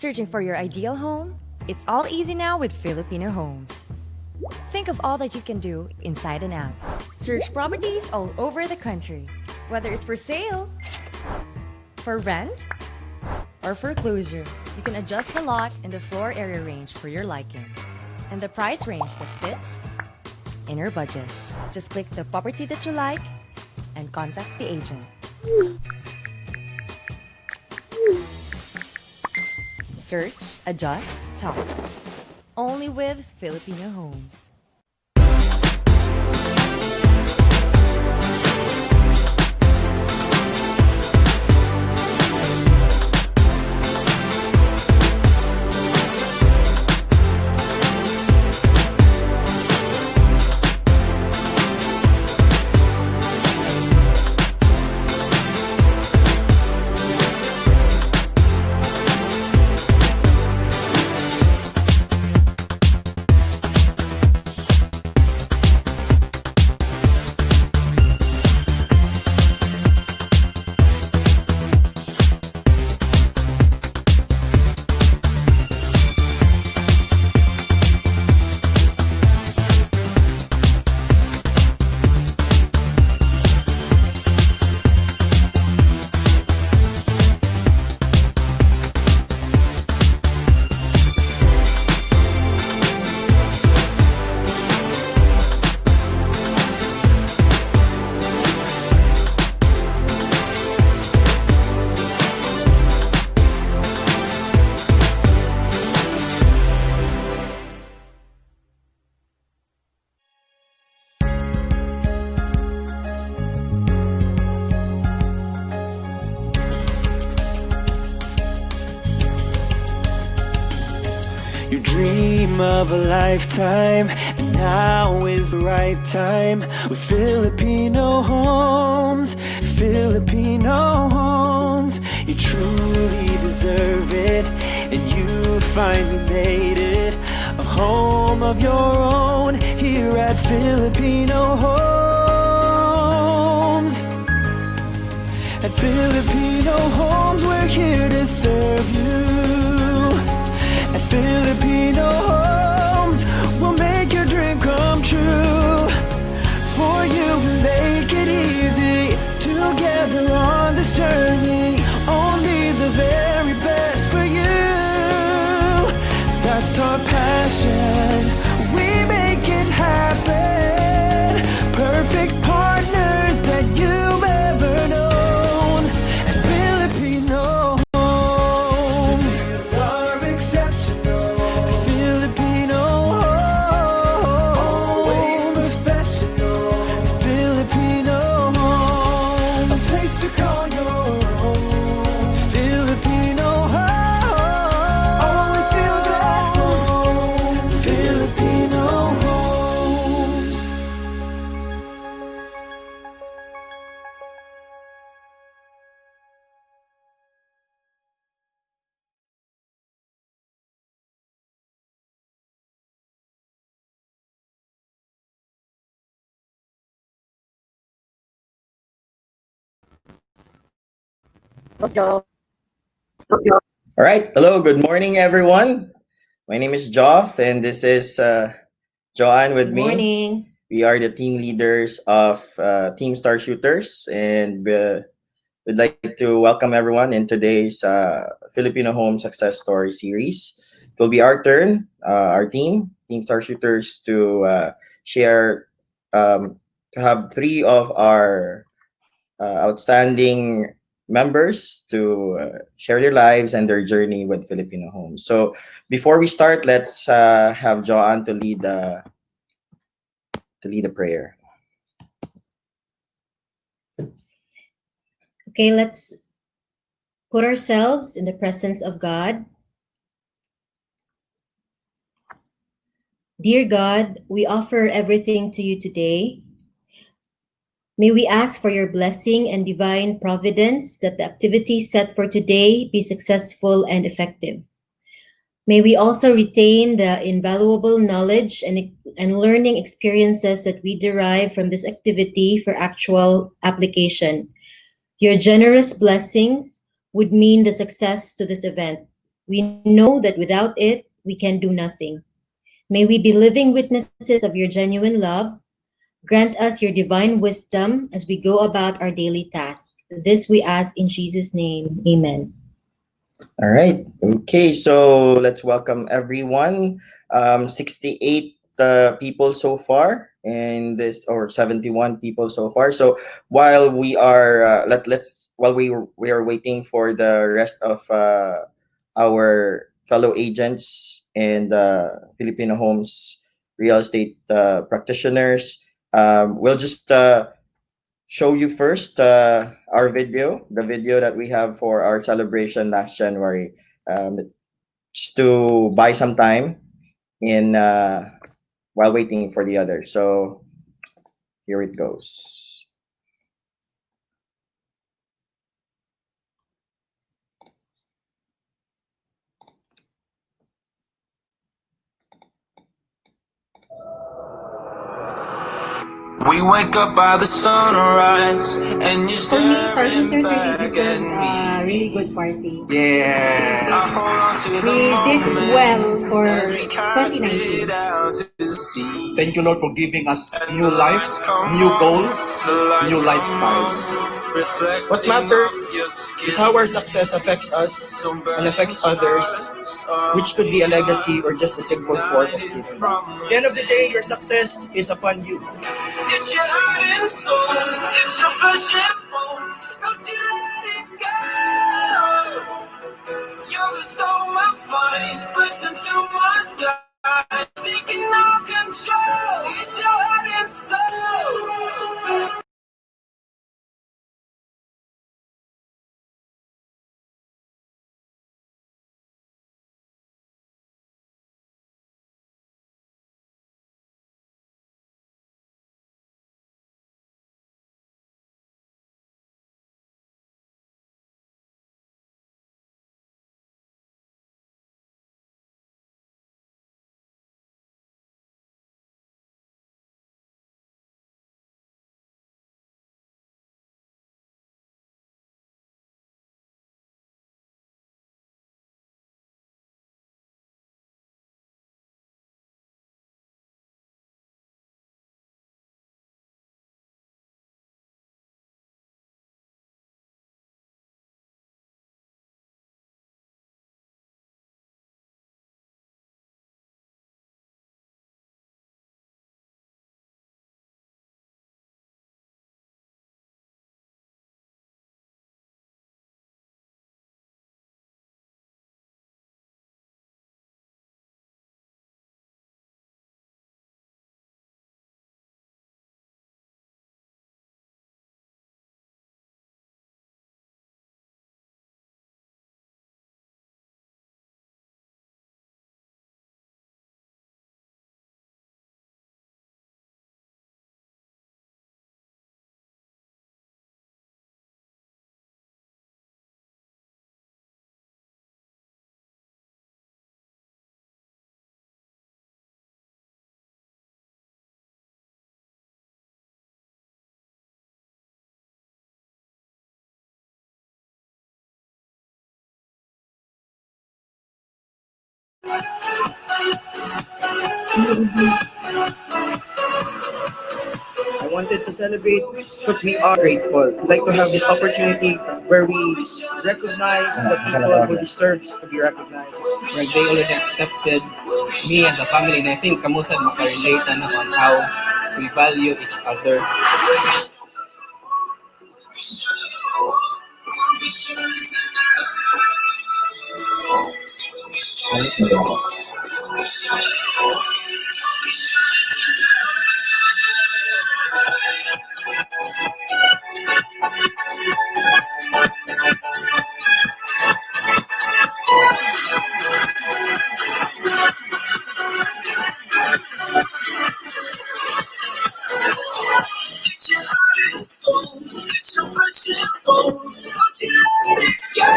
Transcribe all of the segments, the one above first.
Searching for your ideal home? It's all easy now with Filipino Homes. Think of all that you can do inside an app. Search properties all over the country, whether it's for sale, for rent, or foreclosure. You can adjust the lot and the floor area range for your liking, and the price range that fits in your budget. Just click the property that you like and contact the agent. Search, adjust, talk. Only with Filipino Homes. You dream of a lifetime, and now is the right time with Filipino Homes. Filipino Homes, you truly deserve it, and you finally made it a home of your own here at Filipino Homes. At Filipino Homes, we're here to serve you. At Filipino Homes, we'll make your dream come true. For you, we'll make it easy. Together on this journey, only the very best for you. That's our passion, we make it happen. Perfect partners that you've ever known. At Filipino Homes, deals are exceptional. Filipino Homes, always professional. Filipino Homes, a place to call your own. Filipino Homes, always feels at home. Filipino Homes. All right. Hello. Good morning, everyone. My name is Joff, and this is Joanne with Good me. morning. We are the team leaders of Team Starshooters, and we'd like to welcome everyone in today's Filipino Home Success Story series. It will be our turn, our Team Starshooters, to share, to have three of our outstanding members to share their lives and their journey with Filipino homes. So before we start, let's have Joanne to lead a prayer. Okay, let's put ourselves in the presence of God. Dear God, we offer everything to you today. May we ask for your blessing and divine providence that the activities set for today be successful and effective. May we also retain the invaluable knowledge and learning experiences that we derive from this activity for actual application. Your generous blessings would mean the success to this event. We know that without it, we can do nothing. May we be living witnesses of your genuine love. Grant us your divine wisdom as we go about our daily tasks. This we ask in Jesus' name. Amen. All right. Okay. So let's welcome everyone. 68 people so far, and this or 71 people so far. So while we are let's while we are waiting for the rest of our fellow agents and Filipino homes real estate practitioners, we'll just show you first our video, the video that we have for our celebration last January. It's just to buy some time in while waiting for the others. So here it goes. We wake up by the sunrise, and you're For me, staring Starshooters really back at deserves a really me. good party. Yeah. I hold on to the We did well moment for as we cast 2019. it out to sea. Thank you, Lord, for giving us And new the life, lights come new on, goals, the lights new come lifestyles. on, reflecting What matters off your skin. is how our success affects us So and affects others, which could be a legacy or just a simple form of giving. At the end of the day, your success is upon you. It's your heart and soul, it's your flesh and bones. Don't you let it go. You're the storm I find, bursting through my sky, taking all control. It's your heart and soul. I wanted to celebrate because we are grateful. We'd like to have this opportunity where we recognize the people who deserves to be recognized. Where they already accepted me as a family. And I think kamusta makarelate na on how we value each other. It's your heart and soul, it's your flesh and bones. Don't you let it go.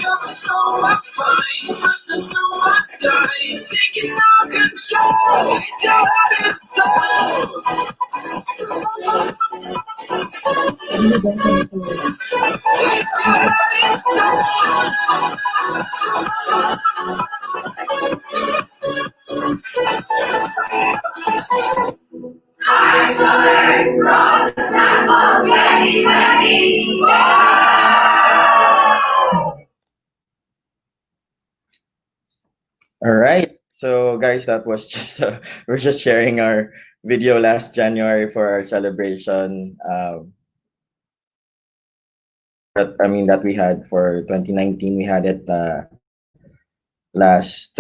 You're the storm I find, bursting through my sky, taking all control. It's your heart and soul. All right. So, guys, that was just we're just sharing our video last January for our celebration. That I mean that we had for 2019. We had it last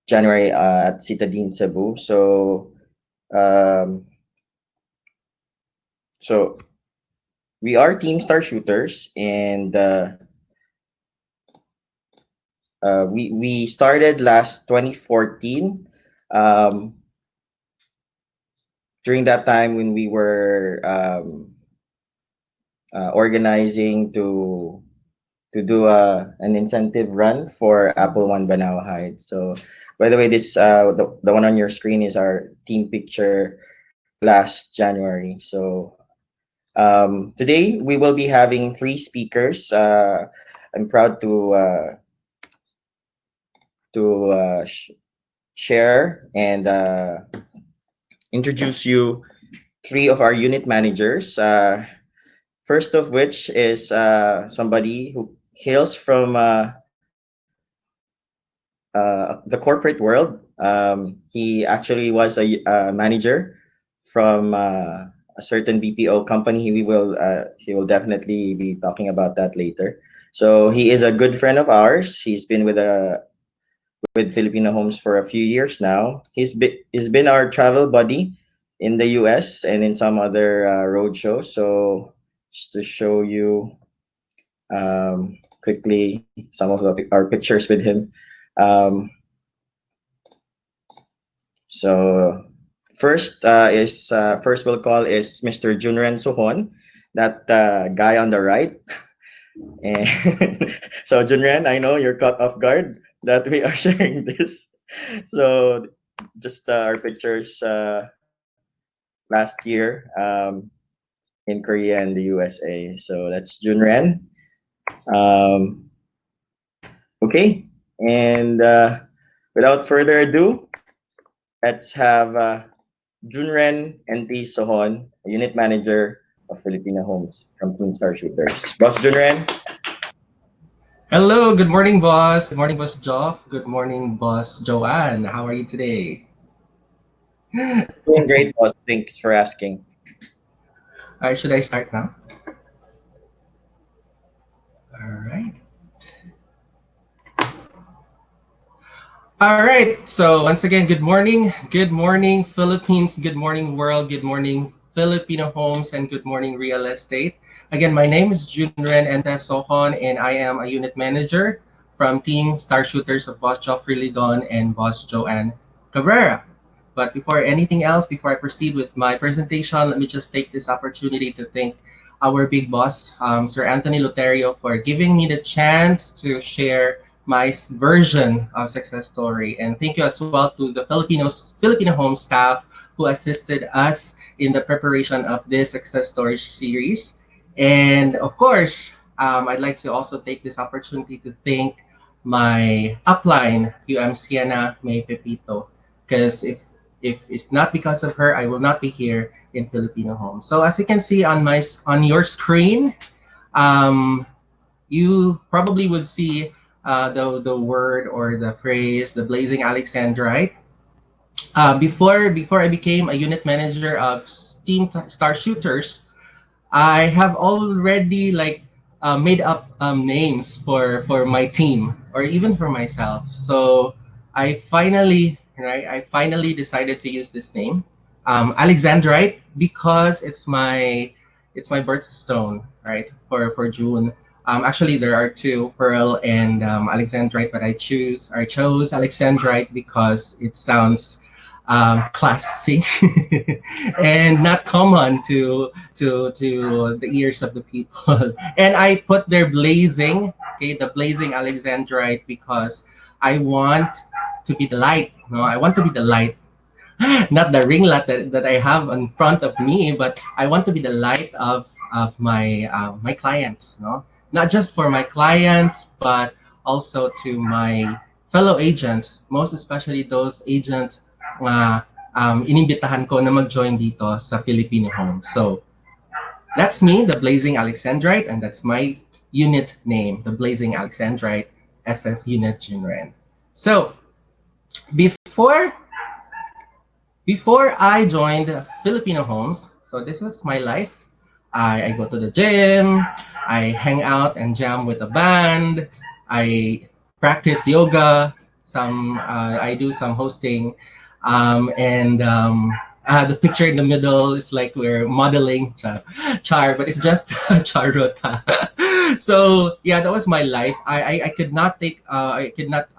January at Citadine Cebu. Um, so we are Team Star Shooters, and we started last 2014. Um, During that time when we were organizing to do an incentive run for Apple One Banao Heights. So, by the way, this the one on your screen is our team picture last January. So, today we will be having three speakers. I'm proud to share and introduce you three of our unit managers. First of which is somebody who hails from the corporate world. He actually was a manager from a certain BPO company. He will definitely be talking about that later. So he is a good friend of ours. He's been with Filipino Homes for a few years now. He's been our travel buddy in the US and in some other road shows. So just to show you quickly some of our pictures with him. Um, so first we'll call is Mr. Junren Suhon, that guy on the right. And so Junren, I know you're caught off guard that we are sharing this. So just our pictures last year in Korea and the USA. So that's Junren. Um, okay, and without further ado, let's have Junren NT Sohon, a unit manager of Filipino Homes from Team Starshooters. Boss Junren, Hello, good morning, boss. Good morning, boss Joff. Good morning, boss Joanne. How are you today? doing great, boss. Thanks for asking. All right, should I start now? All right. All right. So once again, good morning. Good morning, Philippines. Good morning, world. Good morning, Filipino homes, and good morning, real estate. Again, my name is Junren Entes Sohon, and I am a unit manager from Team Star Shooters of Boss Joffrey Lidon and Boss Joanne Cabrera. But before anything else, before I proceed with my presentation, let me just take this opportunity to thank our big boss, Sir Anthony Loterio, for giving me the chance to share my version of success story. And thank you as well to the Filipino home staff who assisted us in the preparation of this success story series. And of course, I'd like to also take this opportunity to thank my upline, UM Sienna May Pepito, because if not because of her, I will not be here in Filipino home. So as you can see on your screen, um, you probably would see the word or the phrase the blazing alexandrite. Before I became a unit manager of Team Star Shooters, I have already made up names for my team or even for myself. So I finally decided to use this name, Alexandrite, because it's my birthstone, right? For June. Actually, there are two, Pearl and Alexandrite, but I chose Alexandrite because it sounds classy and not common to the ears of the people. And I put their blazing, okay, the blazing Alexandrite because I want to be the light. No, I want to be the light not the ring light that I have in front of me, but I want to be the light of my clients, no? Not just for my clients, but also to my fellow agents, most especially those agents na inimbitahan ko na mag-join dito sa Filipino Home. So that's me, the Blazing Alexandrite, and that's my unit name, the Blazing Alexandrite SS Unit Jinren. So before before I joined Filipino Homes, so this is my life. I go to the gym, I hang out and jam with a band, I practice yoga, I do some hosting, and the picture in the middle is like we're modeling char, but it's just charota. So yeah, that was my life. I could not I could not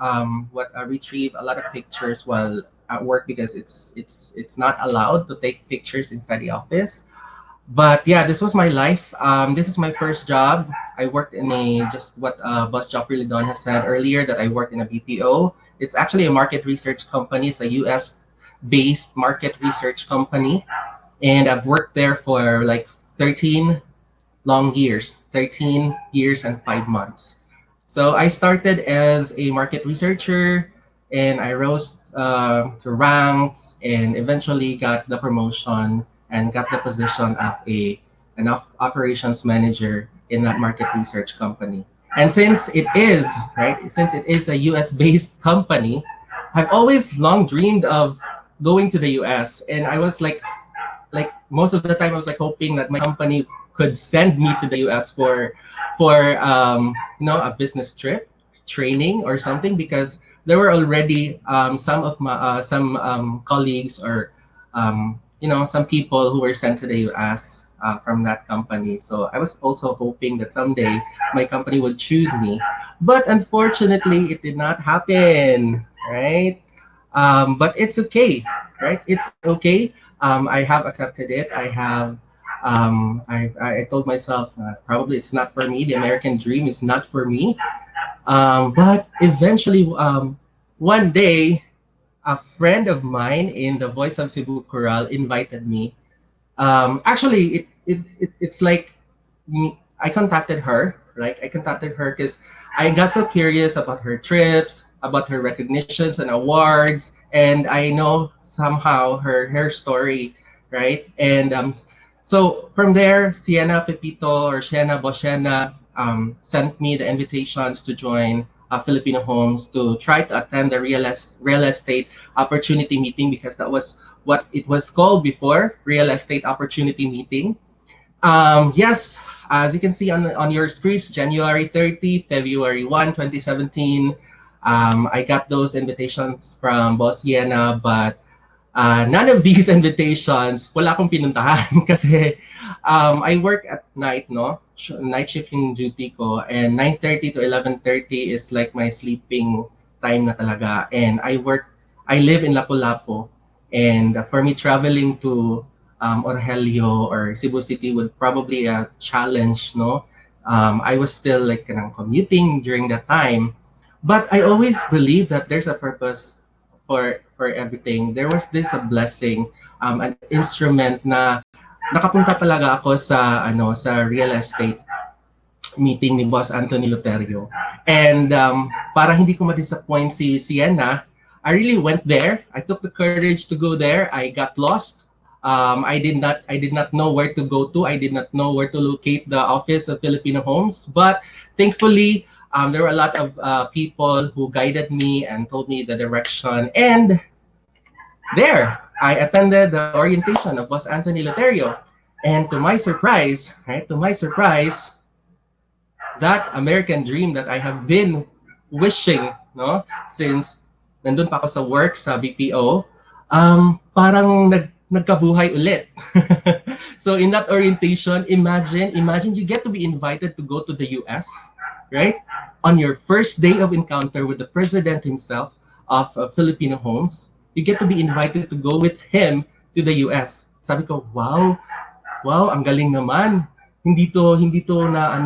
retrieve a lot of pictures while at work because it's not allowed to take pictures inside the office. But yeah, this was my life. This is my first job. I worked in a just what Boss Job really Don has said earlier that I worked in a BPO. It's actually a market research company. It's a US based market research company, and I've worked there for like 13 long years, 13 years and 5 months. So I started as a market researcher and I rose to ranks and eventually got the promotion and got the position of an operations manager in that market research company. And since it is a US based company, I've always long dreamed of going to the US. And I was like most of the time I was like hoping that my company could send me to the US for a business trip, training or something because there were already some of my some colleagues or some people who were sent to the US from that company. So I was also hoping that someday my company would choose me, but unfortunately it did not happen, right? But it's okay, right? It's okay. I have accepted it. I told myself probably it's not for me. The American dream is not for me. But eventually, one day, a friend of mine in the Voice of Cebu Chorale invited me. Actually, it's like I contacted her, right? I contacted her because I got so curious about her trips, about her recognitions and awards, and I know somehow her story, right? And so from there, Sienna Pepito or Sienna Boshena sent me the invitations to join Filipino Homes to try to attend the real estate opportunity meeting because that was what it was called before, real estate opportunity meeting. Yes, as you can see on your screens, January 30, February 1, 2017. I got those invitations from Boss Yena, but none of these invitations, wala akong pinuntahan kasi I work at night, no? Night shift yung duty ko, and 9:30 to 11:30 is like my sleeping time na talaga. And I live in Lapu-Lapu, and for me traveling to Orhelio or Cebu City would probably a challenge, no? I was still like commuting during that time, but I always believe that there's a purpose for everything. There was this a blessing, an instrument na nakapunta talaga ako sa real estate meeting ni Boss Anthony Loterio. And para hindi ko ma-disappoint si Sienna, I really went there. I took the courage to go there. I got lost. I did not know where to go to. I did not know where to locate the office of Filipino Homes. But thankfully, there were a lot of people who guided me and told me the direction. And there, I attended the orientation of Boss Anthony Loterio. And to my surprise, that American dream that I have been wishing, no, since nandun pa ako sa work sa BPO, parang nagkabuhay ulit. So in that orientation, imagine you get to be invited to go to the US, right? On your first day of encounter with the president himself of Filipino Homes, you get to be invited to go with him to the US. Sabi ko, wow, ang galing naman. Hindi to na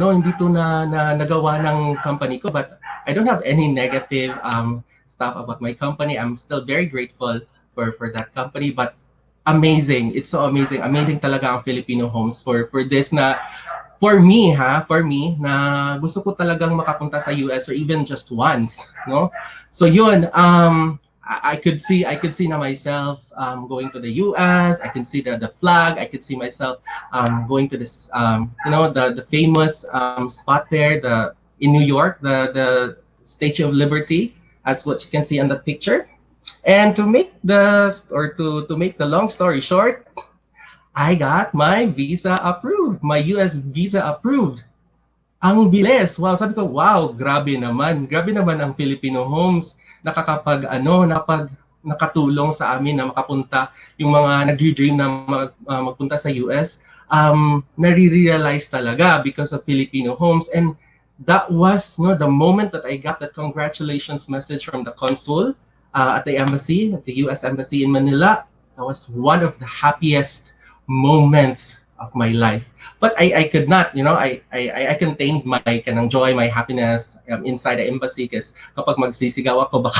nagawa ng company ko, but I don't have any negative stuff about my company. I'm still very grateful for that company. But amazing, it's so amazing, amazing talaga ang Filipino homes for this na for me na gusto ko talagang makapunta sa US or even just once, no? So yun, I could see na myself going to the US. I can see the flag. I could see myself going to this the famous spot there, the in New York, the Statue of Liberty, as what you can see on the picture. And to make the long story short, I got my visa approved, my US visa approved. Ang bilis. Wow, sabi ko, wow, grabe naman. Grabe naman ang Filipino homes. Nakatulong sa amin na makapunta yung mga nagdi-dream na magpunta sa US. Nare-realize talaga because of Filipino homes. And that was the moment that I got that congratulations message from the consul at the embassy, at the US embassy in Manila. That was one of the happiest moments of my life. But I could not, I contained my kanang joy, my happiness inside the embassy kasi kapag magsisigaw ako,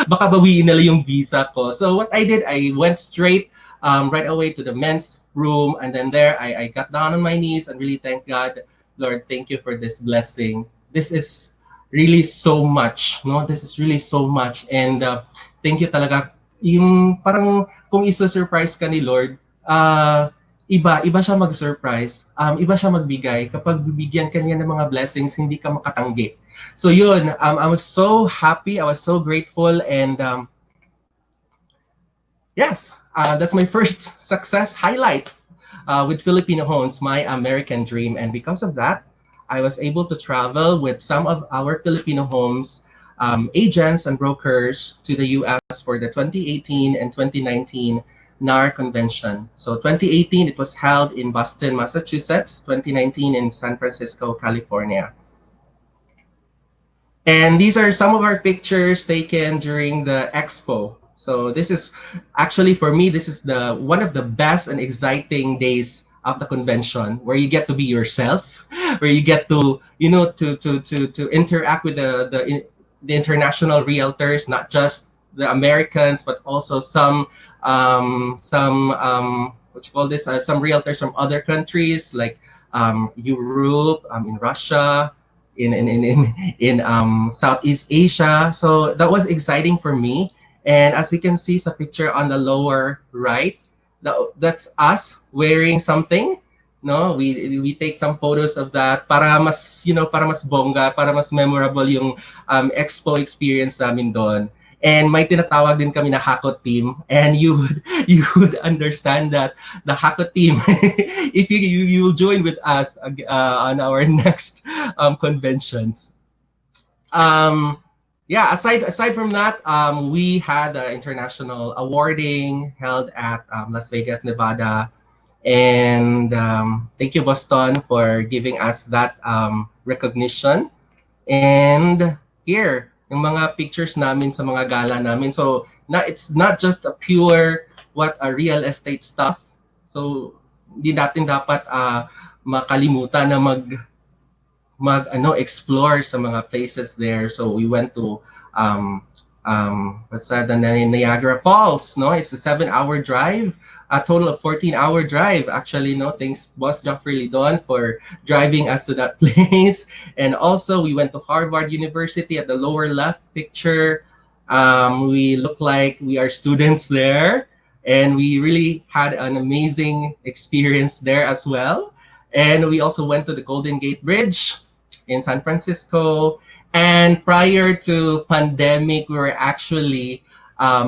baka bawiin nila yung visa ko. So what I did, I went straight right away to the men's room, and then there I got down on my knees and really thank God, Lord, thank you for this blessing. This is really so much, no? This is really so much, and thank you talaga. Yung parang kung iso-surprise ka ni Lord, iba siya mag-surprise, iba siya magbigay. Kapag bibigyan ka niya ng mga blessings, hindi ka makatanggi. So yun, I was so happy, I was so grateful, and yes, that's my first success highlight with Filipino Homes, my American dream. And because of that, I was able to travel with some of our Filipino Homes agents and brokers to the US for the 2018 and 2019 NAR convention. So 2018, it was held in Boston, Massachusetts, 2019 in San Francisco, California. And these are some of our pictures taken during the expo. So this is actually, for me, this is one of the best and exciting days of the convention, where you get to be yourself, where you get to to interact with the international realtors, not just the Americans, but also some what you call this, some realtors from other countries like Europe, in Russia, in Southeast Asia. So that was exciting for me. And as you can see sa picture on the lower right, that's us wearing something. No, we take some photos of that para mas para mas bongga, para mas memorable yung expo experience namin doon. And may tinatawag din kami na Hakot team, and you would understand that the Hakot team, if you will join with us on our next conventions. Yeah, aside from that, we had an international awarding held at Las Vegas, Nevada. And thank you, Boston, for giving us that recognition. And here, yung mga pictures namin sa mga gala namin. So it's not just a pure a real estate stuff. So hindi natin dapat makalimutan na explore sa mga places there. So we went to what's that, the Niagara Falls. No, it's a 7-hour drive, a total of 14-hour drive. Actually, no, thanks Boss Joffrey Lidon for driving us to that place. And also we went to Harvard University at the lower left picture. We look like we are students there, and we really had an amazing experience there as well. And we also went to the Golden Gate Bridge in San Francisco. And prior to pandemic, we were actually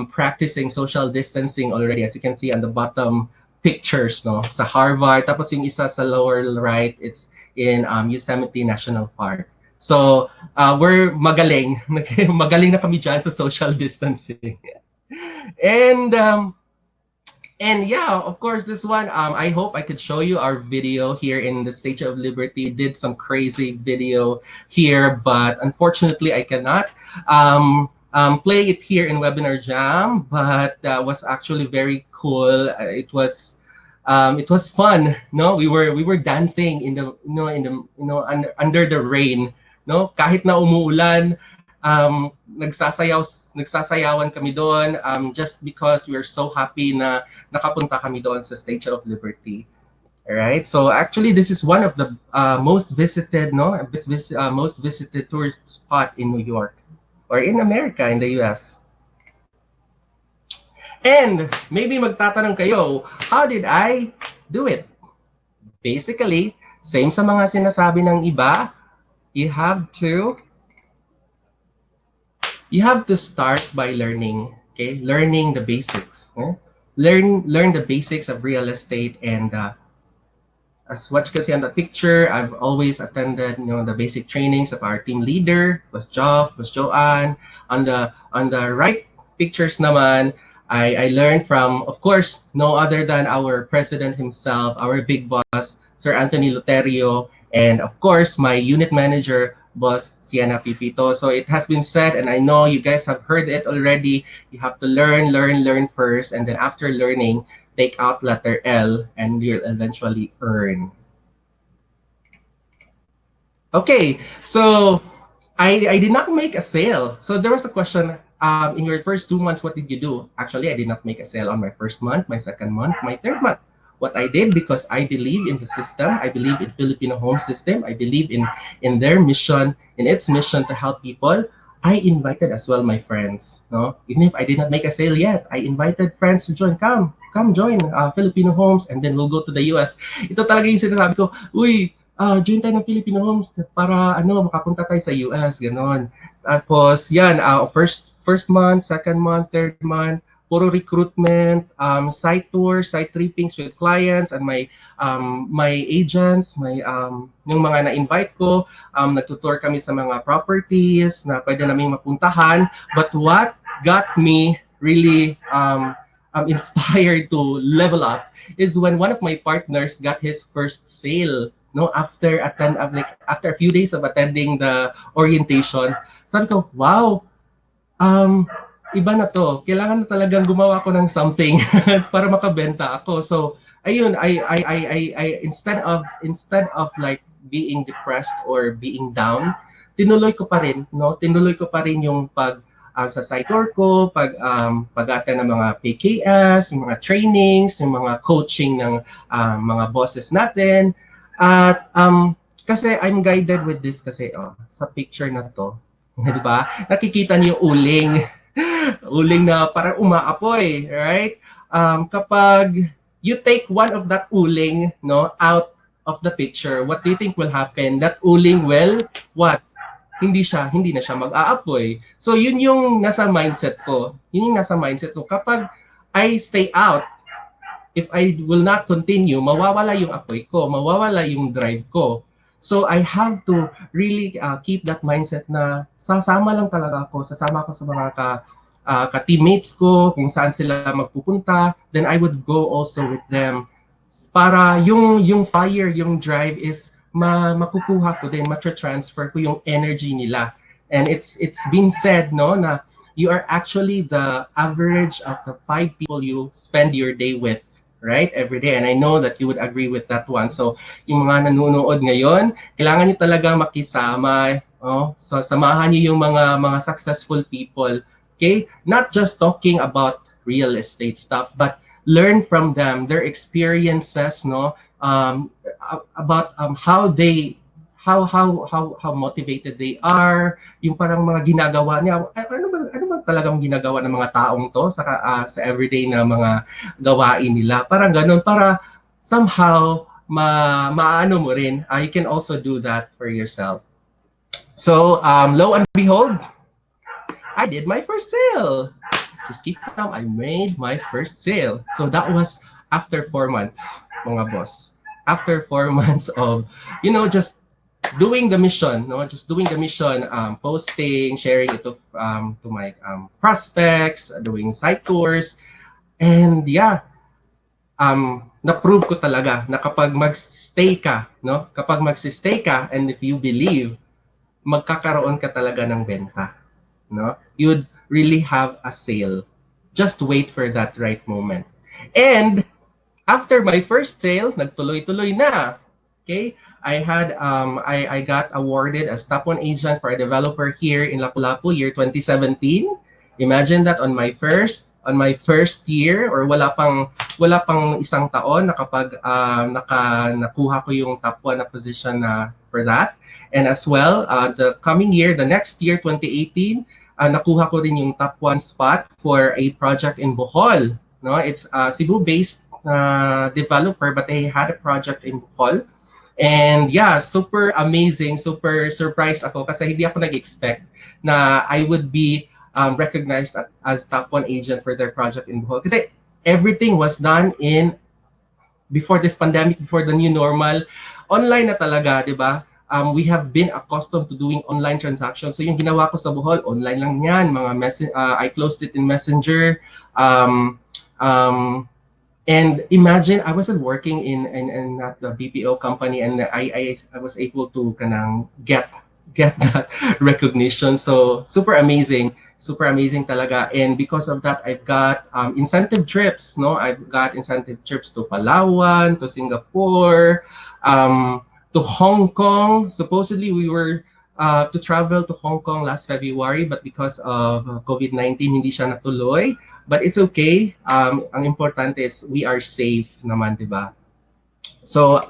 practicing social distancing already, as you can see on the bottom pictures, no, sa Harvard. Tapos yung isa sa lower right, it's in Yosemite National Park. So we're magaling na kami dyan sa social distancing. And yeah, of course, this one, I hope I could show you our video here in the Statue of Liberty. Did some crazy video here, but unfortunately I cannot play it here in Webinar Jam, but that was actually very cool. It was fun. No, we were dancing in the under the rain. No, kahit na umuulan, nagsasayawan kami doon just because we're so happy na nakapunta kami doon sa Statue of Liberty. Alright, so actually this is one of the most visited, no, most visited tourist spot in New York or in America, in the US. And maybe magtatanong kayo, how did I do it? Basically, same sa mga sinasabi ng iba, you have to start by learning, okay? Learning the basics. Learn the basics of real estate, and as what you can see on the picture, I've always attended, the basic trainings of our team leader, was Joff, was Joanne. On the right pictures naman, I learned from, of course, no other than our president himself, our big boss, Sir Anthony Luterio, and of course, my unit manager, boss Sienna Pipito. So it has been said, and I know you guys have heard it already, you have to learn first, and then after learning, take out letter L, and you'll eventually earn. Okay, so I did not make a sale. So there was a question, in your first 2 months, what did you do? Actually, I did not make a sale on my first month, my second month, my third month. What I did, because I believe in the system, I believe in Filipino home system, I believe in their mission, in its mission to help people, I invited as well my friends. No, even if I did not make a sale yet, I invited friends to join. Come join Filipino Homes, and then we'll go to the US. Ito talaga yung sinasabi ko, uy, join tayo ng Filipino Homes para makapunta tayo sa US, ganon. Tapos yan, first month, second month, third month, puro recruitment, site tours, site trippings with clients and my agents, yung mga na-invite ko, nagtutour kami sa mga properties na pwede naming mapuntahan. But what got me really inspired to level up is when one of my partners got his first sale. No, after a few days of attending the orientation, sabi ko, wow, iba na to. Kailangan na talagang gumawa ko ng something para makabenta ako. So, ayun, I instead of like being depressed or being down, tinuloy ko pa rin, no? Tinuloy ko pa rin yung sa site tour ko, pag-attend ng mga PKS, yung mga trainings, yung mga coaching ng mga bosses natin. At kasi I'm guided with this kasi sa picture na to, di ba? Nakikita niyo uling. Uling na parang umaapoy, right? Kapag you take one of that uling, no, out of the picture, what do you think will happen? That uling will what? Hindi na siya mag-aapoy. So yun yung nasa mindset ko. Yun yung nasa mindset ko. Kapag I stay out, if I will not continue, mawawala yung apoy ko, mawawala yung drive ko. So I have to really keep that mindset na sasama lang talaga ako, sasama ako sa mga ka-teammates ko, kung saan sila magpupunta, then I would go also with them. Para yung fire, yung drive is makukuha ko din, matransfer ko yung energy nila. And it's been said, no, na you are actually the average of the 5 people you spend your day with, right? Every day. And I know that you would agree with that one. So, yung mga nanonood ngayon, kailangan niyo talaga makisama. So, samahan niyo yung mga successful people. Okay? Not just talking about real estate stuff, but learn from them, their experiences, no? About how motivated they are, yung parang mga ginagawa niya. Ano ba talagang ginagawa ng mga taong to sa everyday na mga gawain nila? Parang ganun, para somehow maano mo rin. You can also do that for yourself. So, lo and behold, I did my first sale. Just keep calm, I made my first sale. So that was after 4 months, mga boss. After 4 months of, just doing the mission, posting, sharing it to my prospects, doing site tours, and yeah, na-prove ko talaga na kapag mag-stay ka, and if you believe, magkakaroon ka talaga ng benta, no? You'd really have a sale. Just wait for that right moment. And after my first sale, nagtuloy-tuloy na. Okay, I got awarded as top one agent for a developer here in Lapu-Lapu year 2017. Imagine that on my first year or wala pang isang taon nakapag nakuha ko yung top one na position na for that. And as well, the coming year, the next year 2018, nakuha ko rin yung top one spot for a project in Bohol. No, it's Cebu-based developer, but they had a project in Bohol. And yeah, super amazing, super surprised ako kasi hindi ako nag-expect na I would be recognized as top one agent for their project in Bohol. Kasi everything was done in before this pandemic, before the new normal. Online na talaga, di ba? We have been accustomed to doing online transactions. So yung ginawa ko sa Bohol, online lang yan. I closed it in Messenger. Um, um, And imagine I wasn't working in that the BPO company, and I was able to kanang get that recognition. So super amazing talaga. And because of that, I've got incentive trips. No, I've got incentive trips to Palawan, to Singapore, um, to Hong Kong. Supposedly we were to travel to Hong Kong last February, but because of COVID-19, hindi siya natuloy. But it's okay. Ang importante is we are safe naman, di ba? So,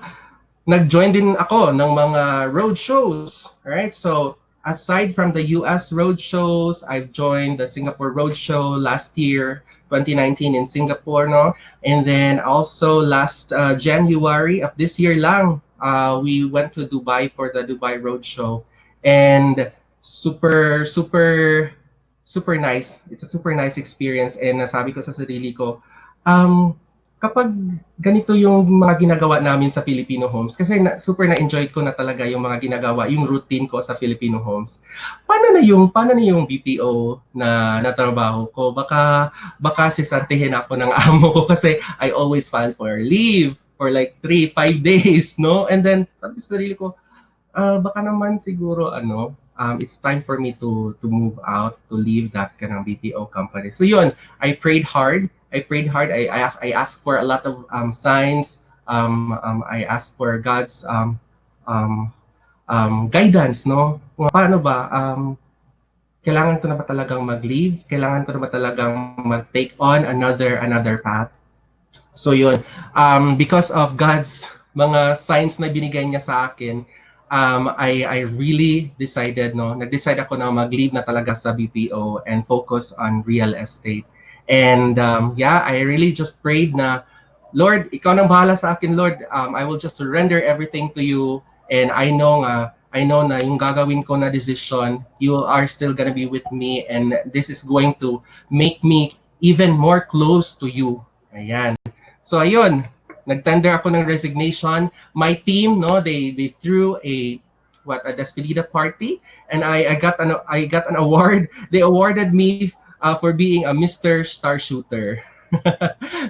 nag-join din ako ng mga road shows. Right? So, aside from the US road shows, I've joined the Singapore road show last year, 2019 in Singapore, no? And then also last January of this year lang, we went to Dubai for the Dubai road show. And super nice. It's a super nice experience, and nasabi ko sa sarili ko, kapag ganito yung mga ginagawa namin sa Filipino homes, kasi super na-enjoy ko na talaga yung mga ginagawa, yung routine ko sa Filipino homes. Paano na yung BPO na trabaho ko? Baka sisantihin ako ng amo ko kasi I always file for leave for like 3-5 days, no? And then sabi sa sarili ko, baka naman siguro it's time for me to move out, to leave that kanang BPO company. So yun, I prayed hard. I asked for a lot of signs. I asked for God's guidance, no? Kung paano ba kailangan ko na ba talagang mag-leave? Kailangan ko na ba talagang mag-take on another path? So yun, because of God's mga signs na binigay niya sa akin, I really decided, no, nag-decide ako na mag-leave na talaga sa BPO and focus on real estate. And yeah, I really just prayed na, Lord, ikaw nang bahala sa akin, Lord. I will just surrender everything to you. And I know na yung gagawin ko na decision, you are still gonna be with me, and this is going to make me even more close to you. Ayan. So ayun, nag-tender ako ng resignation. My team, no, they threw a despedida party, and I got an award. They awarded me for being a Mr. Starshooter.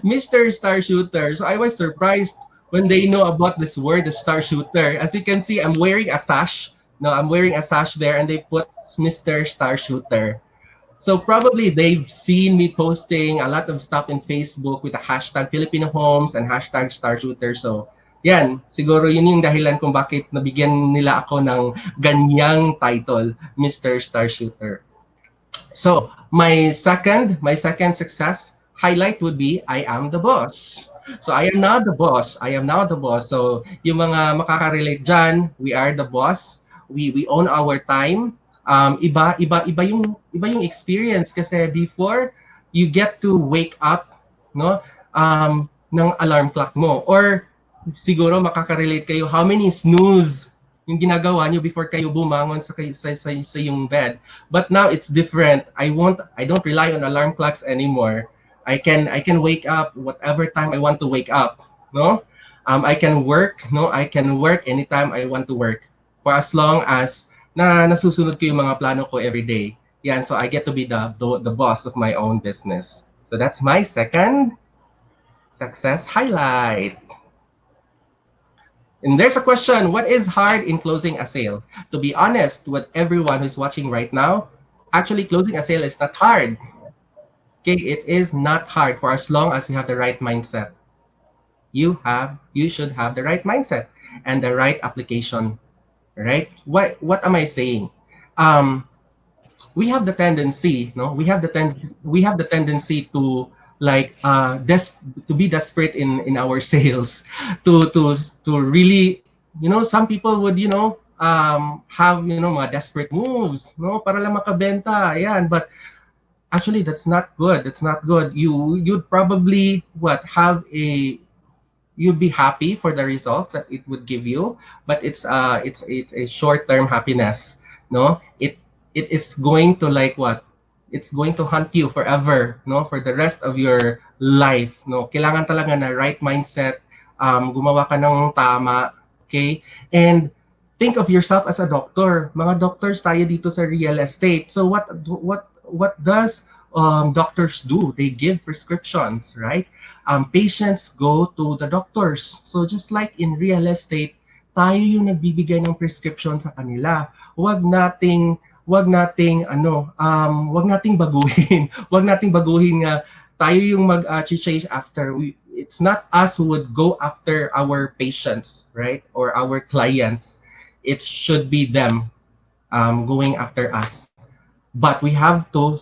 Mr. Starshooter. So I was surprised when they know about this word, the Starshooter. As you can see, I'm wearing a sash. No, I'm wearing a sash there, and they put Mr. Starshooter. So probably they've seen me posting a lot of stuff in Facebook with the hashtag Filipino Homes and hashtag Starshooter. So yan, siguro yun yung dahilan kung bakit nabigyan nila ako ng ganyang title, Mr. Starshooter. So my second success highlight would be I am the boss. So I am now the boss. So yung mga makaka-relate dyan, we are the boss. We own our time. Iba yung experience kasi before you get to wake up, no, ng alarm clock mo, or siguro makaka-relate kayo how many snooze yung ginagawa nyo before kayo bumangon sa yung bed. But now it's different. I don't rely on alarm clocks anymore. I can wake up whatever time I want to wake up, no? I can work anytime I want to work, for as long as na nasusunod ko yung mga plano ko every day. Yan, so I get to be the boss of my own business. So that's my second success highlight. And there's a question, what is hard in closing a sale? To be honest with everyone who's watching right now, actually closing a sale is not hard. Okay, it is not hard for as long as you have the right mindset. You should have the right mindset. and the right application, right? What am I saying? Um, we have the tendency, no, we have the tendency to like to be desperate in our sales, to really, some people would, have, mga desperate moves, no, para lang makabenta, ayan. But actually, that's not good. That's not good. You'd probably what have a you'd be happy for the results that it would give you, but it's a short-term happiness, no. It is going to like what, it's going to haunt you forever, no, for the rest of your life, no. Kailangan talaga na right mindset, gumawa ka ng tama, okay. And think of yourself as a doctor. Mga doctors tayo dito sa real estate. So what does doctors do? They give prescriptions, right? Patients go to the doctors. So just like in real estate, tayo yung nagbibigay ng prescription sa kanila. Wag nating baguhin. Wag nating baguhin nga tayo yung mag-chase after. It's not us who would go after our patients, right? Or our clients. It should be them going after us. But we have to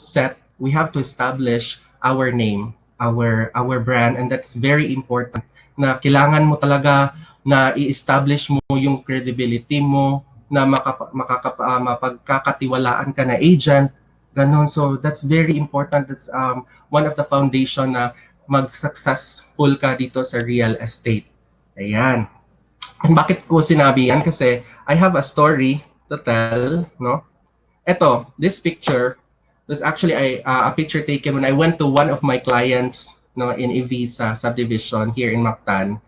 establish our name, our brand, and that's very important. Na kailangan mo talaga na i-establish mo yung credibility mo, na mapagkakatiwalaan ka na agent, ganon. So that's very important. That's one of the foundation na mag-successful ka dito sa real estate. Ayan. And bakit ko sinabi yan? Kasi I have a story to tell, no? Ito, this picture was actually a picture taken when I went to one of my clients, no, in Evisa subdivision here in Mactan.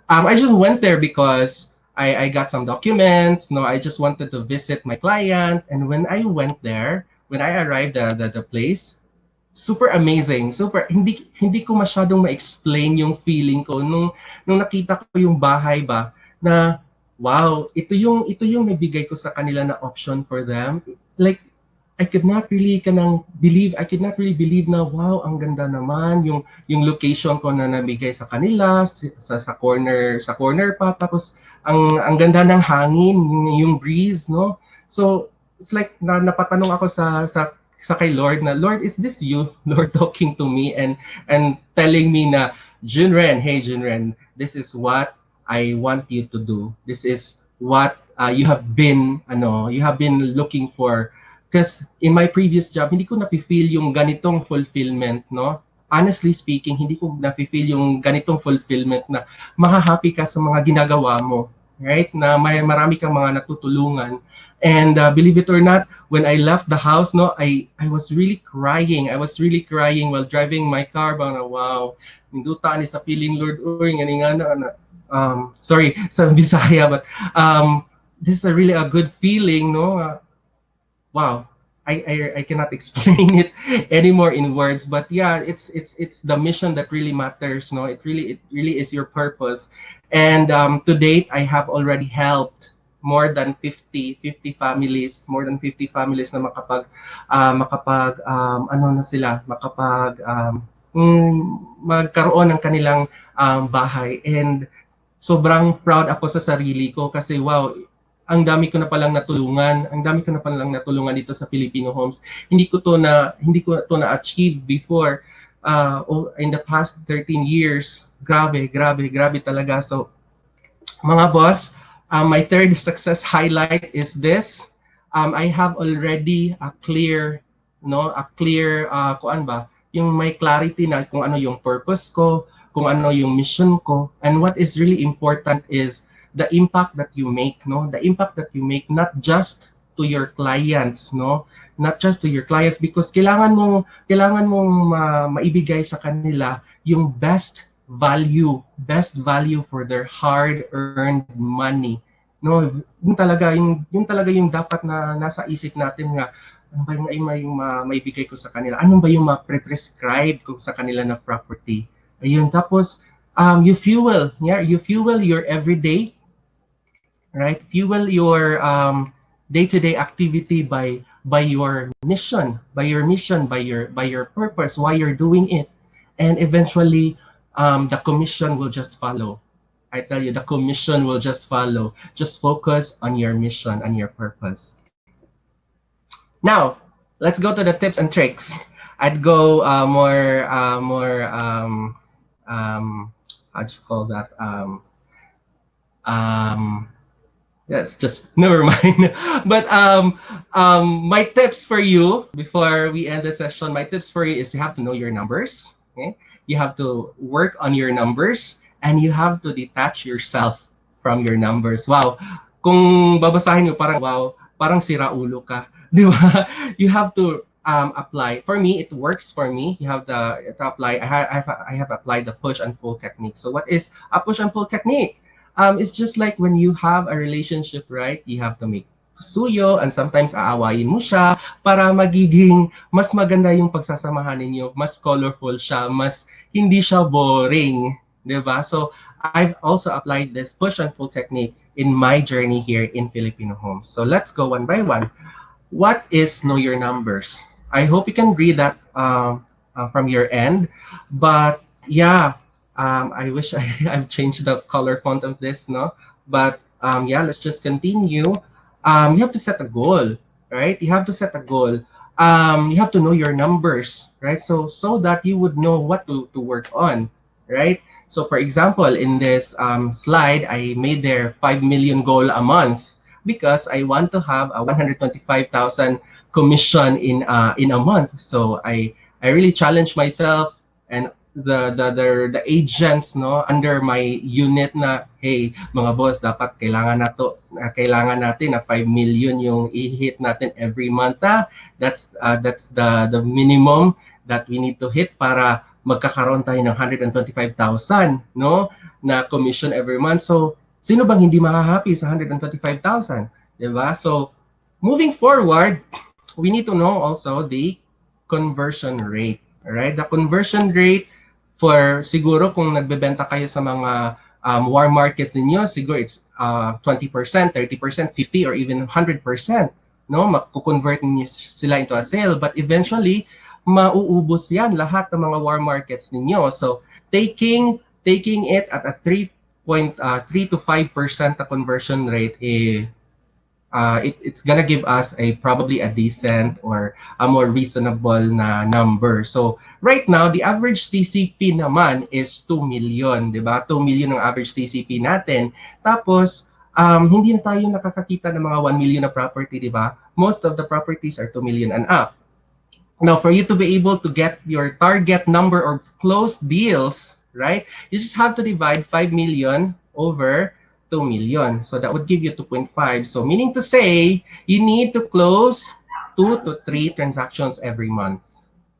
I just went there because I got some documents, no, I just wanted to visit my client. And when I went there, when I arrived at the place, super amazing, super, hindi ko masyadong ma-explain yung feeling ko nung nakita ko yung bahay ba, na wow, ito yung nabigay ko sa kanila na option for them. Like, I could not really believe na wow, ang ganda naman yung location ko na nabigay sa kanila sa corner pa, tapos ang ganda ng hangin, yung breeze, no. So it's like napatanong ako sa kay Lord na, Lord, is this you, Lord, talking to me and telling me na, Junren, hey Junren, this is what I want you to do. This is what you have been looking for. Because in my previous job, hindi ko nafe-feel yung ganitong fulfillment, no? Honestly speaking, hindi ko nafe-feel yung ganitong fulfillment na mahahappy ka sa mga ginagawa mo, right? Na marami kang mga natutulungan. And believe it or not, when I left the house, no, I was really crying. I was really crying while driving my car. Wow, hinduta ni sa feeling, Lord, uy, sorry sa Bisaya, but this is really a good feeling, no? Wow, I cannot explain it anymore in words, but yeah, it's the mission that really matters, no. It really is your purpose. And to date, I have already helped more than 50 families, na magkaroon ng kanilang bahay. And sobrang proud ako sa sarili ko kasi wow, ang dami ko na palang natulungan dito sa Filipino Homes. Hindi ko to na achieve before in the past 13 years. Grabe talaga. So mga boss, my third success highlight is this. I have already a clear kuan ba, yung may clarity na kung ano yung purpose ko, kung ano yung mission ko, and what is really important is the impact that you make, no? The impact that you make, not just to your clients, no? Not just to your clients, because kailangan mong maibigay sa kanila yung best value for their hard-earned money, no? Yung talaga yung dapat na nasa isip natin nga, ano ba yung maibigay ko sa kanila? Ano ba yung ma-prescribe ko sa kanila na property? Ayun, tapos you fuel your everyday, right? Fuel your day-to-day activity by your mission, by your purpose, why you're doing it, and eventually the commission will just follow. I tell you, the commission will just follow. Just focus on your mission and your purpose. Now, let's go to the tips and tricks. I'd go more how do you call that? Um, That's just never mind. But my tips for you before we end the session, my tips for you is you have to know your numbers. Okay, you have to work on your numbers, and you have to detach yourself from your numbers. Wow, kung babasahin niyo parang wow, parang sira ulo ka, di ba? You have to apply. For me, it works for me. You have to apply. I have applied the push and pull technique. So what is a push and pull technique? It's just like when you have a relationship, right? You have to make suyo and sometimes aawayin mo siya para magiging mas maganda yung pagsasamahan ninyo, mas colorful siya, mas hindi siya boring, 'di ba? So I've also applied this push and pull technique in my journey here in Filipino homes. So let's go one by one. What is know your numbers? I hope you can read that from your end. But yeah, I wish I've changed the color font of this, no? But yeah, let's just continue. You have to set a goal, right? You have to set a goal. You have to know your numbers, right? So that you would know what to work on, right? So for example, in this slide, I made their 5 million goal a month because I want to have a 125,000 commission in a month. So I really challenge myself and the agents no under my unit na hey mga boss dapat kailangan natin na 5 million yung i-hit natin every month that's the minimum that we need to hit para magkakaroon tayo ng 125,000 no na commission every month. So sino bang hindi mahahappy sa 125,000, 'di ba? So moving forward, we need to know also the conversion rate. Alright? The conversion rate for siguro kung nagbebenta kayo sa mga warm market ninyo, siguro it's 20%, 30%, 50 or even 100%. No, maku-convert niyo sila into a sale, but eventually mauubos 'yan lahat ng mga warm markets ninyo. So taking it at a 3 to 5% the conversion rate it's gonna give us probably a decent or a more reasonable na number. So right now the average TCP naman is 2 million, 'di ba? 2 million ang average TCP natin. Tapos hindi na tayo nakakakita ng mga 1 million na property, 'di ba? Most of the properties are 2 million and up. Now, for you to be able to get your target number of closed deals, right, you just have to divide 5 million over 2 million. So that would give you 2.5. So meaning to say, you need to close 2 to 3 transactions every month,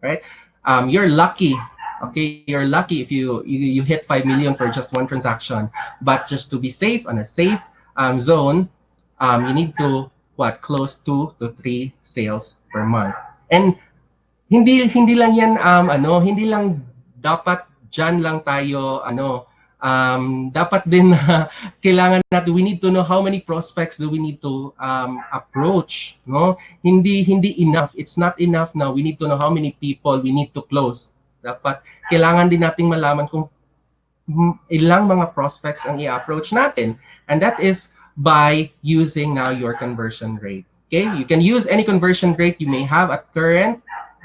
right? You're lucky. Okay, you're lucky if you hit 5 million for just one transaction. But just to be safe on a safe zone, you need to close 2 to 3 sales per month. And hindi lang yan hindi lang dapat diyan lang tayo dapat din kailangan natin we need to know how many prospects do we need to approach, no? Hindi enough, it's not enough now, we need to know how many people we need to close. Dapat kailangan din nating malaman kung ilang mga prospects ang i-approach natin, and that is by using now your conversion rate. Okay, you can use any conversion rate you may have at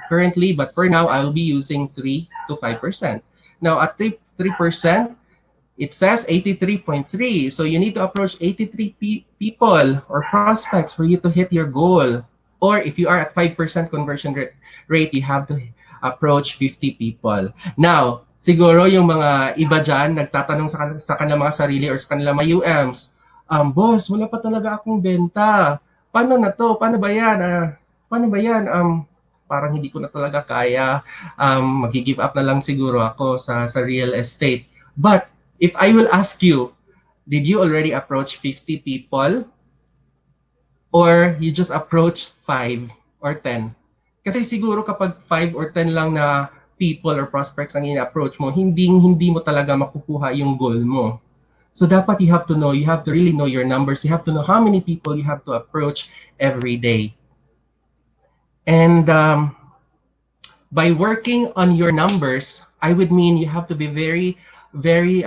currently, but for now, I'll be using 3 to 5%. Now, at 3%, it says 83.3. So you need to approach 83 people or prospects for you to hit your goal. Or if you are at 5% conversion rate, you have to approach 50 people. Now, siguro yung mga iba dyan, nagtatanong sa kanilang mga sarili or sa kanilang mga UMs, boss, wala pa talaga akong benta. Paano na to? Paano ba yan? Parang hindi ko na talaga kaya, mag-give up na lang siguro ako sa real estate. But if I will ask you, did you already approach 50 people? Or you just approach 5 or 10? Kasi siguro kapag 5 or 10 lang na people or prospects ang ina-approach mo, hindi mo talaga makukuha yung goal mo. So dapat you have to really know your numbers. You have to know how many people you have to approach every day. And by working on your numbers, I would mean you have to be very very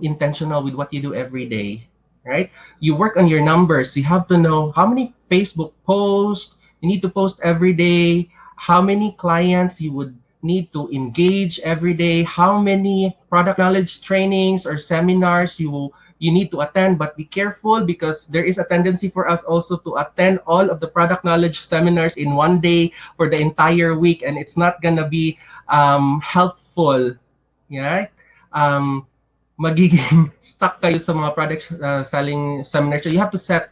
intentional with what you do every day, right? You work on your numbers. You have to know how many Facebook posts you need to post every day, how many clients you would need to engage every day, how many product knowledge trainings or seminars you need to attend. But be careful, because there is a tendency for us also to attend all of the product knowledge seminars in one day for the entire week, and it's not gonna be helpful. Yeah. um, Magiging stuck kayo sa mga product selling seminar. So you have to set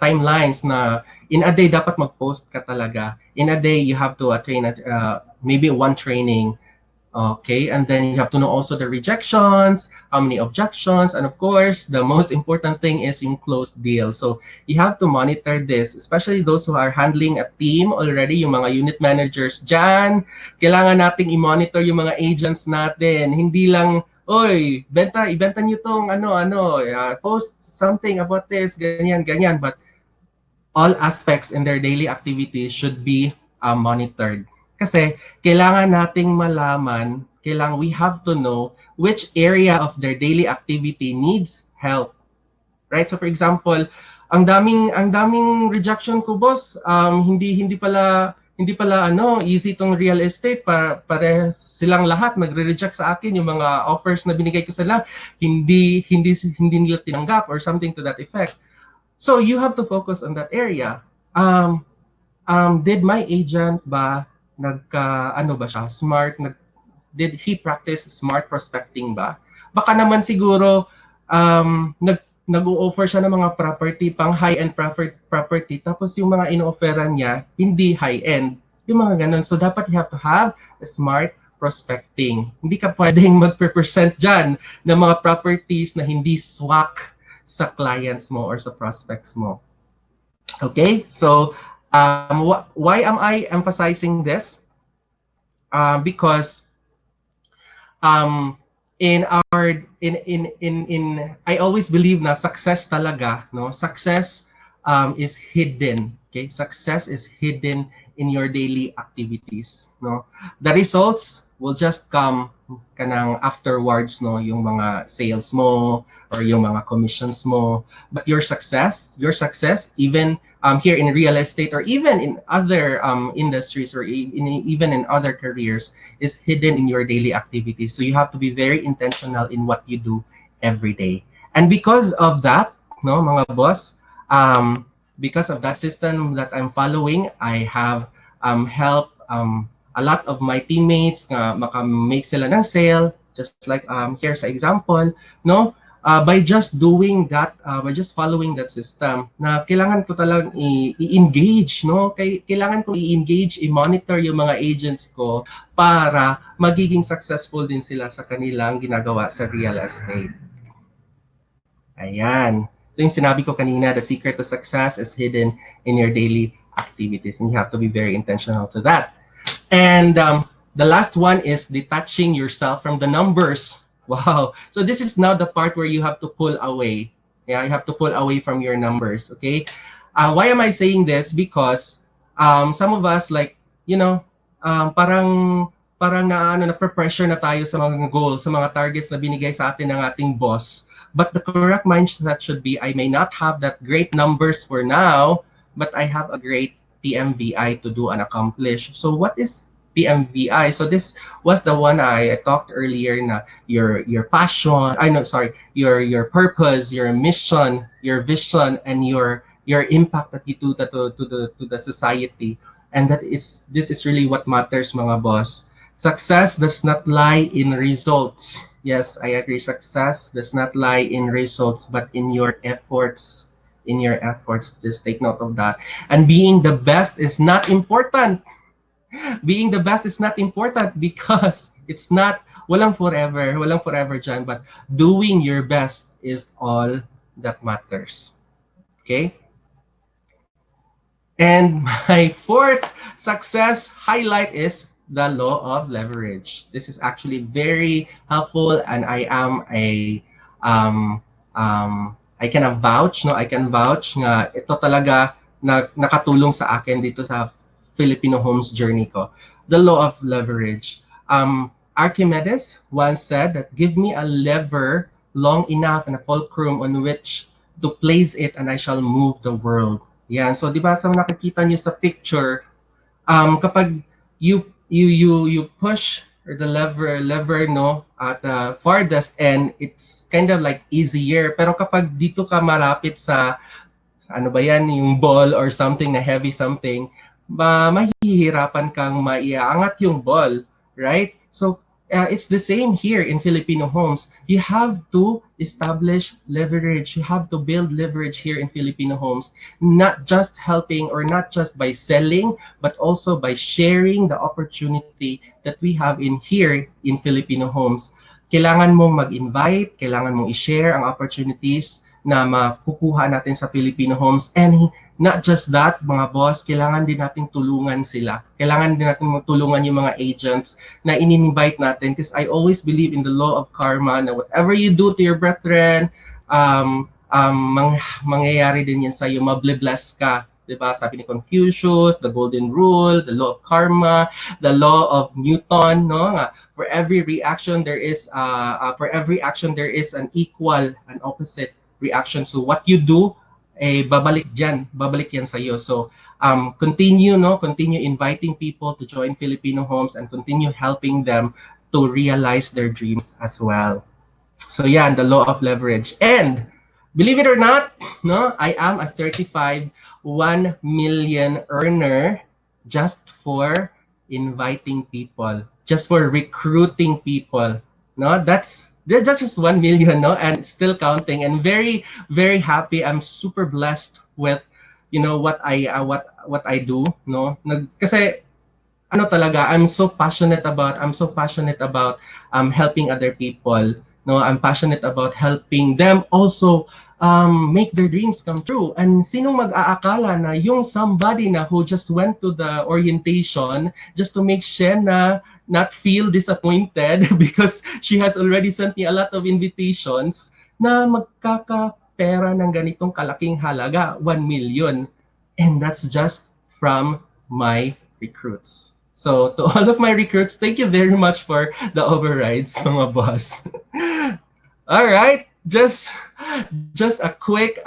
timelines na in a day dapat mag-post ka talaga. In a day you have to train at maybe one training. Okay, and then you have to know also the rejections, how many objections, and of course, the most important thing is yung closed deal. So you have to monitor this, especially those who are handling a team already, yung mga unit managers dyan. Kailangan nating i-monitor yung mga agents natin. Hindi lang, oy, ibenta nyo tong post something about this, ganyan, ganyan. But all aspects in their daily activities should be monitored. Kasi kailangan nating malaman, we have to know which area of their daily activity needs help. Right? So for example, ang daming rejection ko, boss. Hindi pala easy tong real estate. Pare silang lahat nagre-reject sa akin yung mga offers na binigay ko sila. Hindi nila tinanggap or something to that effect. So you have to focus on that area. Did my agent ba ba siya? Did he practice smart prospecting ba? Baka naman siguro nag-o-offer siya ng mga property, pang high-end property, tapos yung mga ino-offeran niya hindi high-end. Yung mga ganun. So dapat you have to have a smart prospecting. Hindi ka pwedeng mag-present dyan ng mga properties na hindi swak sa clients mo or sa prospects mo. Okay? So, why am I emphasizing this? Because I always believe na success talaga, no? Success is hidden. Okay? Success is hidden in your daily activities, no? The results will just come kanang afterwards, no? Yung mga sales mo or yung mga commissions mo. But your success, even here in real estate or even in other industries or even in other careers, is hidden in your daily activities. So you have to be very intentional in what you do every day. And because of that, no, mga boss, because of that system that I'm following, I have helped a lot of my teammates nga maka-make sila ng sale, just like here sa example, no? By just doing that, by just following that system, na kailangan ko talagang i-engage, no? Kailangan ko i-engage, i-monitor yung mga agents ko para magiging successful din sila sa kanilang ginagawa sa real estate. Ayan. Ito yung sinabi ko kanina, the secret to success is hidden in your daily activities, and you have to be very intentional to that. And the last one is detaching yourself from the numbers. Wow. So this is now the part where you have to pull away. Yeah, you have to pull away from your numbers. Okay. Why am I saying this? Because some of us, like, parang na-pressure na tayo sa mga goals, sa mga targets na binigay sa atin ng ating boss. But the correct mindset should be, I may not have that great numbers for now, but I have a great PMVI to do and accomplish. So what is PMVI? So this was the one I talked earlier na your passion, your purpose, your mission, your vision, and your impact that you do to the society. And this is really what matters, mga boss. Success does not lie in results. Yes, I agree. Success does not lie in results, but in your efforts. In your efforts, just take note of that. And being the best is not important. Being the best is not important because it's not, walang forever dyan, but doing your best is all that matters. Okay? And my fourth success highlight is the law of leverage. This is actually very helpful, and I am I can vouch, no? I can vouch nga ito talaga na nakatulong sa akin dito sa Filipino homes journey ko. The law of leverage. Archimedes once said that give me a lever long enough and a fulcrum on which to place it and I shall move the world. Yan. So, di ba sa nakikita nyo sa picture, kapag you push or the lever no at the farthest end, it's kind of like easier. Pero kapag dito ka malapit sa ano ba yan, yung ball or something na heavy something, mahihirapan kang maiangat yung ball, right? So, it's the same here in Filipino homes. You have to establish leverage. You have to build leverage here in Filipino homes, not just helping or not just by selling, but also by sharing the opportunity that we have in here in Filipino homes. Kailangan mong mag-invite, kailangan mong i-share ang opportunities na makukuha natin sa Filipino homes. And not just that, mga boss, kailangan din natin tulungan sila. Kailangan din natin tulungan yung mga agents na in-invite natin. Because I always believe in the law of karma na whatever you do to your brethren, mangyayari din yan sa'yo, mablibless ka. Diba? Sabi ni Confucius, the golden rule, the law of karma, the law of Newton, no? For every reaction there is an equal and opposite reaction. So what you do, babalik yan sa iyo. So continue inviting people to join Filipino homes and continue helping them to realize their dreams as well. So yan, the law of leverage. And believe it or not, no, I am a certified 1 million earner just for inviting people, just for recruiting people. No, that's just 1 million, no, and still counting, and very, very happy. I'm super blessed with, what I do, no, kasi ano talaga, I'm so passionate about helping other people, no, I'm passionate about helping them also make their dreams come true. And sinong mag-aakala na yung somebody na who just went to the orientation just to make Shena not feel disappointed because she has already sent me a lot of invitations na magkakapera ng ganitong kalaking halaga, 1 million. And that's just from my recruits. So to all of my recruits, thank you very much for the overrides, mga boss. All right, just a quick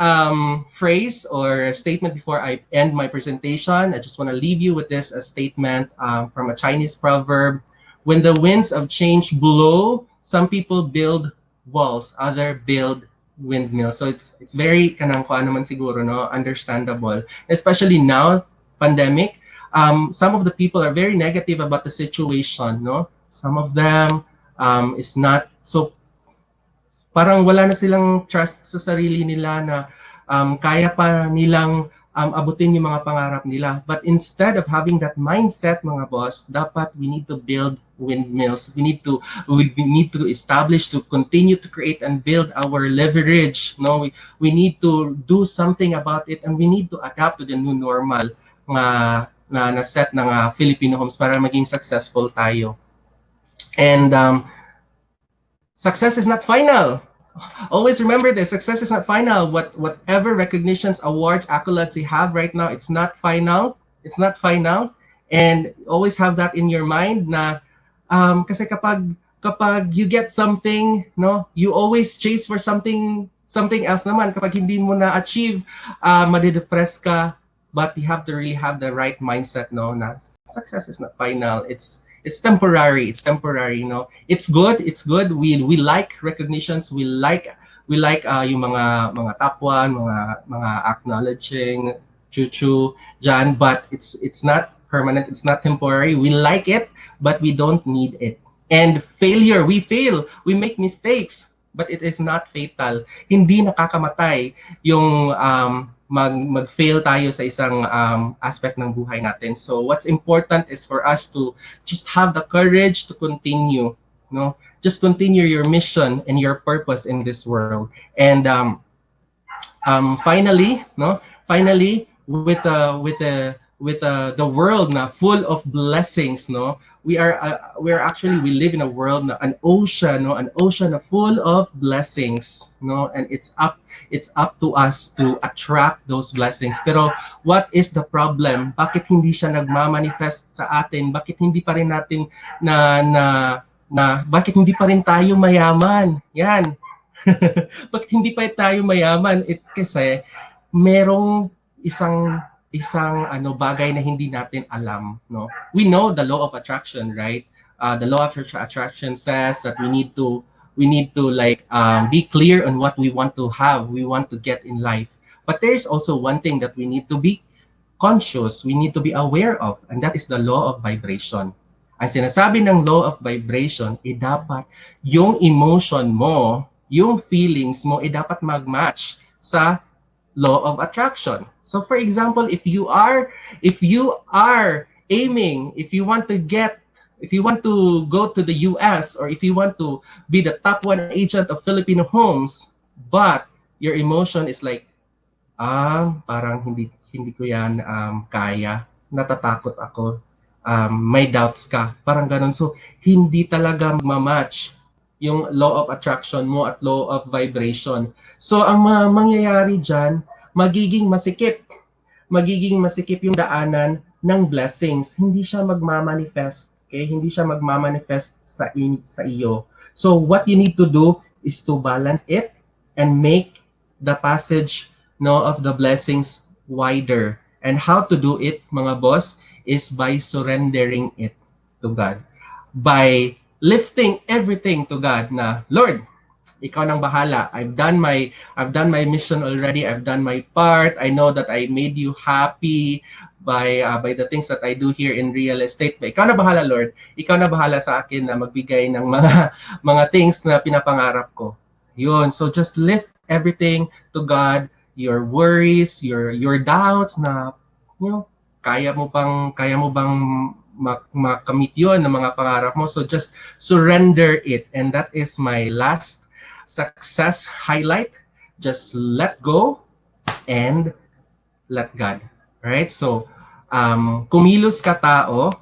phrase or statement before I end my presentation. I just want to leave you with this statement from a Chinese proverb. When the winds of change blow, some people build walls, others build windmills. So it's very kanang kuan naman siguro, no, understandable. Especially now, pandemic, some of the people are very negative about the situation, no? Some of them is not so, parang wala na silang trust sa sarili nila na kaya pa nilang abutin yung mga pangarap nila. But instead of having that mindset, mga boss, dapat we need to build windmills. We need to establish, to continue to create and build our leverage. No, we need to do something about it, and we need to adapt to the new normal na set ng Filipino homes para maging successful tayo. And success is not final. Always remember this, success is not final. Whatever recognitions, awards, accolades you have right now, it's not final. It's not final. And always have that in your mind na kasi kapag you get something, no, you always chase for something else naman. Kapag hindi mo na achieve, madidepress ka. But you have to really have the right mindset, no, na success is not final. It's temporary. It's temporary, no. It's good. We like recognitions. We like yung mga top one, mga acknowledging, chuchu, Jan. But it's not permanent. It's not temporary. We like it, but we don't need it. And failure, we fail. We make mistakes, but it is not fatal. Hindi nakakamatay yung mag-fail tayo sa isang aspect ng buhay natin. So what's important is for us to just have the courage to continue, no? Just continue your mission and your purpose in this world. And finally, no? Finally, with the world na full of blessings, no? We live in a world na an ocean na full of blessings, no? And it's up to us to attract those blessings. Pero what is the problem? Bakit hindi siya nagma-manifest sa atin? Bakit hindi pa rin natin na bakit hindi pa rin tayo mayaman? Yan. Bakit hindi pa tayo mayaman? Kasi merong isang isang bagay na hindi natin alam, no? We know the law of attraction, right? The law of attraction says that we need to like be clear on what we want to have, we want to get in life. But there's also one thing that we need to be conscious, we need to be aware of, and that is the law of vibration. Ang sinasabi ng law of vibration, dapat yung emotion mo, yung feelings mo, dapat mag-match sa law of attraction. So for example, if you are aiming, if you want to go to the US, or if you want to be the top one agent of Filipino homes, but your emotion is like, parang hindi hindi ko yan kaya, natatakot ako, may doubts ka, parang ganun. So hindi talaga mamatch yung law of attraction mo at law of vibration. So ang mangyayari dyan, magiging masikip yung daanan ng blessings. Hindi siya magmamanifest, okay? Hindi siya magmamanifest sa iyo. So what you need to do is to balance it and make the passage, no, of the blessings wider. And how to do it, mga boss, is by surrendering it to God. By lifting everything to God na, Lord, ikaw nang bahala. I've done my mission already. I've done my part. I know that I made you happy by the things that I do here in real estate. But ikaw na bahala, Lord. Ikaw na bahala sa akin na magbigay ng mga mga things na pinapangarap ko. Yun. So just lift everything to God, your worries, your doubts na, kaya mo bang makamit yun ng mga pangarap mo. So just surrender it. And that is my last success highlight. Just let go and let God. Right? So, kumilos ka tao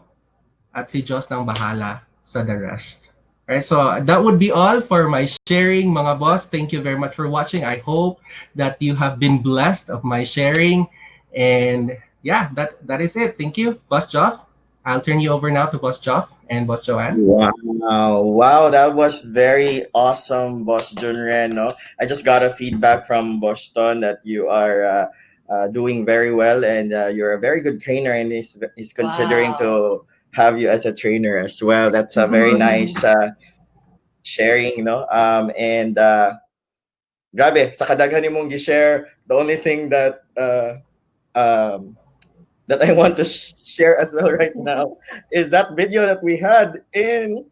at si Diyos nang bahala sa the rest. Right? So, that would be all for my sharing, mga boss. Thank you very much for watching. I hope that you have been blessed of my sharing. And yeah, that is it. Thank you, Boss Joff. I'll turn you over now to Boss Joff and Boss Joanne. Wow, that was very awesome, Boss Junren. No, I just got a feedback from Boston that you are doing very well, and you're a very good trainer, and he's considering to have you as a trainer as well. That's a very nice sharing, no. And grabe, sa kadaghan nimong gi-share, the only thing that I want to share as well right now is that video that we had in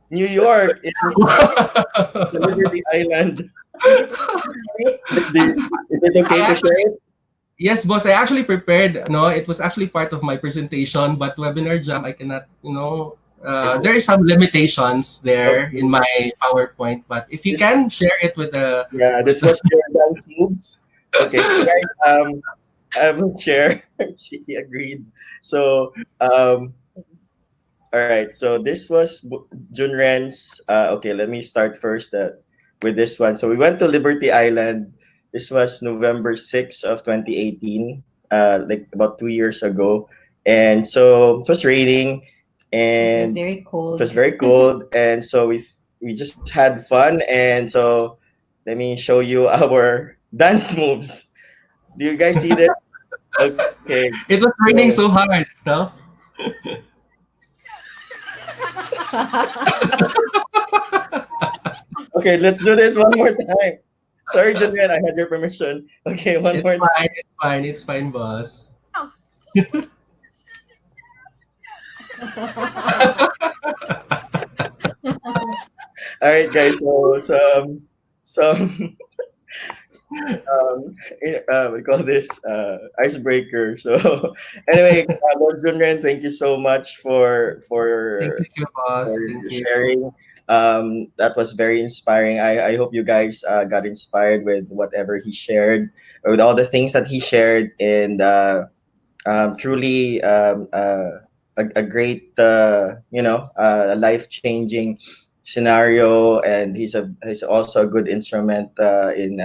New York, in the Liberty Island. Is it okay to share it? Yes, boss. I actually prepared. No, it was actually part of my presentation, but webinar jam, I cannot. There are some limitations there in my PowerPoint. But if you can share it with the this was your dance moves. Okay, so guys, I will share. She agreed. So, all right. So this was Junren's. Okay, let me start first with this one. So we went to Liberty Island. This was November 6th of 2018, like about 2 years ago. And so it was raining, and It was very cold. It was very cold, and so we just had fun. And so let me show you our dance moves. Do you guys see this? Okay. It was raining so hard, no? Okay, let's do this one more time. Sorry, Julian, I had your permission. Okay, one more time. It's fine, boss. All right, guys. So some we call this icebreaker. So anyway, Lord Junren, thank you so much for Thank you, boss. Thank you. sharing. That was very inspiring. I hope you guys got inspired with whatever he shared, or with all the things that he shared, and truly a great life changing scenario. And he's also a good instrument in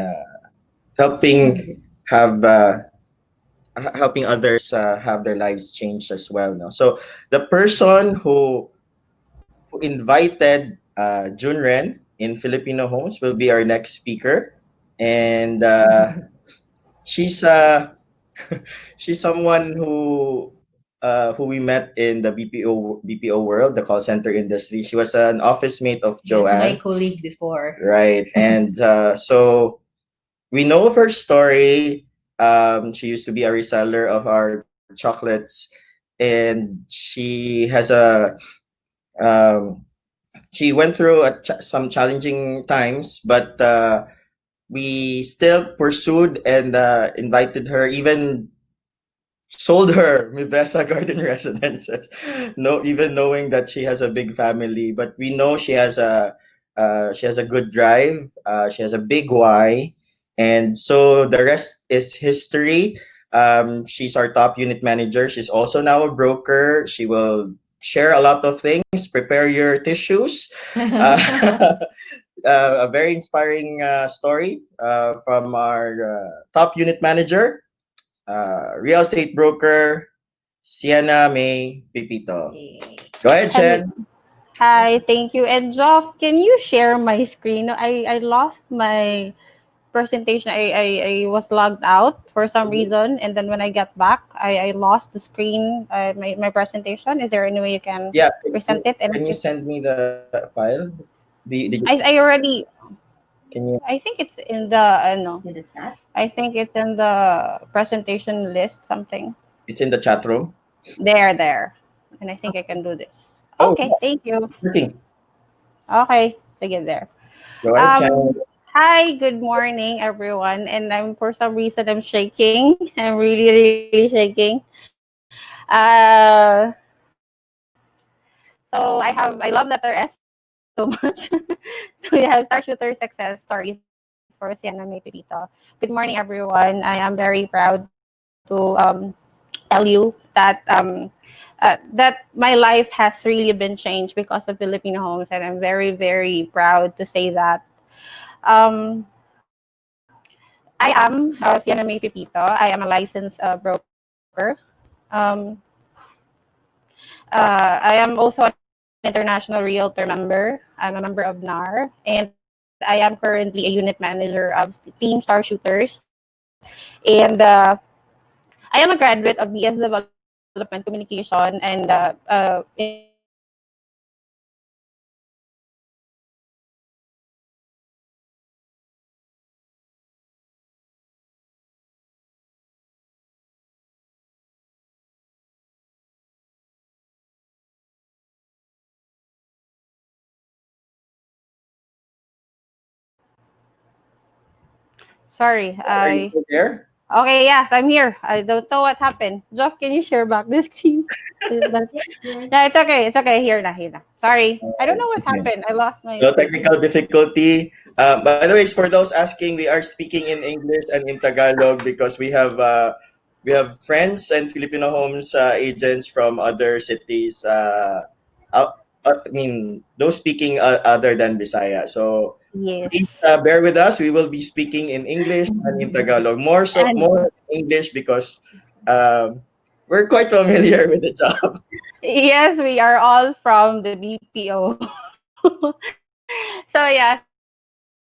helping helping others have their lives changed as well. No? So the person who invited Junren in Filipino Homes will be our next speaker, and she's she's someone who we met in the BPO world, the call center industry. She was an office mate of She was my Joanne, colleague before. right? And so we know of her story. She used to be a reseller of our chocolates, and um, she went through some challenging times, but we still pursued and invited her, even sold her Mivesa Garden Residences. No, even knowing that she has a big family, but we know she has a good drive. She has a big why, and so the rest is history. She's our top unit manager. She's also now a broker. She will share a lot of things. Prepare your tissues. A very inspiring story from our top unit manager, real estate broker, Sienna May Pipito. Yay. Go ahead, Hello. Chen. Hi, thank you. And Joff, can you share my screen? I lost my presentation. I was logged out for some reason, and then when I get back, I lost the screen, my presentation. Is there any way you can Yeah, present it? And can you send me the file? Did you, I already, can you? I think it's in the, no, In the chat? I think it's in the presentation list, something. It's in the chat room. There. And I think I can do this. Oh, Okay, thank you. working. Okay, sige there. Go ahead, Chen. Hi, good morning, everyone. And for some reason I'm shaking. I'm really shaking. Uh, so I love letter S so much. So we have Starshooter success stories for Sienna May Pepito. Good morning, everyone. I am very proud to tell you that my life has really been changed because of Filipino homes, and I'm very, very proud to say that. Um, I am Sienna May Pepito. I am a licensed broker. Um, I am also an international realtor member. I'm a member of NAR, and I am currently a unit manager of Team Starshooters. And I am a graduate of BS Development Communication and International Relations with Sorry, Are you still there? okay, yes, I'm here. I don't know what happened. Jeff, can you share back the screen? Yeah, it's okay. It's okay. Here na. Sorry. I don't know what Okay. happened. I lost my No screen. technical difficulty. By the way, for those asking, we are speaking in English and in Tagalog because we have friends and Filipino homes agents from other cities. I mean, those speaking other than Bisaya. So Yes. please bear with us. We will be speaking in English and in Tagalog. And More English because we're quite familiar with the job. yes, we are all from the BPO. So yes,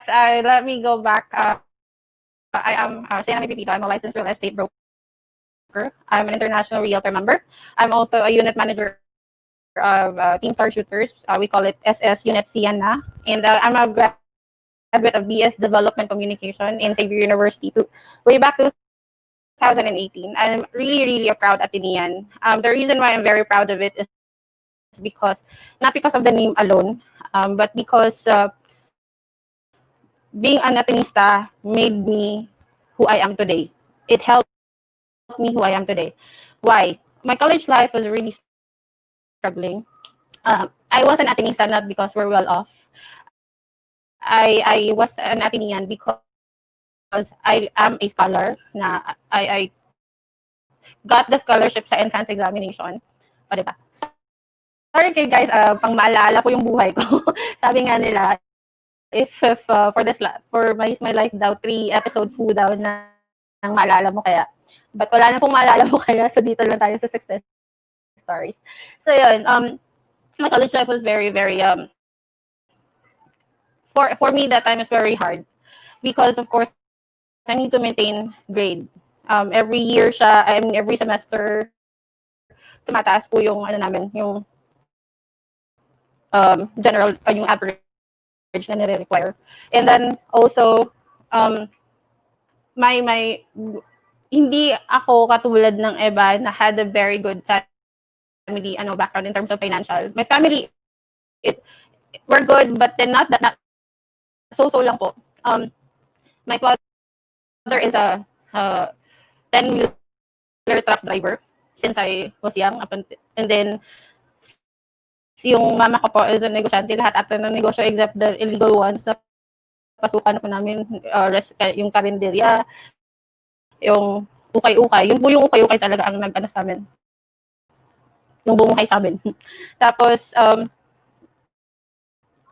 let me go back. I am Sienna Pipito. I'm a licensed real estate broker. I'm an international realtor member. I'm also a unit manager of Team Starshooters. We call it SS Unit Sienna. And I'm a graduate of BS Development Communication in Xavier University way back 2018. I'm really a proud Atenean. The reason why I'm very proud of it is because, not because of the name alone, but because being an Atenista made me who I am today. It helped me who I am today. Why? My college life was really struggling. I was an Atenista not because we're well off. I was an Atenean because I am a scholar. I got the scholarship sa entrance examination. O, diba? Sorry kay guys, pang maalala po yung buhay ko. Sabi nga nila, if for my life daw, 3 episodes po daw ng maalala mo kaya. But wala na pong maalala mo kaya, so dito lang tayo sa success stories. So yun, my college life was very, very for me that time is very hard because of course I need to maintain grade. Every year siya, I mean every semester tumataas po yung ano namin, yung general yung average na nire-require. And then also my hindi ako katulad ng iba na had a very good family background in terms of financial. My family we're good but then not that so lang po. My father is a 10-wheeler truck driver since I was young and then yung mama ko po is a negosyante, lahat ata ng negosyo except the illegal ones na pasukan po namin, yung karinderya, yung ukay-ukay. Yung po yung ukay-ukay talaga ang nag-ano sa amin. Yung bumuhay sa amin. Tapos,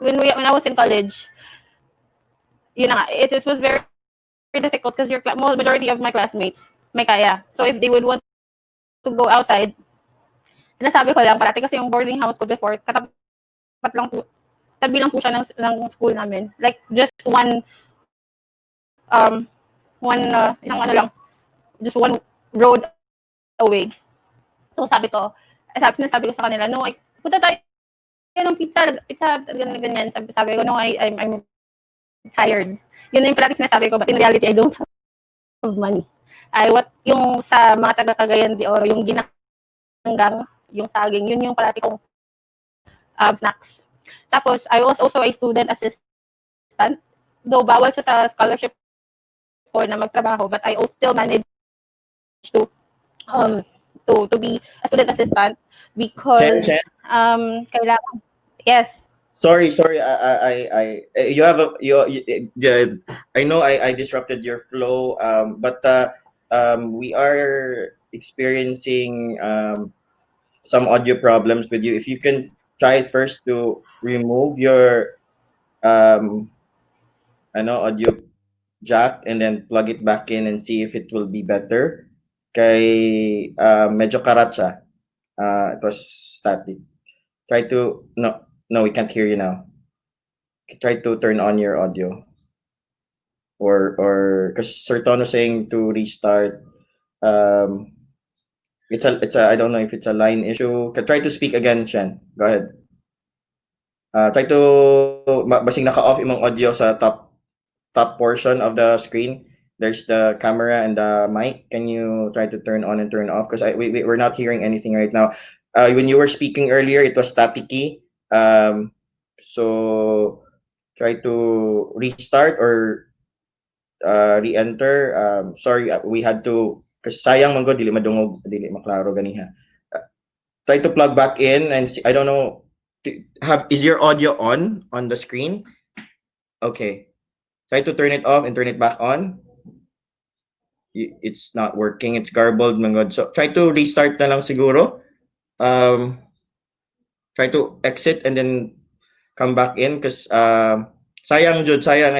when I was in college, yun na nga, it was very difficult because your majority of my classmates may kaya. So if they would want to go outside, sinasabi ko lang parati kasi yung boarding house ko before, katapat lang po, tabi lang po siya ng school namin. Like just one just one road away. So sinasabi ko sa kanila, no, punta tayo ng pizza, ganyan. Sabi ko, no, I'm tired. Yun yung parati sinasabi ko, but in reality, I don't have money. Yung sa mga taga-Cagayan de Oro, yung ginanggang, yung saging, yun yung parati kong snacks. Tapos, I was also a student assistant. Though bawal siya sa scholarship ko na magtrabaho, but I still managed to be a student assistant because Chen? kailangan. Yes. Sorry. You have I know I disrupted your flow, but we are experiencing some audio problems with you. If you can try first to remove your audio jack and then plug it back in and see if it will be better. Kay medyo karat siya. It was static. Try to no, we can't hear you now. Try to turn on your audio. Or because Sir Tono saying to restart. It's a I don't know if it's a line issue. Try to speak again, Shen. Go ahead. Try to basing naka-off imong audio sa top portion of the screen. There's the camera and the mic. Can you try to turn on and turn off? Because we're not hearing anything right now. When you were speaking earlier, it was staticky. So try to restart or re-enter. Sorry, we had to, kasi sayang man go, dili madungog, dili maklaro ganiha. Try to plug back in and see, I don't know, is your audio on the screen? Okay. Try to turn it off and turn it back on. It's not working. It's garbled, man god. So try to restart na lang siguro. Try to exit and then come back in because sayang Jude, sayang.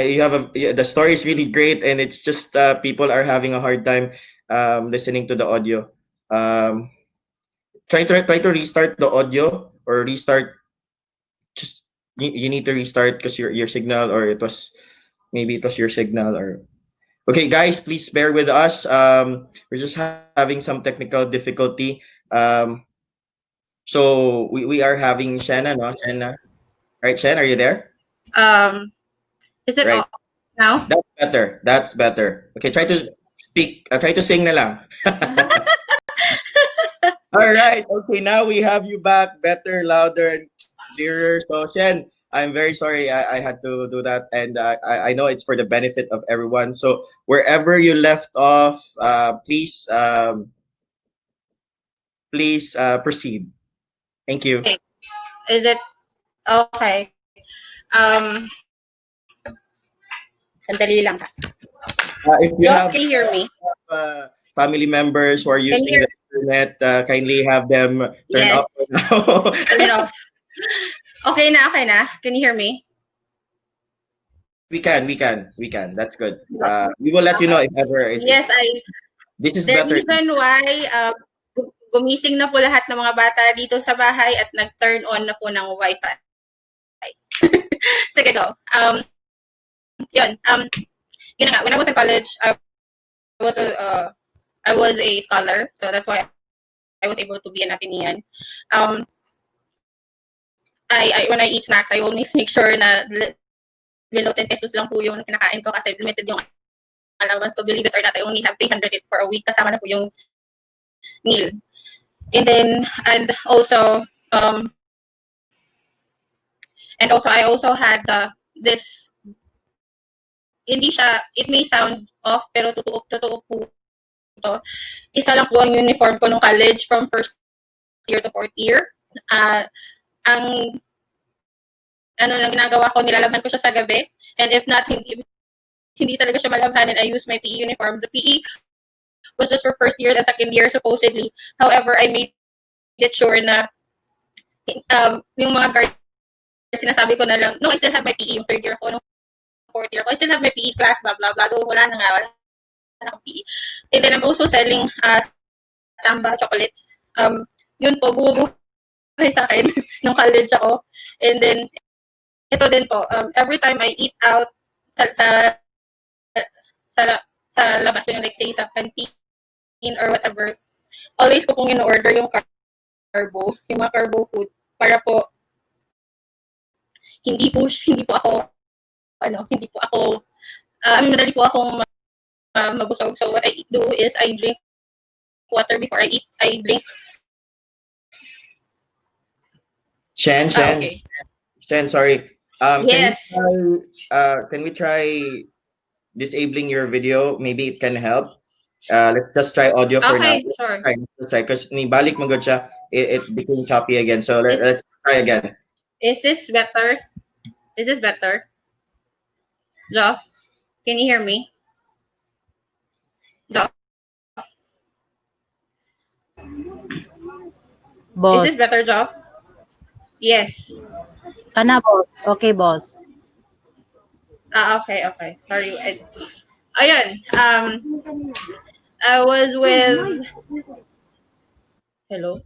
The story is really great and it's just people are having a hard time listening to the audio. Try to restart the audio or restart. Just you need to restart because your signal, or maybe it was your signal. Or okay, guys, please bear with us. We're just having some technical difficulty. So we are having Shanna, no? Shanna. Right, Shen, are you there? Is it Right. now? That's better. Okay, try to speak. Try to sing na lang. All right. Okay, now we have you back better, louder, and clearer. So, Shen, I'm very sorry I had to do that. And I know it's for the benefit of everyone. So, wherever you left off, please proceed. Thank you. Okay. Is it okay? Sandali lang. If you have Can you hear me? family members who are using hear- the internet, kindly have them turn Yes. off now. Turn off. Okay na. Can you hear me? We can. That's good. We will let you know if ever. Yes, This is the better. reason why gumising na po lahat ng mga bata dito sa bahay at nag-turn on na po ng Wi-Fi. sige, go. Yun, yun na nga, when I was in college, was a, I was a scholar, so that's why I was able to be an Athenian. I when I eat snacks, I always make sure na below 10 pesos lang po yung kinakain ko kasi limited yung allowance ko. Believe it or not, I only have 300 for a week kasama na po yung meal. And then, also I also had this, hindi siya, it may sound off, pero totoo po ito. Isa lang po ang uniform ko nung college from first year to fourth year. Ang ano lang ginagawa ko, nilalabhan ko siya sa gabi. And if not, hindi talaga siya malabhanin. I use my PE uniform. The PE was just for first year and second year, supposedly. However, I made it sure na yung mga guards, sinasabi ko na lang, no, I still have my PE yung third year ko, no, fourth year ko, I still have my PE class, blah, blah, blah. Do, wala na akong PE. And then I'm also selling Samba chocolates. Yun po, bumubuhay sa akin nung college ako. And then, ito din po, every time I eat out sa labas, yung like say sa canteen or whatever, always ko pong in-order yung carbo, yung mga carbo food, para po hindi po ako madali po akong mabusog. So what I do is I drink water before I eat. I drink. Shen, Okay. Shen, sorry. Yes. Can we try disabling your video? Maybe it can help. Let's just try audio for now. Okay, sure. Let's try because balik mo good siya. It became choppy again. So let's try again. Is this better? Is this better? Joff, can you hear me? Joff, Boss. is this better, Joff? Yes. Kana, boss. Okay, boss. Okay. Sorry. Ayun. I was with. Hello.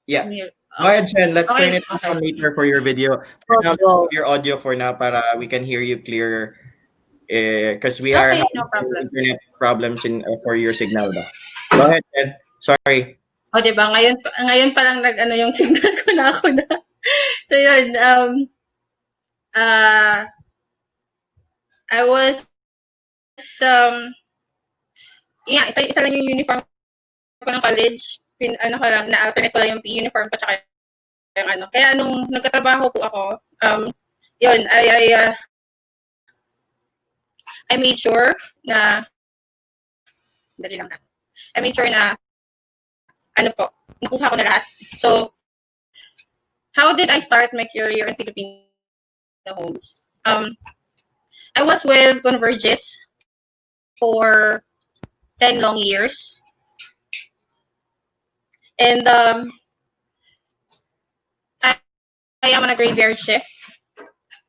Yeah. I'm here. Go ahead, Shen. Let's Okay, turn it on later for your video. For now, your audio for now para we can hear you clearer. Because we are Okay, having no problem. internet problems for your signal. Ba? Go ahead, Shen. Sorry. O, diba? Ngayon pa lang yung signal ko na ako na. So, yun. I was, isa lang yung uniform ko ng college. Na-alternate ko lang yung PE uniform ko tsaka yung ano. Kaya nung nagkatrabaho po ako, yun, I made sure na, nakuha ko na lahat. So, how did I start my career in Filipino homes? I was with Convergys for 10 long years. And I am on a graveyard shift.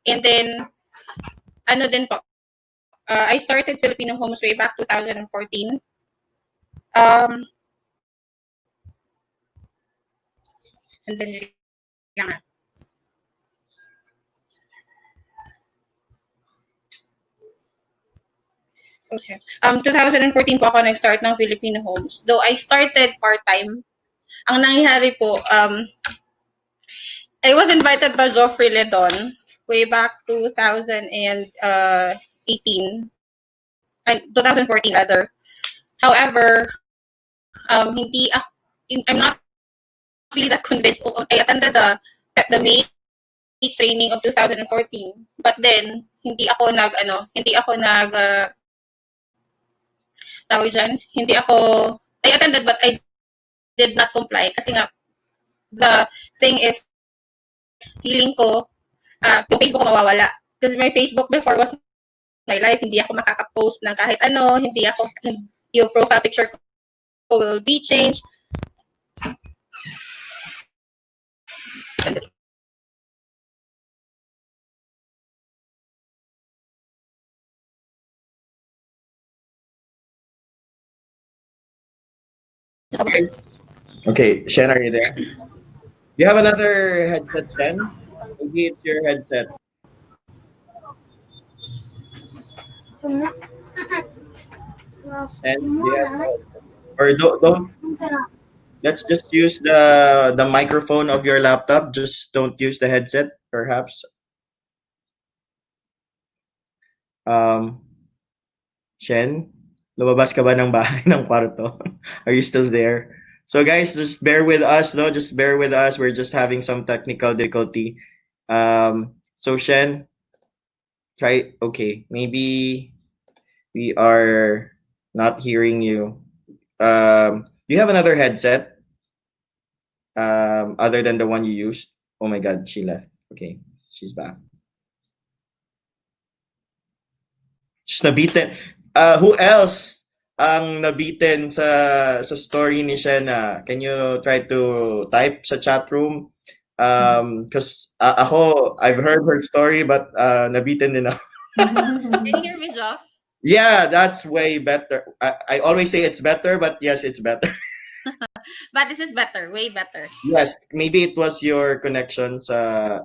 And then, I started Filipino Homes way back 2014. And then, okay. 2014 po ako nag-start ng Filipino Homes. Though I started part-time. Ang nangyari po, I was invited by Joffrey Ledon way back 2018. 2014 rather. However, I'm not really that convinced. I attended the May training of 2014, but then I attended but I did not comply kasi nga the thing is feeling ko yung Facebook ko mawawala. Because my Facebook before was my life, hindi ako makaka-post ng kahit ano, yung profile picture ko will be changed. Okay, Shen, are you there? You have another headset, Shen? Maybe it's your headset. And yeah, or don't let's just use the microphone of your laptop. Just don't use the headset, perhaps. Um, Shen, lumabas ka ba ng bahay ng kwarto? Are you still there? So guys, just bear with us, no? Just bear with us. We're just having some technical difficulty. So Shen, try. Okay, maybe we are not hearing you. Do you have another headset? Other than the one you used? Oh my God, she left. Okay, she's back. She's nabitin. Who else ang nabitin sa story ni Shena? Can you try to type sa chat room? Because ako, I've heard her story, but nabitin din ako. Can you hear me, Joff? Yeah, that's way better. I always say it's better, but yes, it's better. But this is better, way better. Yes, maybe it was your connection sa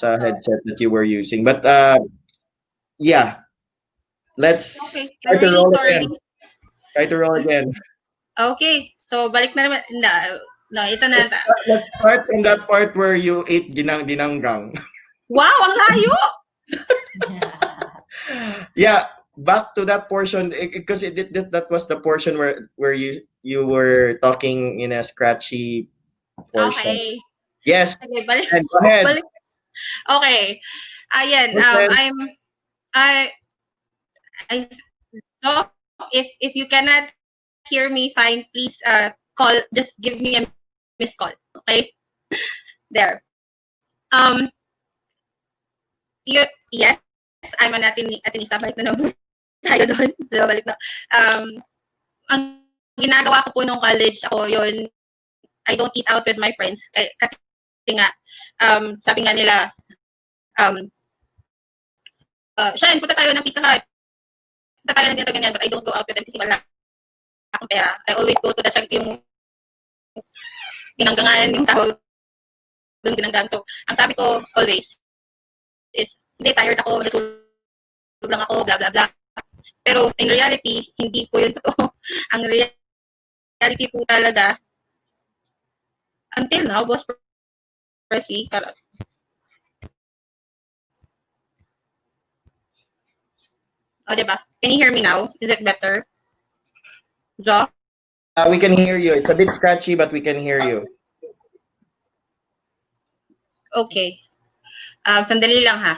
headset that you were using. But yeah, let's Okay, try I'm to really roll sorry. again. Try to roll again. Okay, so balik na naman. No, ito na. Let's start from that part where you ate dinanggang. Wow, ang layo! Yeah, back to that portion because that was the portion where you were talking in a scratchy portion. Okay. Yes, Okay, balik. and go ahead. Balik. Okay. Ayan, Okay. I so if you cannot hear me fine, please call, just give me a missed call. Okay? There. Um yes, I'm an atinista. Balik na naman tayo doon. Balik na. Ang ginagawa ko po nung college ako, yun, I don't eat out with my friends. Kasi nga, sabi nga nila, Shine, punta tayo ng Pizza Hut. Punta tayo ng ganyan, but I don't go out with them kasi wala akong pera. I always go to the yung ginanggangan, yung tawag doon ginanggang. So, ang sabi ko always is, hindi, tired ako, natulog lang ako, blah, blah, blah. Pero in reality, hindi po yun totoo. Ang reality po talaga, until now, Boss Percy, diba? Can you hear me now? Is it better? Jo? We can hear you. It's a bit scratchy, but we can hear you. Okay. Sandali lang ha.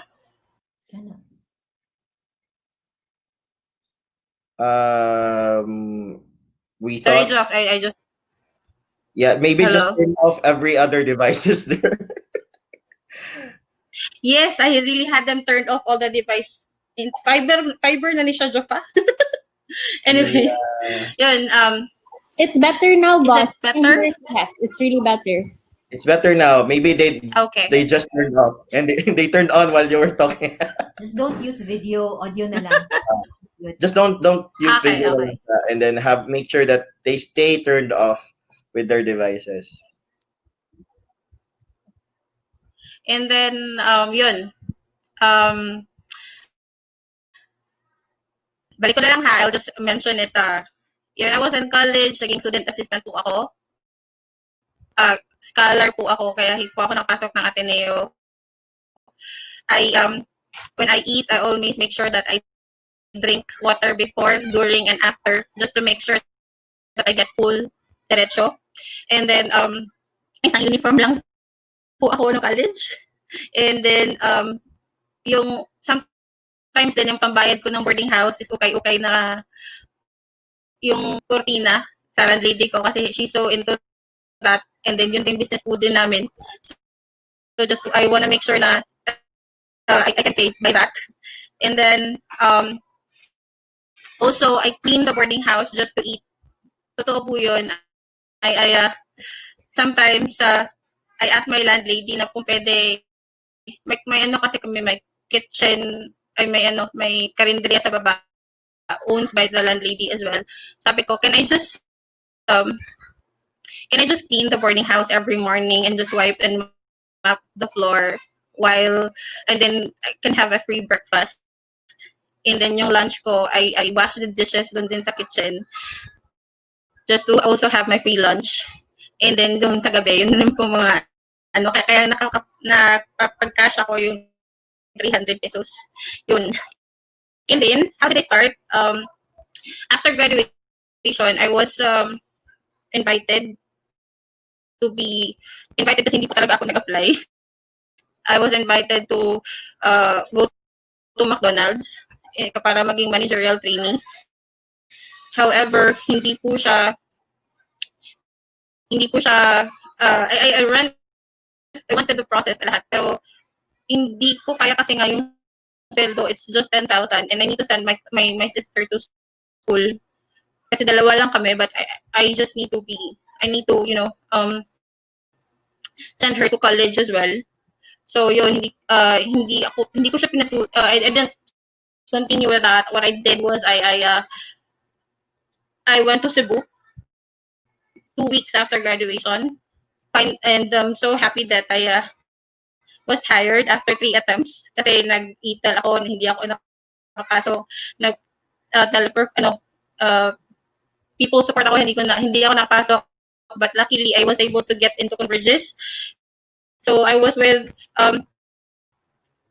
We Sorry, thought. Joff. I just. Yeah, maybe Hello? just turn off every other devices there. Yes, I really had them turned off all the device. In fiber na ni siya, Joff, ha? Anyways, yun, It's better now, is boss. it better? Yes, it's really better. It's better now. Maybe Okay. they just turned off and they turned on while you were talking. Just don't use video, audio na lang. Just don't use Okay, video okay. and then make sure that they stay turned off with their devices. And then, yun. Balik ko na lang ha. I'll just mention it. Yun, I was in college. Naging student assistant po ako. Scholar po ako. Kaya po ako nakapasok ng Ateneo. When I eat, I always make sure that I drink water before, during, and after, just to make sure that I get full derecho. And then, isang uniform lang po ako no college. And then, yung sometimes din yung pambayad ko ng boarding house is ukay-ukay na yung kurtina sa landlady ko kasi she's so into that. And then, yun yung business po din namin. So, just, I wanna make sure na I can pay by that. And then, also, I clean the boarding house just to eat. Totoo po yun. Sometimes, I ask my landlady na kung pwede, may ano kasi kami, may kitchen, may karinderya sa baba, owns by the landlady as well. Sabi ko, can I just clean the boarding house every morning and just wipe and mop the floor and then I can have a free breakfast. And then yung lunch ko, I wash the dishes doon din sa kitchen just to also have my free lunch. And then doon sa gabi, yun din po mga ano, kaya nakapag-cash ako yung 300 pesos. Yun. And then, how did I start? After graduation, I was invited to be invited kasi hindi po talaga ako nag-apply. I was invited to go to McDonald's para maging managerial trainee. However, I wanted to process lahat, pero hindi ko kaya kasi nga yung sweldo, it's just 10,000 and I need to send my sister to school. Kasi dalawa lang kami, but I just need to send her to college as well. So yun, hindi ko siya I didn't continue with that. What I did was I went to Cebu 2 weeks after graduation. And I'm so happy that I was hired after 3 attempts kasi nag-ETAL ako, hindi ako nakapasok. People support ako, hindi ako nakapasok. But luckily, I was able to get into Converges. So I was with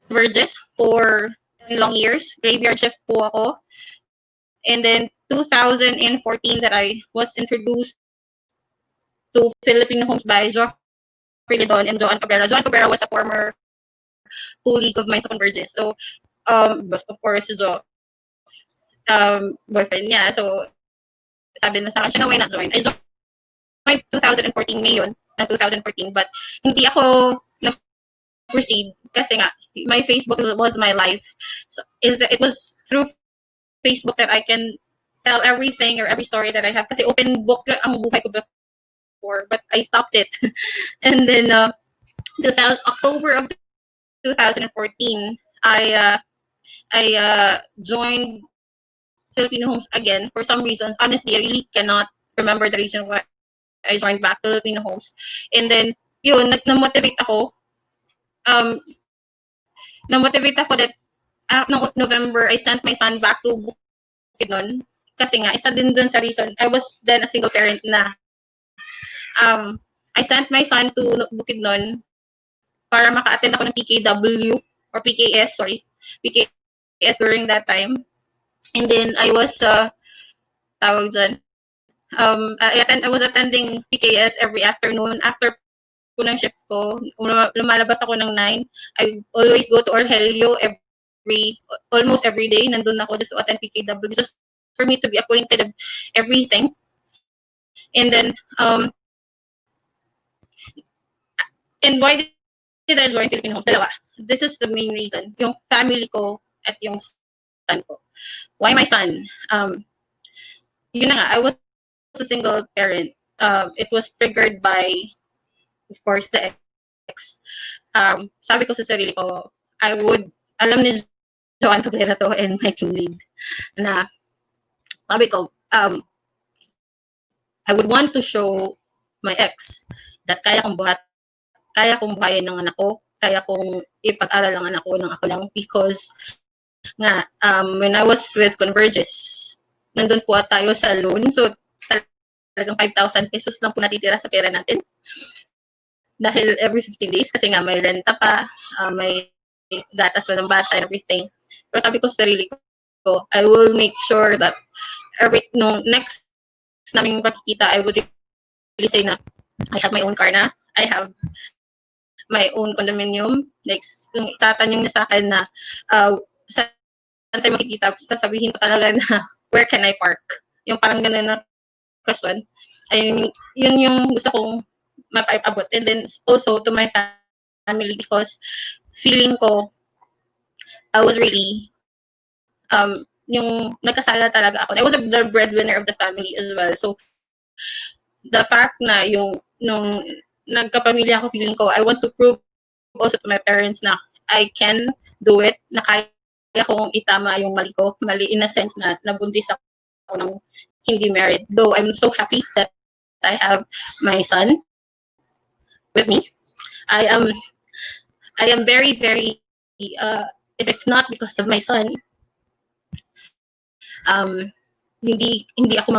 Converges for 10 long years. Graveyard shift po ako. And then 2014 that I was introduced to Filipino Homes by Joffrey Lidon and Joan Cabrera. Joan Cabrera was a former colleague of mine sa Converges. So, but of course, Jo, boyfriend niya. So, sabi na sa akin, siya na why not join? I joined 2014, May yun, na 2014. But hindi ako nag-proceed kasi nga, my Facebook was my life. So, it was through Facebook that I can tell everything or every story that I have. Kasi open book ang buhay ko before, but I stopped it. And then, October of 2014, I joined Filipino Homes again for some reason. Honestly, I really cannot remember the reason why I joined back Filipino Homes. And then, yun, na-motivate ako. Na-motivate ako that noong November, I sent my son back to Bukidnon. Kasi nga, isa din dun sa reason. I was then a single parent na. I sent my son to Bukidnon para maka-attend ako ng PKW or PKS, sorry. PKS during that time. And then I was tawag dyan. I was attending PKS every afternoon. After po ng shift ko, lumalabas ako ng 9. I always go to Orhelio almost every day. Nandun ako just to attend PKW, just for me to be acquainted of everything. And then, and why did I join Filipino Homes? Dalawa. This is the main reason. Yung family ko at yung son ko. Why my son? Yun na nga, I was a single parent. It was triggered by, of course, the ex. Sabi ko sa sarili ko, alam ni Joan Cabrera to and my team lead, na sabi ko, I would want to show my ex that kaya kong buhayin ng anak ko, kaya kong ipag-aral ang anak ko ng ako lang, because nga, when I was with Converges, nandun po tayo sa loan, so talagang 5,000 pesos lang po natitira sa pera natin. Dahil every 15 days, kasi nga may renta pa, may gatas pa ng bata and everything. Pero sabi ko sa sarili ko, I will make sure that next namin makikita, I would really say na I have my own car na, I have my own condominium. Next, yung itatanong niya sa akin na saan tayo makikita, sasabihin ko talaga na where can I park? Yung parang ganun na question. Yun yung gusto kong mapaiabot. And then also to my family, because feeling ko I was really yung nagkasala talaga ako. I was the breadwinner of the family as well. So the fact na nung nagkapamilya ako, feeling ko I want to prove also to my parents na I can do it, na kaya kong itama yung mali ko. Mali in a sense na nabuntis ako ng hindi married. Though I'm so happy that I have my son with me. I am very, very, if not because of my son, hindi ako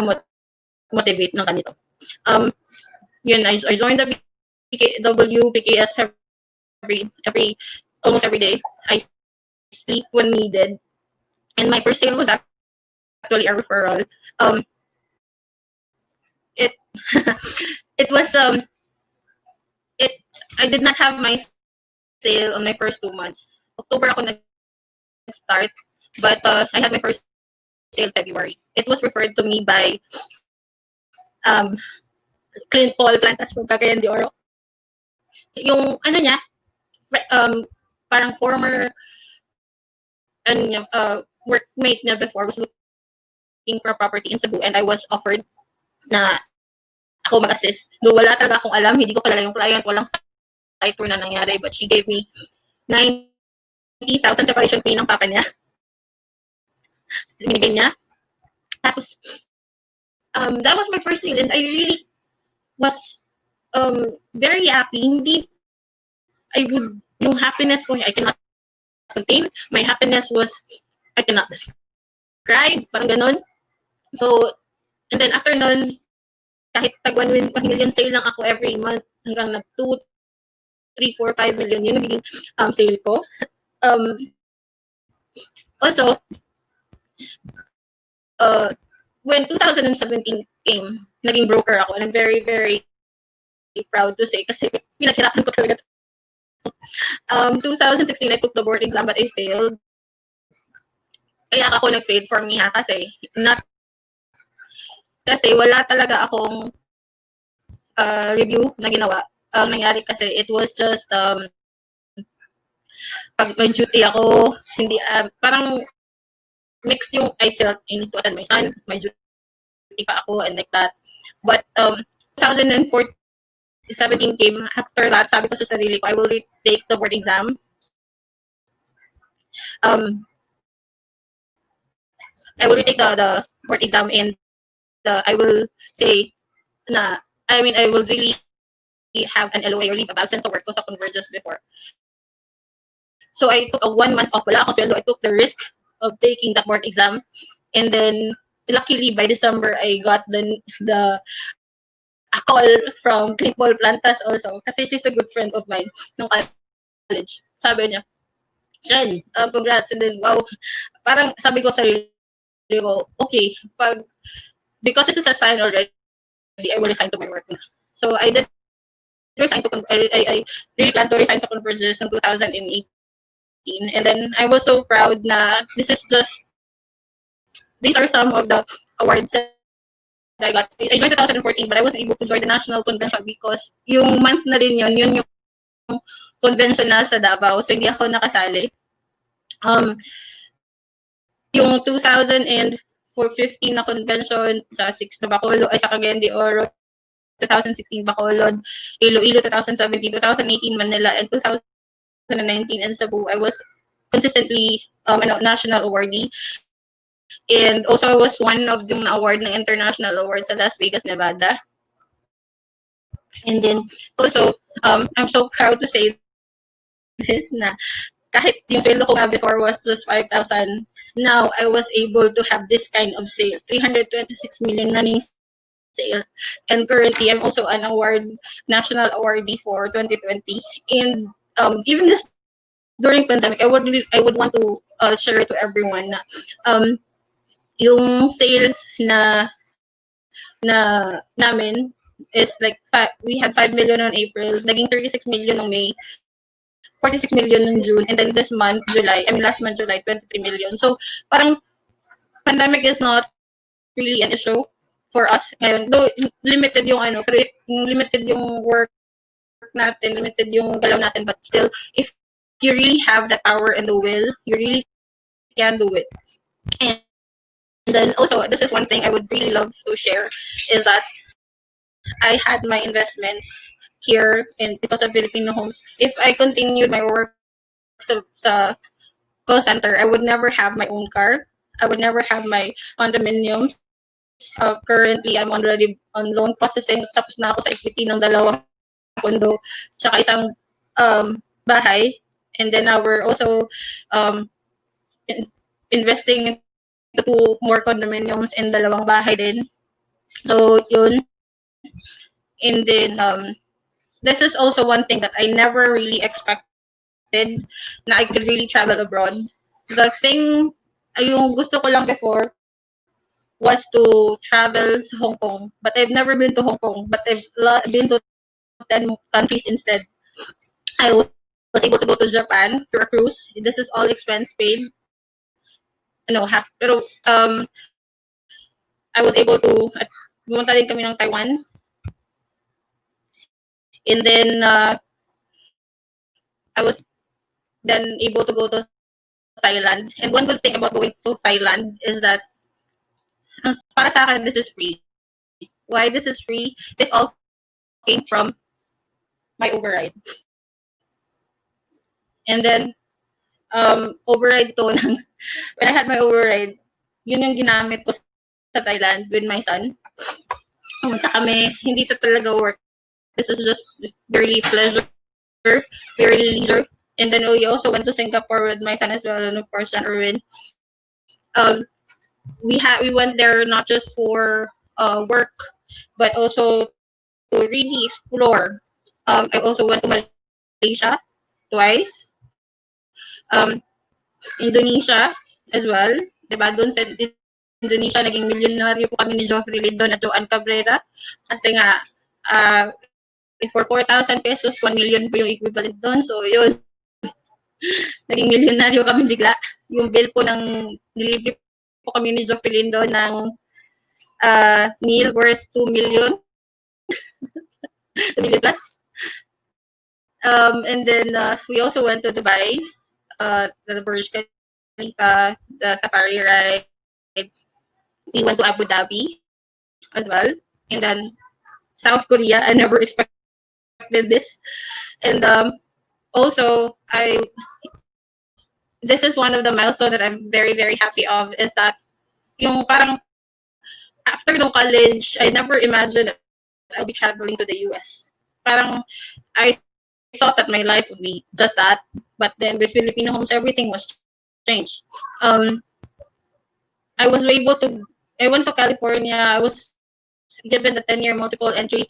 motivate ng ganito. Yun, I joined the BKW, BKS every almost every day. I sleep when needed, and my first sale was actually a referral. It it was it I did not have my sale on my first 2 months. October ako nag-start, but I had my first sale February. It was referred to me by Clint Paul Plantas from Cagayan de Oro. Yung ano niya, parang former workmate niya before was looking for a property in Cebu, and I was offered na ako mag-assist. Do wala talaga akong alam, hindi ko kilala yung client, walang site tour na nangyari, but she gave me 90,000 separation pay ng papa niya. Binigay niya. Tapos, that was my first sale, and I really was very happy. Hindi, yung happiness ko, I cannot contain. My happiness was, I cannot describe, parang ganon. So, and then after nun, kahit tag 1 million sale lang ako every month, hanggang nag 2, 3, 4, 5 million, yun naging sale ko. Also, when 2017 came, naging broker ako, and I'm very, very proud to say kasi pinaghirapan ko talaga. 2016, I took the board exam, but I failed. Kaya ako nag-fail for me ha, kasi wala talaga akong review na ginawa. Nangyari kasi it was just pag may duty ako, hindi parang mixed yung I felt I need to attend my son, my duty pa ako and like that. But 2017 came, after that, sabi ko sa sarili ko, I will retake the board exam. I will retake the board exam, and I will say na, I will really have an LOA or leave of absence sa work ko sa Convergence before. So I took a 1 month off. Wala akong sweldo. I took the risk of taking that board exam, and then luckily by December I got the a call from Clint Paul Plantas also, kasi she's a good friend of mine nung college. Sabi niya, Jen, congrats. And then wow, parang sabi ko sa sarili ko, okay, because this is a sign already, I will resign to my work na. So I did resign to I really plan to resign sa Convergence in 2018. And then I was so proud na these are some of the awards that I got. I joined 2014, but I wasn't able to join the national convention because yung month na din yun yung convention na sa Davao, so hindi ako nakasali. Yung 2015 na convention sa 6 na Bacolod, ay sa Cagayan de Oro, 2016 Bacolod, Iloilo 2017, 2018 Manila, and 2019 in Cebu, I was consistently national awardee. And also I was one of yung na-award ng international award sa Las Vegas, Nevada. And then also, I'm so proud to say this na kahit yung sweldo ko nga before was just 5,000, now I was able to have this kind of sale, 326 million running sale. And currently, I'm also an national awardee for 2020. And even this during pandemic, I would want to share to everyone na yung sale na namin is like we had 5 million on April, naging 36 million on May, 46 million in June, and then this month, last month, July, 23 million. So, parang pandemic is not really an issue for us. Ngayon, though limited yung limited yung work natin, limited yung galaw natin, but still, if you really have the power and the will, you really can do it. And then also, this is one thing I would really love to share, is that I had my investments here because of Filipino Homes. If I continued my work sa call center, I would never have my own car. I would never have my condominiums. Currently, I'm already on loan processing. Tapos na ako sa equity ng 2 condo, tsaka isang bahay. And then now we're also investing two more condominiums and dalawang bahay din. So, yun. And then, this is also one thing that I never really expected na I could really travel abroad. The thing, yung gusto ko lang before was to travel sa Hong Kong. But I've never been to Hong Kong. But I've been to 10 countries instead. I was able to go to Japan for a cruise. This is all expense paid. No, half. Pero, I was able to, pumunta din kami ng Taiwan. And then, I was then able to go to Thailand. And one good thing about going to Thailand is that, para sa akin, this is free. Why this is free? This all came from my override. And then, override to, when I had my override, yun yung ginamit ko sa Thailand with my son. Pumunta kami, hindi to talaga work. This is just purely pleasure, purely leisure. And then we also went to Singapore with my son as well, and of course, Erwin. We went there not just for work, but also to really explore. I also went to Malaysia twice, Indonesia as well. Diba, doon sa Indonesia, naging milyonaryo po kami ni Joffrey Lidon at Joanne Cabrera. Kasi nga, for 4,000 pesos, 1 million po yung equivalent doon. So, yun. Naging milyonaryo kami bigla. Yung bill po ng nilibre po kami ni Joffrey Lidon ng meal worth 2 million. 2 million plus. And then, we also went to Dubai, the Burj Khalifa, the safari ride. We went to Abu Dhabi as well. And then, South Korea, I never expected this. And also, this is one of the milestones that I'm very, very happy of, is that yung parang after no college, I never imagined that I'll be traveling to the US. Parang I thought that my life would be just that, but then with Filipino Homes, everything was changed. I went to California. I was given the 10-year multiple entry.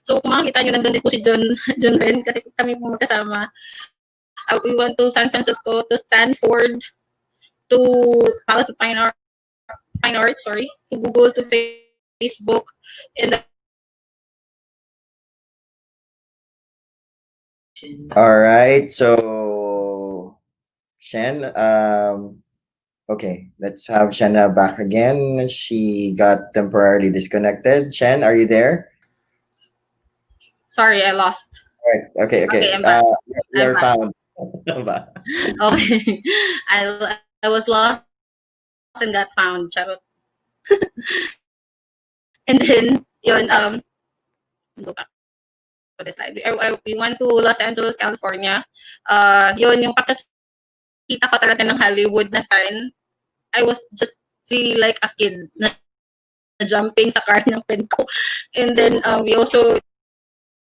So kung makikita nyo, nandun din po si John rin, kasi kami po magkasama. We went to San Francisco, to Stanford, to Palace of Fine Arts, to Google, to Facebook, and All right. So, Shen, okay, let's have Shenna back again. She got temporarily disconnected. Shen, are you there? sorry, I lost. All right. Okay. Okay, I'm back. You're I'm back. found. Okay. I was lost and got found. Charot. And then, yun, go back to the slide. We went to Los Angeles, California. Yun, yung pagkakita ko talaga ng Hollywood na sign, I was just really like a kid na jumping sa car ng friend ko. And then, we also,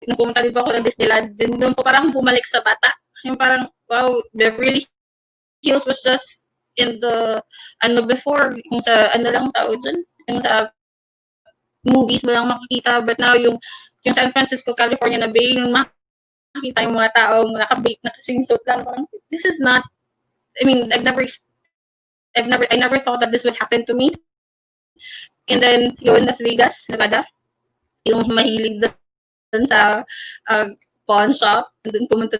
nung pumunta din po ako ng Disneyland, doon po parang bumalik sa bata. Yung parang, wow, Beverly Hills was just in the, before, yung sa, lang tawag dyan, yung sa movies mo lang makikita, but now yung San Francisco, California na Bay, yung makikita yung mga taong nakaswimsuit lang, parang, this is not, I mean, I never thought that this would happen to me. And then, yun, Las Vegas, Nevada, yung mahilig doon sa pawn shop, and then pumunta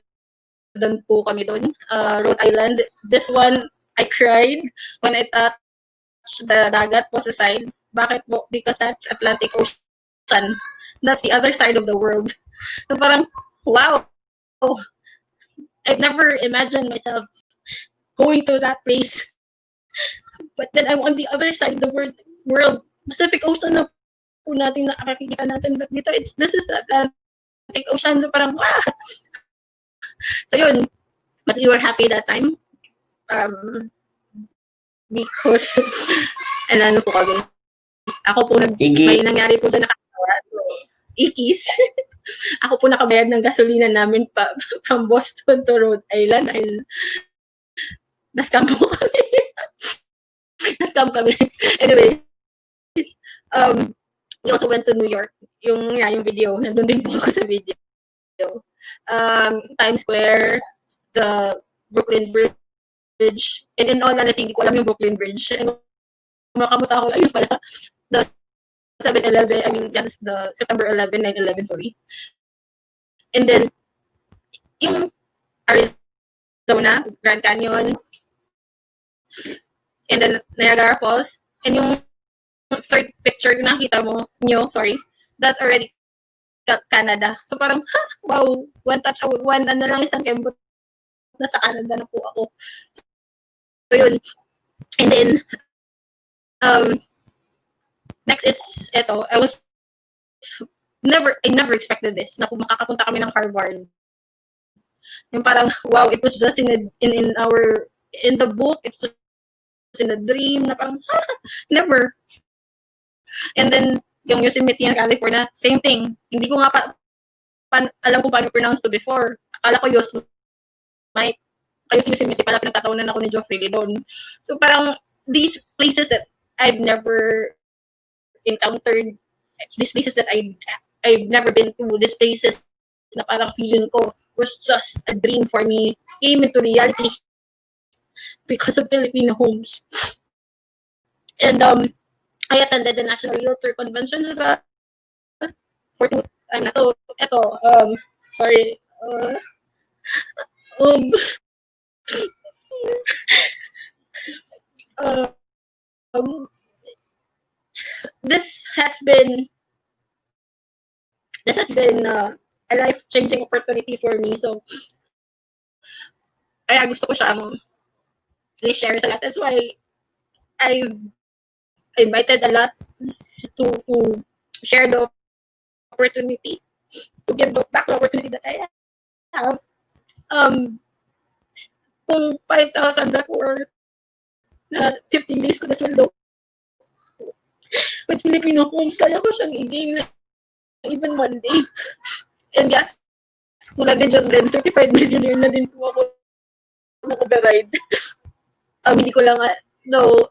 doon po kami doon, Rhode Island. This one, I cried when I touched the dagat po sa side. Bakit po? Because that's Atlantic Ocean. That's the other side of the world. So parang, wow. I've never imagined myself going to that place. But then I'm on the other side of the world. Pacific Ocean na po natin nakakikita natin. But dito, this is the Atlantic Ocean. So parang, wow. So yun. But we were happy that time. Because, and ano po kami. Ako po, may nangyari po dyan nakakawa. Ikis. Ako po nakabayad ng gasolina namin from Boston to Rhode Island. Dahil, nascam po kami. na-scam kami. Anyway, we also went to New York. Yung video, nandun din po ako sa video. Times Square, the Brooklyn Bridge, and in all honesty, hindi ko alam yung Brooklyn Bridge. And makamuta ako, ayun pala, the 7-Eleven, I mean, yes, the September 11, 9/11, sorry. And then, yung Arizona, Grand Canyon, and then Niagara Falls, and yung third picture yung nakita nyo, sorry, that's already Canada. So parang, wow, one lang isang kembot, nasa Canada na po ako. So yun. And then, next is, I never expected this, na kung makakapunta kami ng Harvard. Yung parang, wow, it was just in the book, it's just in a dream, na parang, never. And then, yung Yosemite in California, same thing. Hindi ko nga alam kung paano pronounce to before. Akala ko Yosemite. Kayo si Yosemite pala, pinagtatawanan ako ni Geoffrey doon. So parang, these places that I've never encountered, these places that I've never been to, these places na parang feeling ko was just a dream for me, came into reality because of Filipino homes. And I attended the National Realtor Convention as well. For sorry. This has been a life-changing opportunity for me. So, kaya gusto ko siyang i-share sa lahat. That's why I invited a lot to share the opportunity, to give back the opportunity that I have. Kung 5,000 na for 15 days ko na sweldo, with Filipino homes, kaya ko siyang i-gain even one day. And gas, kung nag-dyan din, 35 millionaire na din po ako nag-override. Hindi ko lang, no,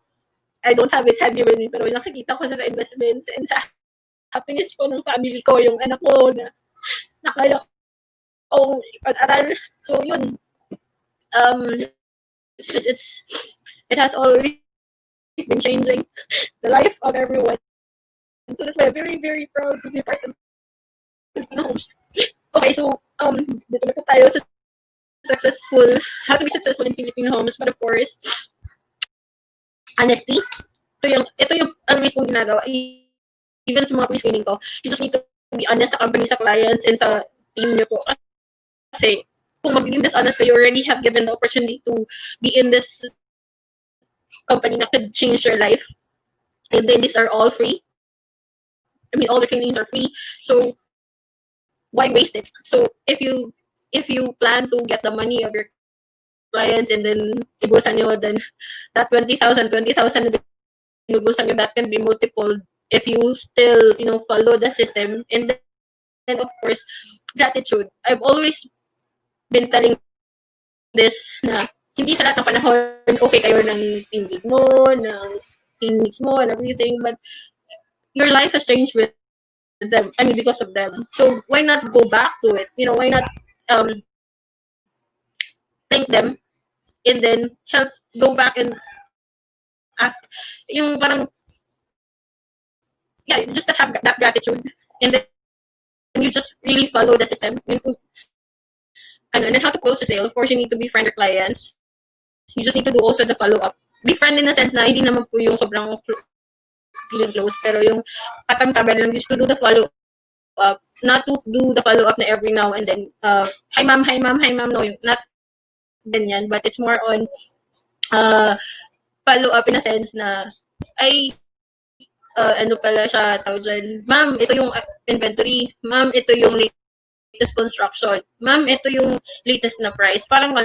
I don't have it heavy with me, pero nakikita ko siya sa investments and sa happiness ko ng family ko, yung anak ko na nakaya kong ipag-aral. So, yun. It has always been changing the life of everyone. So that's why I'm very, very proud to be part of Filipino homes. Okay, so dito na po tayo sa how to be successful in Filipino homes, but of course, honesty. Ito yung always kong ginagawa. Even sa mga pre-screening ko, you just need to be honest sa company, sa clients, and sa team nyo po. Kasi kung magiging dishonest kayo, you already have given the opportunity to be in this company that could change your life. And then these are all free. I mean, all the trainings are free. So why waste it? So if you plan to get the money of your clients and then ibulsan nyo, then that 20,000 ibulsan nyo, that can be multiple if you still, follow the system. And then of course, gratitude. I've always been telling this na hindi sa lahat ng panahon okay kayo ng team lead mo, ng teammates mo, and everything, but your life has changed with them. I mean, because of them. So why not go back to it? Why not thank them and then go back and ask, yung parang, yeah, just to have that gratitude, and then you just really follow the system. And then how to close the sale. Of course, you need to befriend your clients. You just need to do also the follow-up. Befriend in the sense na hindi naman po yung sobrang feeling close, pero yung katamtaman lang, just to do the follow-up. Not to do the follow-up na every now and then. Hi ma'am, no, not ganyan, but it's more on follow-up in a sense na, ano pala siya, tawag dyan, ma'am, ito yung inventory, ma'am, ito yung latest construction, ma'am, ito yung latest na price, parang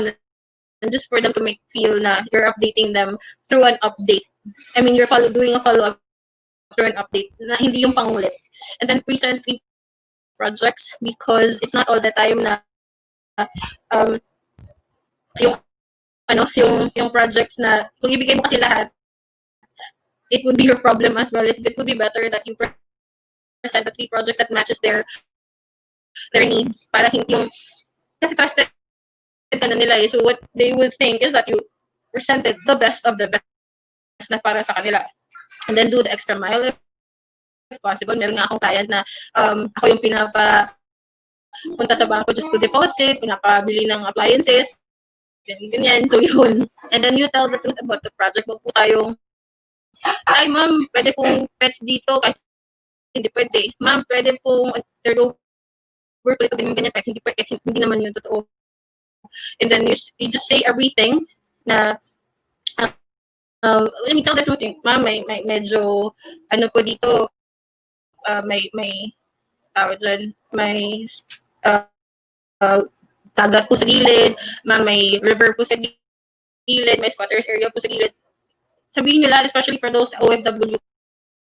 just for them to make feel na you're updating them through an update. I mean, you're doing a follow-up through an update, na hindi yung pangulit. And then presently projects, because it's not all the time na yung projects na kung ibigay mo kasi lahat, it would be your problem as well. It would be better that you present the 3 projects that matches their needs para hindi yung kasi trusted ka na nila eh. So what they would think is that you presented the best of the best na para sa kanila. And then do the extra mile if possible. Meron nga akong client na ako yung punta sa bangko just to deposit, pinapabili ng appliances, ganyan. So yun. And then you tell the truth about the project. Wag po tayong, ay ma'am, pwede pong pets dito, kahit hindi pwede. Ma'am, pwede pong third over plate din ganyan, kahit hindi naman yun totoo. And then you just say everything na let me tell the truth. Ma'am, may medyo ano po dito, may tawag dyan, may dagat po sa gilid, ma'am, may river po sa gilid, may squatters area po sa gilid. Sabihin nila, especially for those OFW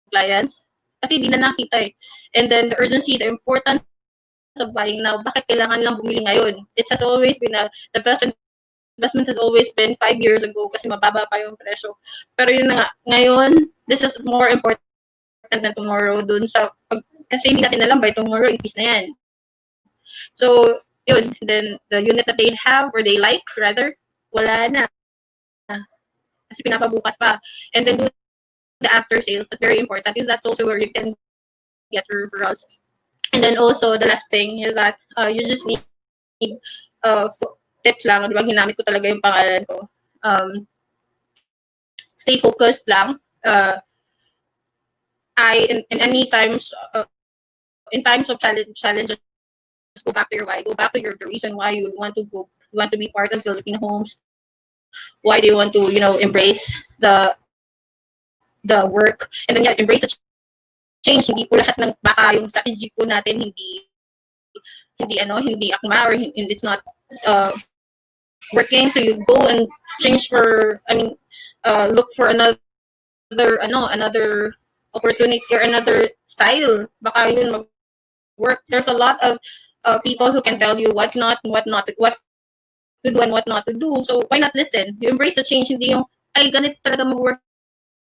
clients, kasi hindi na nakita eh. And then the urgency, the importance of buying now, bakit kailangan lang bumili ngayon? It has always been the best investment has always been 5 years ago kasi mababa pa yung presyo. Pero yun na nga, ngayon, this is more important than tomorrow dun sa, kasi hindi natin alam by tomorrow, increase na yan. So, yun, then the unit that they have or they like, rather, wala na. Kasi pinapabukas pa. And then the after sales, that's very important. Is that also where you can get referrals. And then also, the last thing is that you just need tips lang. Di ba, ginamit ko talaga yung pangalan ko. Stay focused lang. In any times, in times of challenges, go back to your why. Go back to the reason why you want to go, you want to be part of Filipino Homes. Why do you want to, embrace the work? And then embrace the change. Hindi po lahat ng baka yung strategy po natin hindi akma or it's not working. So you go and change look for another opportunity or another style. Baka yun mag-work. There's a lot of people who can tell you what to do and what not to do. So why not listen? You embrace the change. Hindi yung, ay, ganito talaga mag-work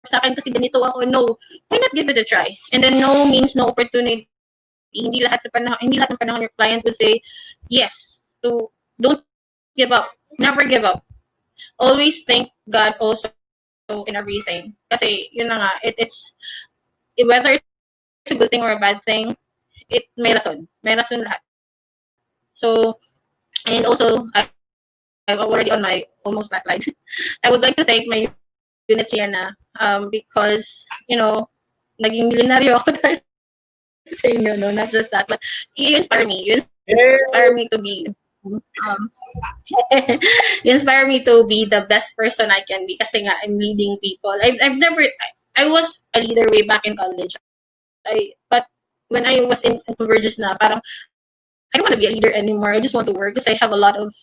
sa akin kasi ganito ako. No. Why not give it a try? And then no means no opportunity. Hindi lahat ng panahon your client will say yes. So don't give up. Never give up. Always thank God also in everything. Kasi yun na nga, it's whether it's a good thing or a bad thing, may rason. May rason lahat. So, and also, I'm already on my almost last slide. I would like to thank my units here na because, naging milyonaryo ako dahil sa inyo, no? Not just that, but you inspire me. You inspire me to be you inspire me to be the best person I can be kasi nga I'm leading people. I was a leader way back in college. But when I was in Converges na, parang I don't want to be a leader anymore. I just want to work because I have a lot of,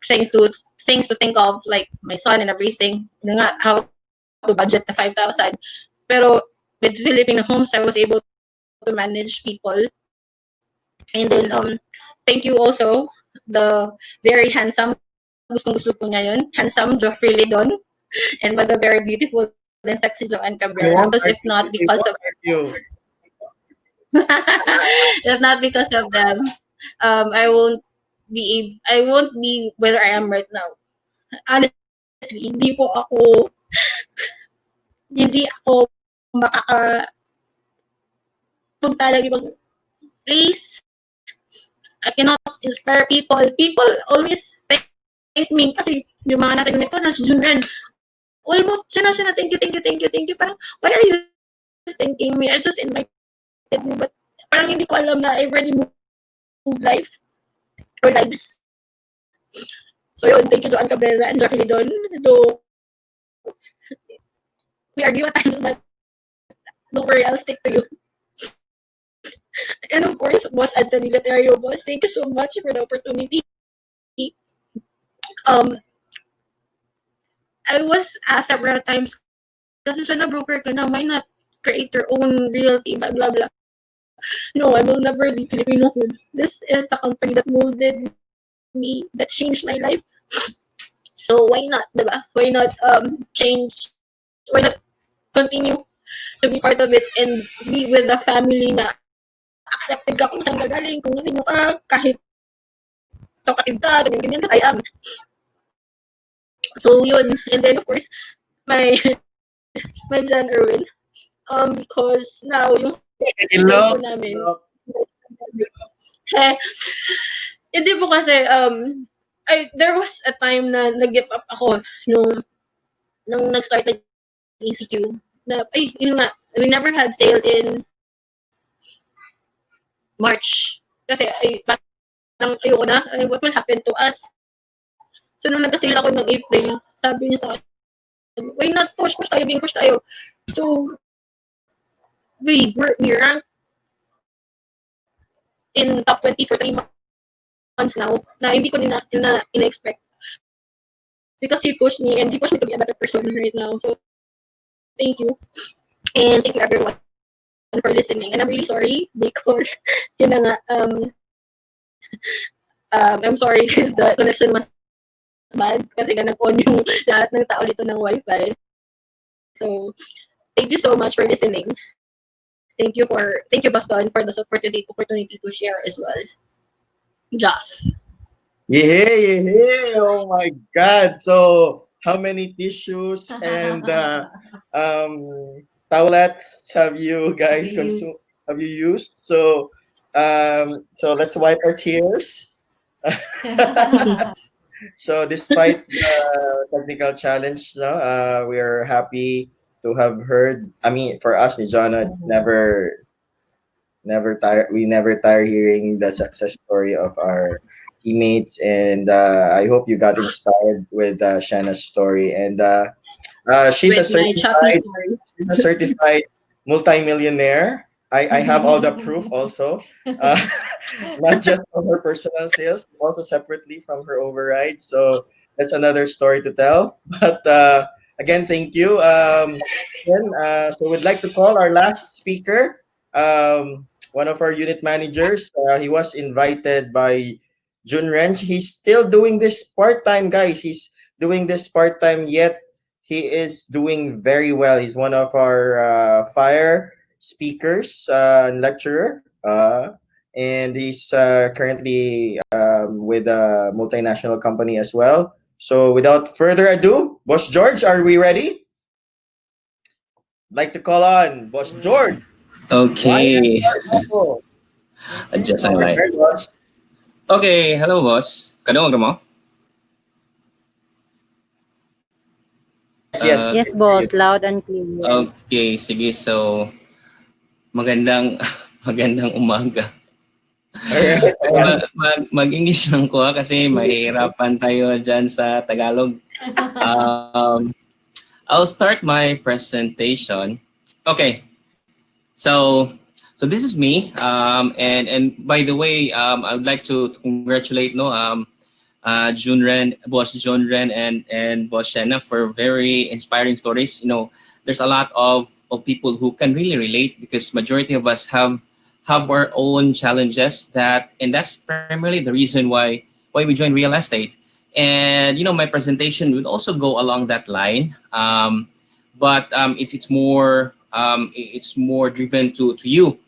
things to think of, like my son and everything. How to budget the 5,000. Pero with Filipino Homes, I was able to manage people. And then, thank you also, the very handsome, gusto po niya yun, handsome Joffrey Lidon, and the very beautiful and sexy Joanne Cabrera. Because if not because of if not because of them, I won't be where I am right now. Honestly, hindi ako punta ng ibang place. I cannot inspire people. People always thank me kasi yung mga nasa ganito, nasa Junran. Almost, siya na, thank you. Parang, why are you thanking me? I just invited you, but parang hindi ko alam na I already moved life or lives. So yun, thank you Joanne Cabrera and Jeffrey Lidon. Though we argue at times, but don't worry, I'll stick to you. And of course, Boss Anthony Laterio, boss, thank you so much for the opportunity. I was asked several times, kasi sa na-broker ka na, why not create your own realty, blah, blah, blah. No, I will never leave Filipino Homes. This is the company that molded me, that changed my life. So why not, diba? Why not change why not continue to be part of it and be with the family na accepted ka kung saan ka galing, kung sino ka, kahit talkative ka, ganyan-ganyan, because I am. So, yun. And then, of course, my my John Erwin. Because now, yung Hello. cellphone namin, eh, hindi po kasi, there was a time na nag-give up ako nung nag-start ng ECQ na, ay, yun nga, we never had sale in March. Kasi, ay, parang ayoko na, ay, what will happen to us? So, nung nag-sale ako ng April, sabi niya sa akin, why not push tayo, game push tayo. So, we ranked in top 20 for 3 months now na hindi ko ina-expect because he pushed me and he pushed me to be a better person right now. So, thank you. And thank you everyone for listening. And I'm really sorry because, yun na nga, I'm sorry because the connection was bad kasi nga nag-on yung lahat ng tao dito ng Wi-Fi. So, thank you so much for listening. Thank you, Boston, for the opportunity to share as well. Joss. Yeah, yeah. Oh my God. So, how many tissues and towelettes have you guys Have you used? consumed? Have you used? So let's wipe our tears. So, despite the technical challenge, no, we are happy to have heard. I mean, for us, ni Jonna, never tire. We never tire hearing the success story of our teammates, and I hope you got inspired with Shanna's story. And she's a With my choppy certified story. she's a certified multimillionaire. I have all the proof also, not just from her personal sales, but also separately from her override. So that's another story to tell. But again, thank you. So we'd like to call our last speaker, one of our unit managers. He was invited by Jun Rench. He's still doing this part time, guys. He's doing this part time, yet he is doing very well. He's one of our fire speakers and lecturer. And he's currently with a multinational company as well. So without further ado, Boss George, are we ready? Like to call on Boss George. Why Okay, not? adjust ang live. Prepared, boss. Okay, hello boss. Kadungog mo? Yes, Uh, Yes, boss. Loud and clear. okay, sige. So, magandang magandang umaga. Alright. Mag-English lang ko kasi mahirapan tayo dyan sa Tagalog. Um, I'll start my presentation. Okay, so this is me. And by the way, I would like to congratulate Junren, Boss Junren, and Boss Shenna for very inspiring stories. There's a lot of people who can really relate because majority of us have our own challenges and that's primarily the reason why we join real estate. And my presentation would also go along that line, but it's more driven to you,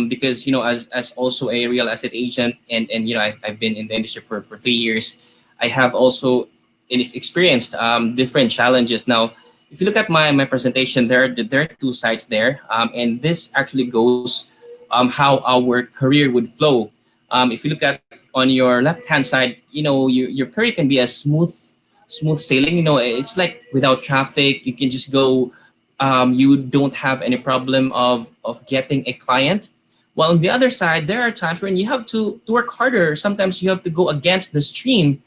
because as also a real estate agent, and I've been in the industry for 3 years. I have also experienced different challenges. Now, if you look at my presentation, there are two sides there, and this actually goes how our career would flow. If you look at on your left hand side, your career can be a smooth sailing. It's like without traffic, you can just go. You don't have any problem of getting a client. While on the other side, there are times when you have to work harder. Sometimes you have to go against the stream,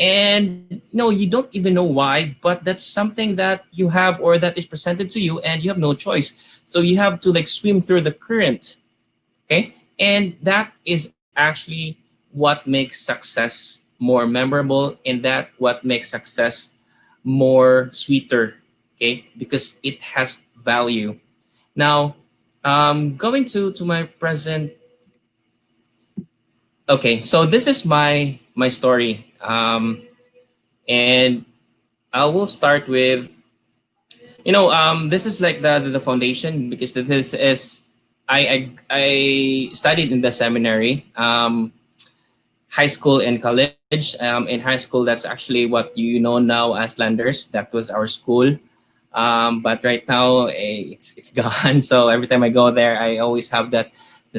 and you don't even know why, but that's something that you have or that is presented to you, and you have no choice. So you have to like swim through the current. Okay, and that is actually what makes success more memorable, and that what makes success more sweeter. Okay, because it has value. Now, going to my present. Okay, so this is my story, and I will start with This is like the foundation, because this is I studied in the seminary, high school and college. In high school, that's actually what you know now as Landers. That was our school. But right now, it's gone. So every time I go there, I always have that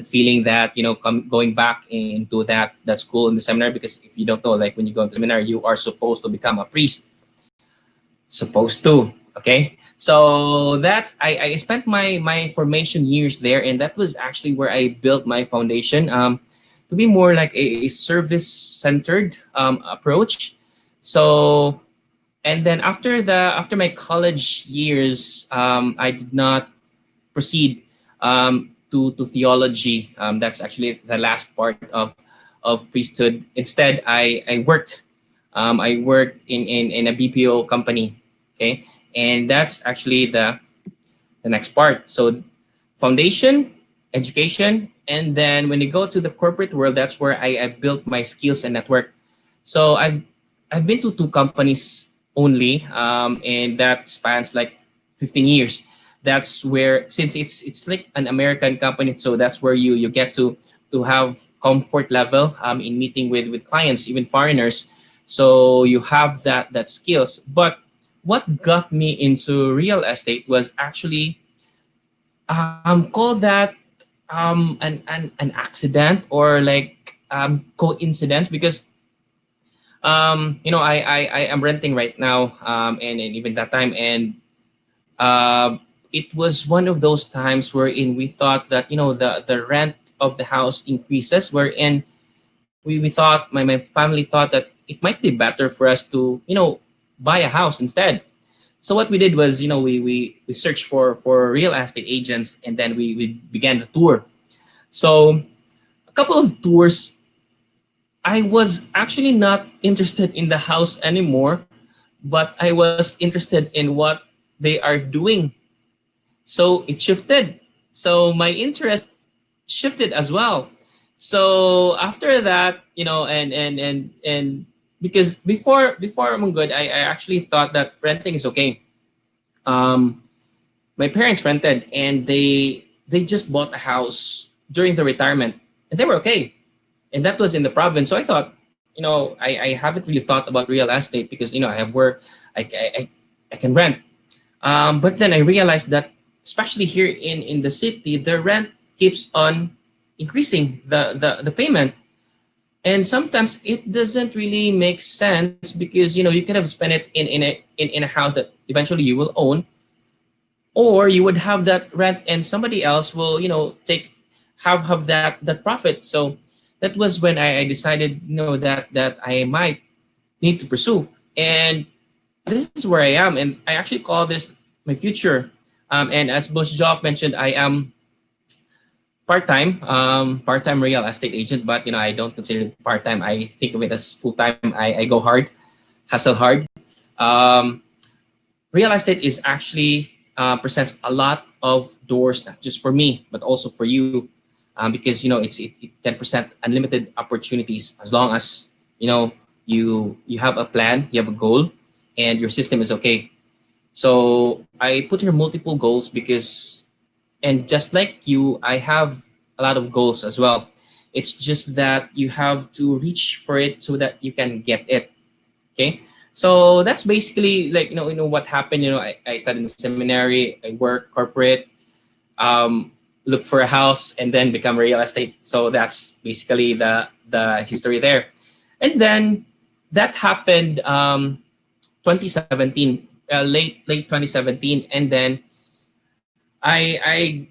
feeling that going back into that school in the seminary. Because if you don't know, like when you go into seminary, you are supposed to become a priest, supposed to. Okay, so that's I spent my formation years there, and that was actually where I built my foundation, to be more like a service centered approach. So, and then after my college years, I did not proceed to theology. That's actually the last part of priesthood. Instead, I worked in a BPO company. Okay, and that's actually the next part. So foundation, education, and then when you go to the corporate world, that's where I built my skills and network. So I've been to two companies only, and that spans like 15 years. That's where, since it's like an American company, so that's where you get to have comfort level in meeting with clients, even foreigners. So you have that skills. But what got me into real estate was actually call that an accident, or like coincidence, because I am renting right now, and even that time, and uh, it was one of those times wherein we thought that the rent of the house increases, wherein we thought, my family thought that it might be better for us to buy a house instead. So what we did was, we searched for real estate agents, and then we began the tour. So a couple of tours, I was actually not interested in the house anymore, but I was interested in what they are doing. So it shifted. So my interest shifted as well. So after that, and because before I'm good, I actually thought that renting is okay. Um, my parents rented, and they just bought a house during the retirement, and they were okay, and that was in the province. So I thought, I haven't really thought about real estate, because I have work, I can rent. But then I realized that, especially here in the city, the rent keeps on increasing, the payment, and sometimes it doesn't really make sense, because you could have spent it in a house that eventually you will own, or you would have that rent and somebody else will take have that profit. So that was when I decided that I might need to pursue, and this is where I am, and I actually call this my future. And as Boss Joff mentioned, I am part-time real estate agent, but I don't consider it part-time. I think of it as full-time. I go hard, hustle hard. um, Real estate is actually presents a lot of doors, not just for me but also for you, because it's 10% unlimited opportunities, as long as you have a plan, you have a goal, and your system is okay. So I put here multiple goals, because, and just like you, I have a lot of goals as well. It's just that you have to reach for it so that you can get it. Okay, so that's basically like what happened. I studied in the seminary, I work corporate, look for a house, and then become real estate. So that's basically the history there. And then that happened 2017, late 2017, and then I I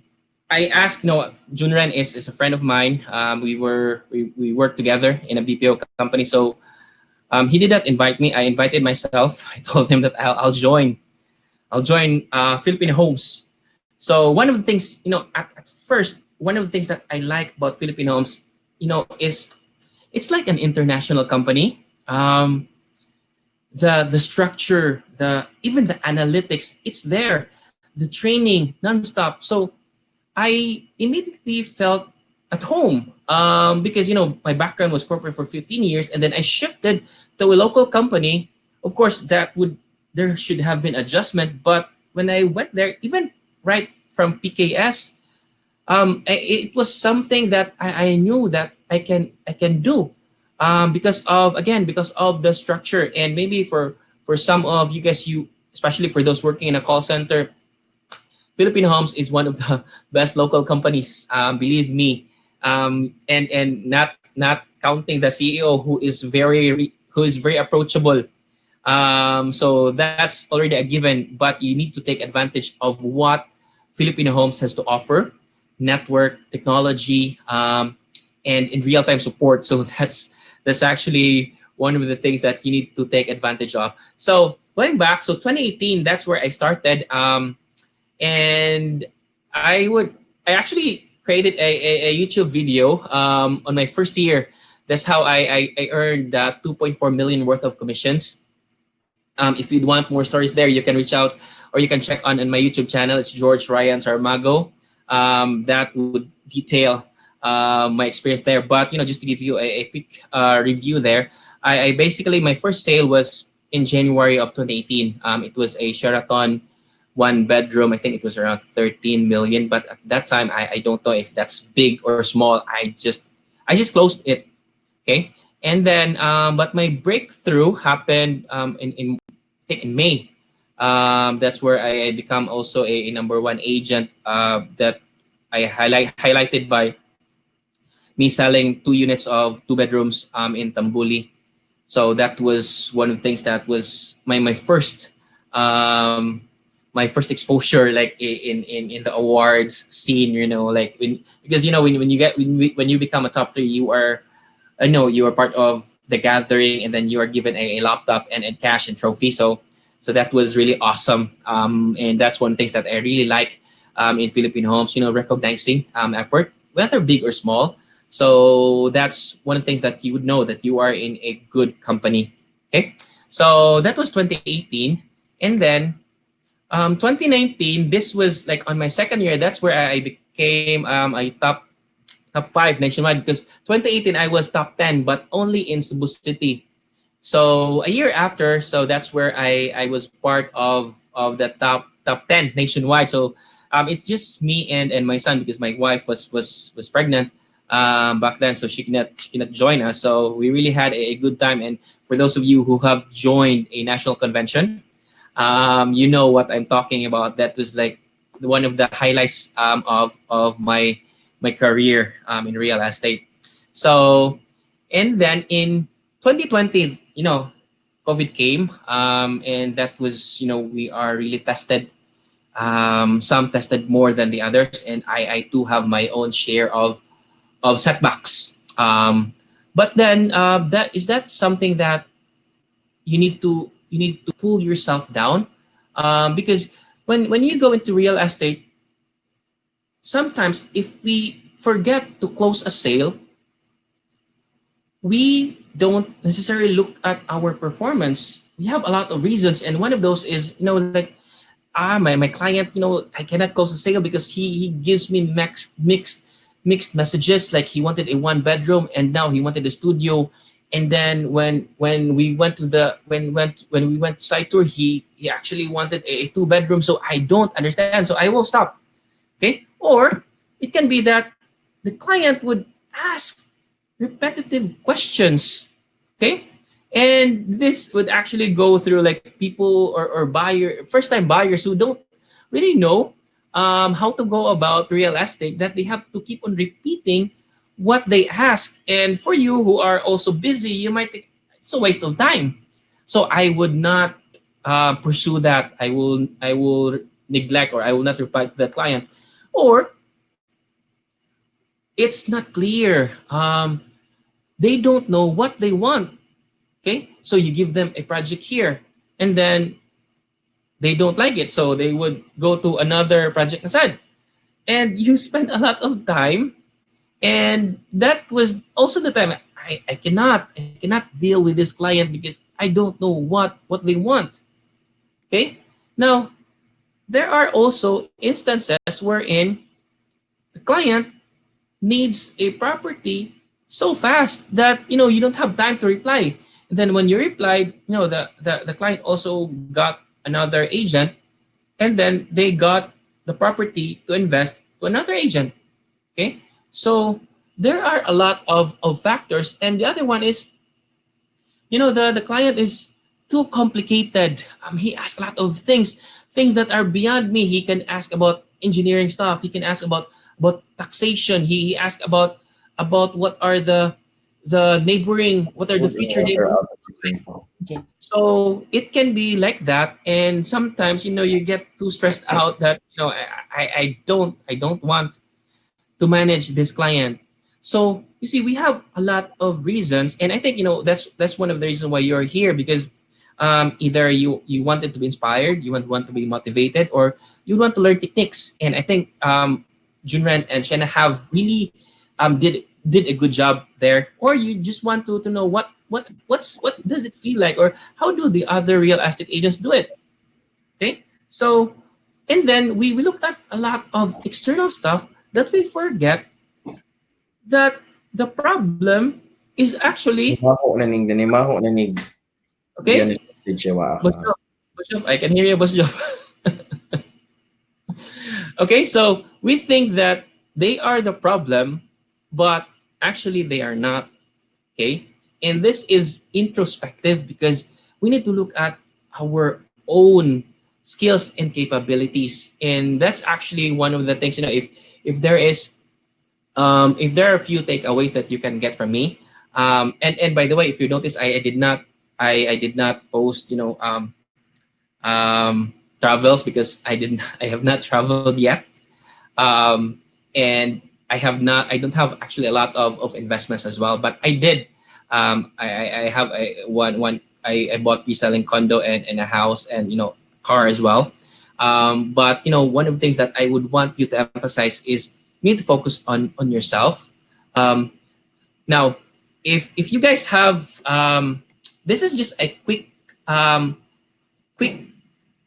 I asked, Junren is a friend of mine. We worked together in a BPO company. So he did not invite me. I invited myself. I told him that I'll join. I'll join Filipino Homes. So one of the things, at first, one of the things that I like about Filipino Homes, is it's like an international company. The structure, the even the analytics, it's there. The training nonstop. So I immediately felt at home, because my background was corporate for 15 years, and then I shifted to a local company. Of course, there should have been adjustment, but when I went there, even right from PKS, it was something that I knew that I can do, because of, again, because of the structure. And maybe for some of you guys, you, especially for those working in a call center, Filipino Homes is one of the best local companies, believe me. And not counting the CEO, who is very approachable. So that's already a given, but you need to take advantage of what Filipino Homes has to offer: network, technology, and in real time support. So that's actually one of the things that you need to take advantage of. So going back, so 2018, that's where I started. And I actually created a YouTube video on my first year. That's how I earned 2.4 million worth of commissions. If you'd want more stories there, you can reach out, or you can check on my YouTube channel. It's George Ryan Sarmago. That would detail my experience there. But just to give you a quick review there, I basically, my first sale was in January of 2018. It was a Sheraton one bedroom. I think it was around 13 million. But at that time, I don't know if that's big or small. I just closed it. Okay. And then, but my breakthrough happened in I think in May. That's where I become also a number one agent, that I highlighted by me selling 2 units of 2 bedrooms in Tambuli. So that was one of the things that was my first, my first exposure, like in the awards scene. Like because when you become a top three, you are, I know, you are part of the gathering, and then you are given a laptop and cash and trophy. So that was really awesome. And that's one of the things that I really like in Philippine Homes. Recognizing effort, whether big or small. So that's one of the things that you would know that you are in a good company. Okay, so that was 2018, and then 2019. This was like on my second year. That's where I became a top five nationwide, because 2018 I was top 10, but only in Cebu City. So a year after, so that's where I was part of the top 10 nationwide. So it's just me and my son, because my wife was pregnant back then, so she cannot join us. So we really had a good time. And for those of you who have joined a national convention, you know what I'm talking about. That was like one of the highlights of my career in real estate. So, and then in 2020, COVID came, and that was, we are really tested. Some tested more than the others, and I too have my own share of setbacks. But then, that something that you need to pull yourself down, because when you go into real estate, sometimes if we forget to close a sale, we don't necessarily look at our performance. We have a lot of reasons, and one of those is, like, my client, I cannot close a sale because he gives me mixed messages. Like, he wanted a 1 bedroom, and now he wanted a studio. And then when we went to when we went site tour, he actually wanted a 2 bedroom. So I don't understand. So I will stop. Okay. Or it can be that the client would ask repetitive questions. Okay. And this would actually go through like people or first time buyers who don't really know how to go about real estate, that they have to keep on repeating what they ask. And for you who are also busy, you might think it's a waste of time. So I would not pursue that. I will neglect, or I will not reply to the client. Or it's not clear. They don't know what they want. Okay, so you give them a project here, and then they don't like it, so they would go to another project instead, and you spend a lot of time. And that was also the time I cannot deal with this client because I don't know what they want. Okay, now there are also instances wherein the client needs a property so fast that you don't have time to reply. And then when you replied, the client also got another agent, and then they got the property to invest to another agent. Okay, so there are a lot of factors, and the other one is, the client is too complicated. He asks a lot of things that are beyond me. He can ask about engineering stuff. He can ask about taxation. He asks about what are the neighboring, what are the Food and future water neighboring. out of the sink. Okay. So it can be like that, and sometimes you get too stressed out that I don't want to manage this client. So you see, we have a lot of reasons, and I think that's one of the reasons why you're here, because either you wanted to be inspired, you want to be motivated, or you want to learn techniques. And I think Junran and Shanna have really did a good job there, or you just want to know what does it feel like, or how do the other real estate agents do it. Okay, so and then we look at a lot of external stuff that we forget that the problem is actually Nanimaho na ning diyan okay. ni Jewa Boss ka. Joff, Boss Joff, I can hear you, Boss Joff. Okay, so we think that they are the problem, but actually they are not. Okay, and this is introspective because we need to look at our own skills and capabilities, and that's actually one of the things. If there is if there are a few takeaways that you can get from me, and by the way, if you notice, I did not post travels because I have not traveled yet, um, and I don't have actually a lot of investments as well, but I did. I have one. I bought reselling condo and a house and car as well. But one of the things that I would want you to emphasize is you need to focus on yourself. Um, Now, if you guys have this is just a quick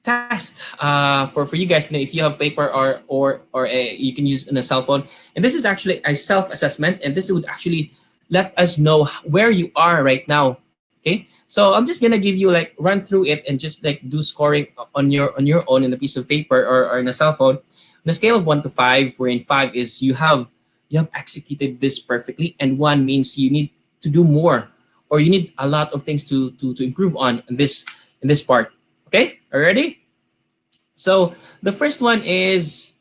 test for you guys. If you have paper you can use in a cell phone, and this is actually a self assessment, and this would actually let us know where you are right now. Okay, so I'm just gonna give you like run through it and just like do scoring on your own in a piece of paper or in a cell phone on a scale of 1 to 5, wherein 5 is you have executed this perfectly, and 1 means you need to do more, or you need a lot of things to improve on in this part. Okay, are you ready? So the first one is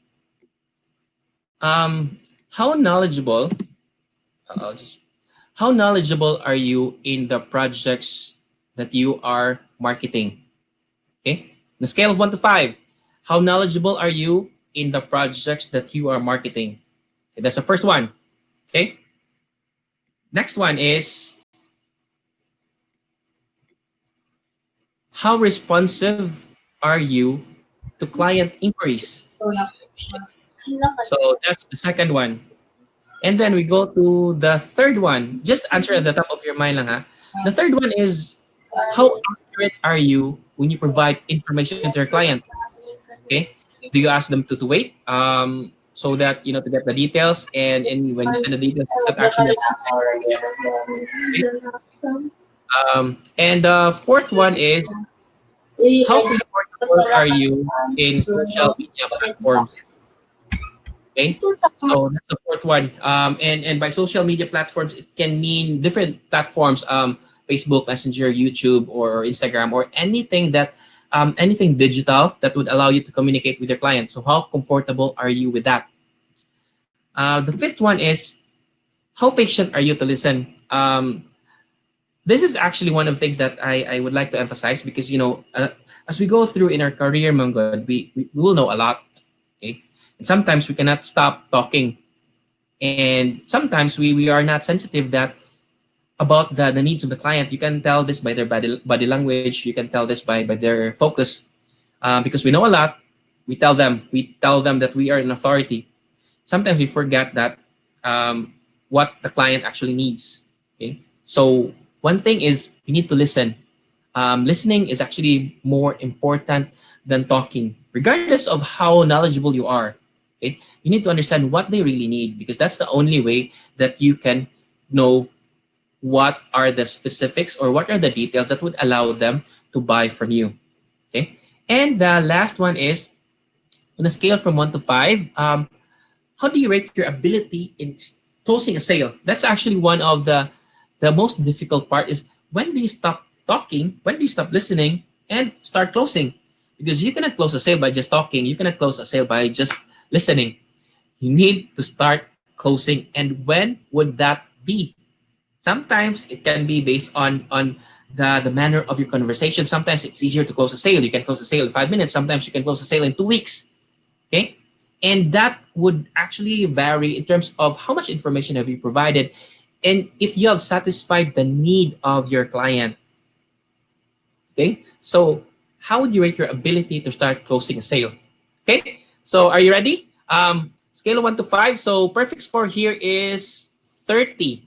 how knowledgeable. I'll just how knowledgeable are you in the projects that you are marketing? Okay, on a scale of 1 to 5, how knowledgeable are you in the projects that you are marketing? Okay, that's the first one. Okay, next one is how responsive are you to client inquiries? So that's the second one. And then we go to the third one. Just answer at the top of your mind lang ha. The third one is how accurate are you when you provide information to your client? Okay. Do you ask them to wait so that to get the details, and when you send the details, it's not actually okay? And the fourth one is how comfortable are you in social media platforms? Okay, so that's the fourth one. And by social media platforms, it can mean different platforms. Facebook, Messenger, YouTube, or Instagram, or anything digital that would allow you to communicate with your client. So how comfortable are you with that? The fifth one is how patient are you to listen? This is actually one of the things that I would like to emphasize because as we go through in our career, Mangod, we will know a lot. Okay, and sometimes we cannot stop talking, and sometimes we are not sensitive that about the needs of the client. You can tell this by their body language. You can tell this by their focus, because we know a lot. We tell them that we are an authority. Sometimes we forget that what the client actually needs. Okay, so one thing is you need to listen. Listening is actually more important than talking, regardless of how knowledgeable you are. Okay, you need to understand what they really need, because that's the only way that you can know what are the specifics or what are the details that would allow them to buy from you. Okay, and the last one is On a scale from 1 to 5, how do you rate your ability in closing a sale? That's actually one of the most difficult part is when do you stop talking, when do you stop listening and start closing? Because you cannot close a sale by just talking, you cannot close a sale by just listening. You need to start closing. And when would that be? Sometimes it can be based on the manner of your conversation. Sometimes it's easier to close a sale. You can close a sale in 5 minutes. Sometimes you can close a sale in 2 weeks. Okay, and that would actually vary in terms of how much information have you provided and if you have satisfied the need of your client. Okay, so how would you rate your ability to start closing a sale? Okay, so are you ready? Scale of 1 to 5. So perfect score here is 30.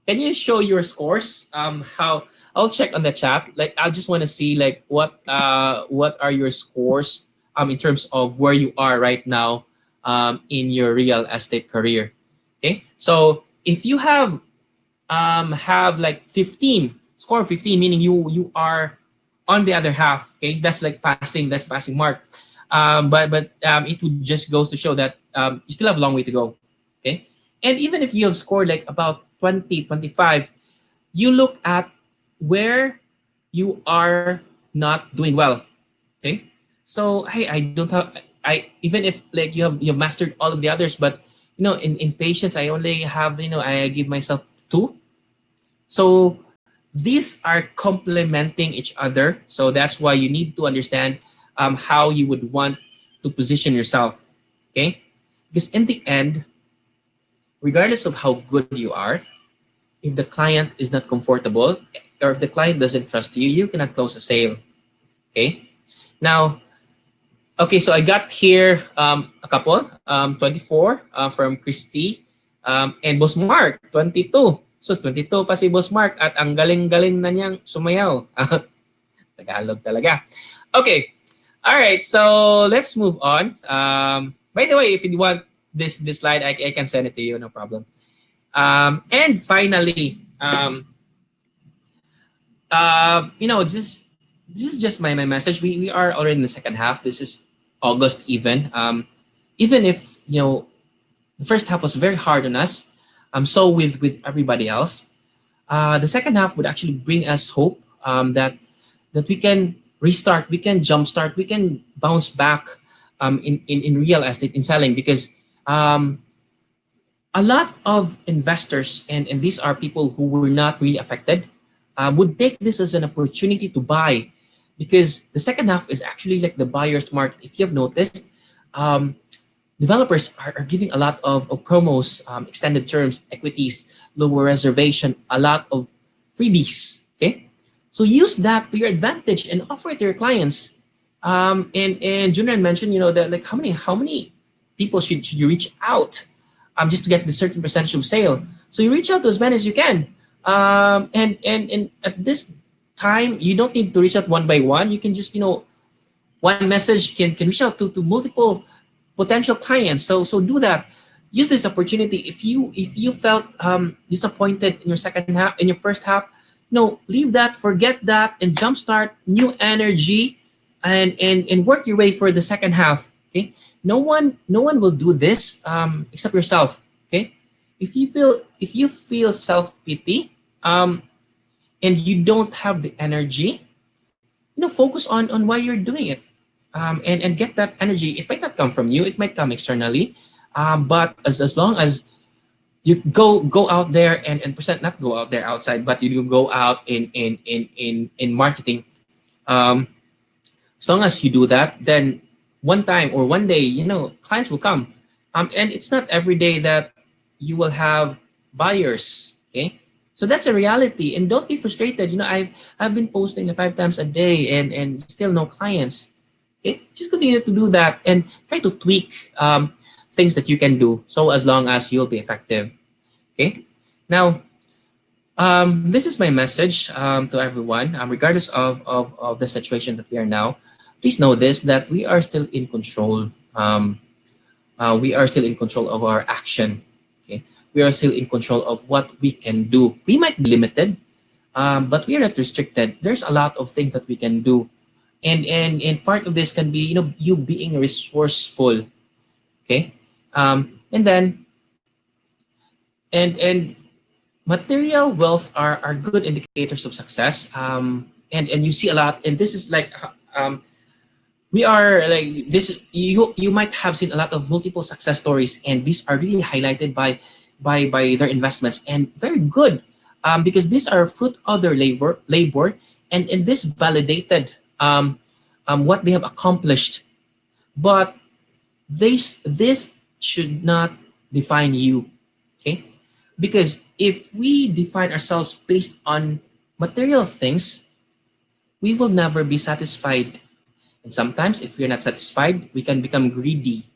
Can you show your scores? How I'll check on the chat. Like I just want to see like what are your scores in terms of where you are right now in your real estate career. Okay, so if you have like 15 score 15, meaning you are on the other half. Okay, that's like passing. That's passing mark. But it would just goes to show that you still have a long way to go. Okay, and even if you have scored like about 20, 25, you look at where you are not doing well. Okay, so hey, I don't have I even if like you have mastered all of the others, but in patience I only have I give myself two. So these are complementing each other. So that's why you need to understand how you would want to position yourself. Okay, because in the end, regardless of how good you are, if the client is not comfortable or if the client doesn't trust you, you cannot close a sale. Okay. Now, okay, so I got here a couple, 24 from Christy and Boss Mark, 22. So 22 pa si Boss Mark at ang galing-galing na niyang sumayaw. Tagalog talaga. Okay. All right, so let's move on. By the way, if you want this slide, I can send it to you, no problem. And finally, just this is just my message. We are already in the second half. This is August even. Even if the first half was very hard on us, so with everybody else, the second half would actually bring us hope that we can restart, we can jumpstart, we can bounce back in real estate in selling because a lot of investors and these are people who were not really affected would take this as an opportunity to buy because the second half is actually like the buyer's market. If you have noticed, developers are giving a lot of promos, extended terms, equities, lower reservation, a lot of freebies. Okay, so use that to your advantage and offer it to your clients. And Julian mentioned, that like how many people should you reach out just to get the certain percentage of sale. So you reach out to as many as you can. And at this time, you don't need to reach out one by one. You can just, one message can reach out to multiple potential clients. So do that. Use this opportunity. If you felt disappointed in your second half, in your first half, leave that, forget that, and jumpstart new energy, and work your way for the second half. Okay, no one will do this except yourself. Okay, if you feel self pity, and you don't have the energy, focus on why you're doing it, and get that energy. It might not come from you, it might come externally, but as long as you go out there and present, not go out there outside, but you go out in marketing. As long as you do that, then one time or one day, clients will come. And it's not every day that you will have buyers. Okay, so that's a reality, and don't be frustrated. I've been posting 5 times a day and still no clients. Okay, just continue to do that and try to tweak things that you can do. So as long as you'll be effective. Okay, now this is my message to everyone, regardless of the situation that we are now. Please know this, that we are still in control. We are still in control of our action. Okay, we are still in control of what we can do. We might be limited, but we are not restricted. There's a lot of things that we can do And part of this can be, you being resourceful. Okay. And then and material wealth are good indicators of success. And you see a lot, and this is like, we are like this, you might have seen a lot of multiple success stories, and these are really highlighted by their investments, and very good, because these are fruit of their labor, and this validated what they have accomplished. But this should not define you. Okay. Because if we define ourselves based on material things, we will never be satisfied. And sometimes, if we're not satisfied, we can become greedy.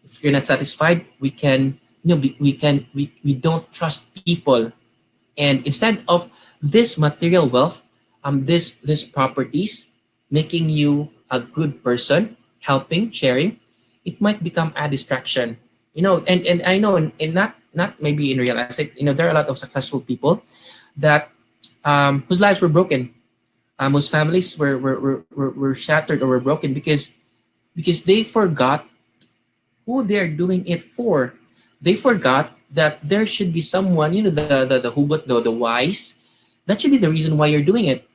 If we're not satisfied, we can, we don't trust people. And instead of this material wealth, this properties making you a good person, helping, sharing, it might become a distraction. And I know, and not maybe in real estate, there are a lot of successful people that, whose lives were broken, whose families were shattered or were broken, because they forgot who they're doing it for. They forgot that there should be someone, the hugot, the wise. That should be the reason why you're doing it.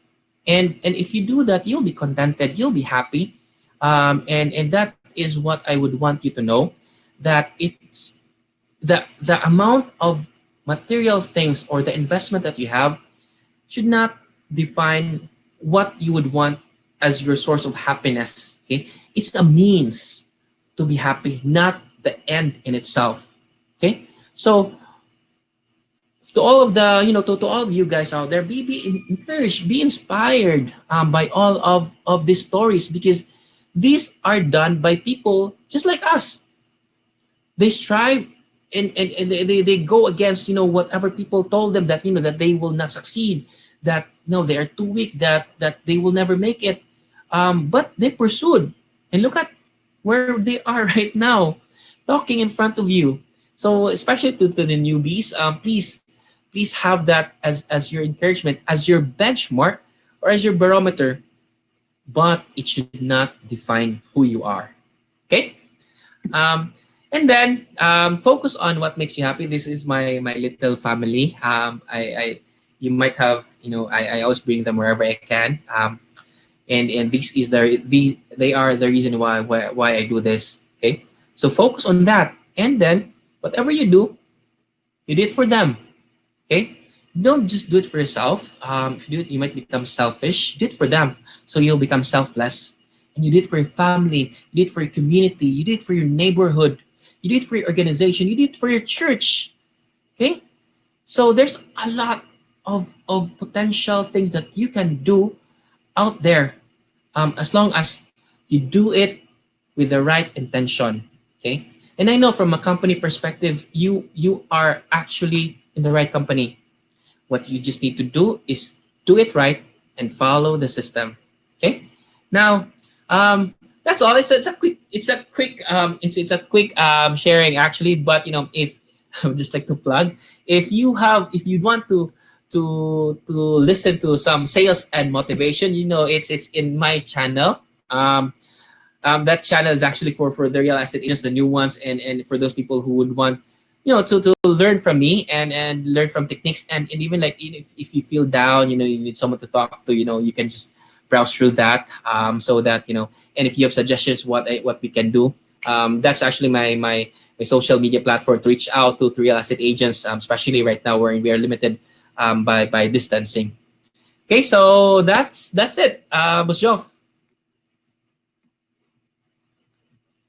And if you do that, you'll be contented, you'll be happy. And that is what I would want you to know, that it's the amount of material things or the investment that you have should not define what you would want as your source of happiness. Okay, it's a means to be happy, not the end in itself. Okay, so to all of the, to all of you guys out there, be encouraged, be inspired, by all of these stories, because these are done by people just like us. They strive, and they go against, whatever people told them, that, that they will not succeed, that no, they are too weak, that they will never make it. But they pursued, and look at where they are right now, talking in front of you. So especially to the newbies, please have that as your encouragement, as your benchmark, or as your barometer, but it should not define who you are. Okay. And then, focus on what makes you happy. This is my little family. I You might have, I always bring them wherever I can. And this is they are the reason why I do this. Okay, so focus on that, and then whatever you do, you do it for them. Okay, don't just do it for yourself. If you do it, you might become selfish. Do it for them, so you'll become selfless. And you do it for your family, you do it for your community, you do it for your neighborhood, you do it for your organization, you do it for your church. Okay, so there's a lot of potential things that you can do out there, as long as you do it with the right intention. Okay, and I know from a company perspective, you are actually in the right company. What you just need to do is do it right and follow the system. Okay. Now, that's all. It's a quick sharing actually. But if I would just like to plug, if you want to listen to some sales and motivation, it's in my channel. That channel is actually for the real estate agents, the new ones, and for those people who would want, to learn from me, and learn from techniques, and even like, if you feel down, you need someone to talk to, you can just browse through that, so that, and if you have suggestions, what we can do, that's actually my social media platform to reach out to real estate agents, especially right now where we are limited, by distancing. Okay, so that's it, Boss Joff.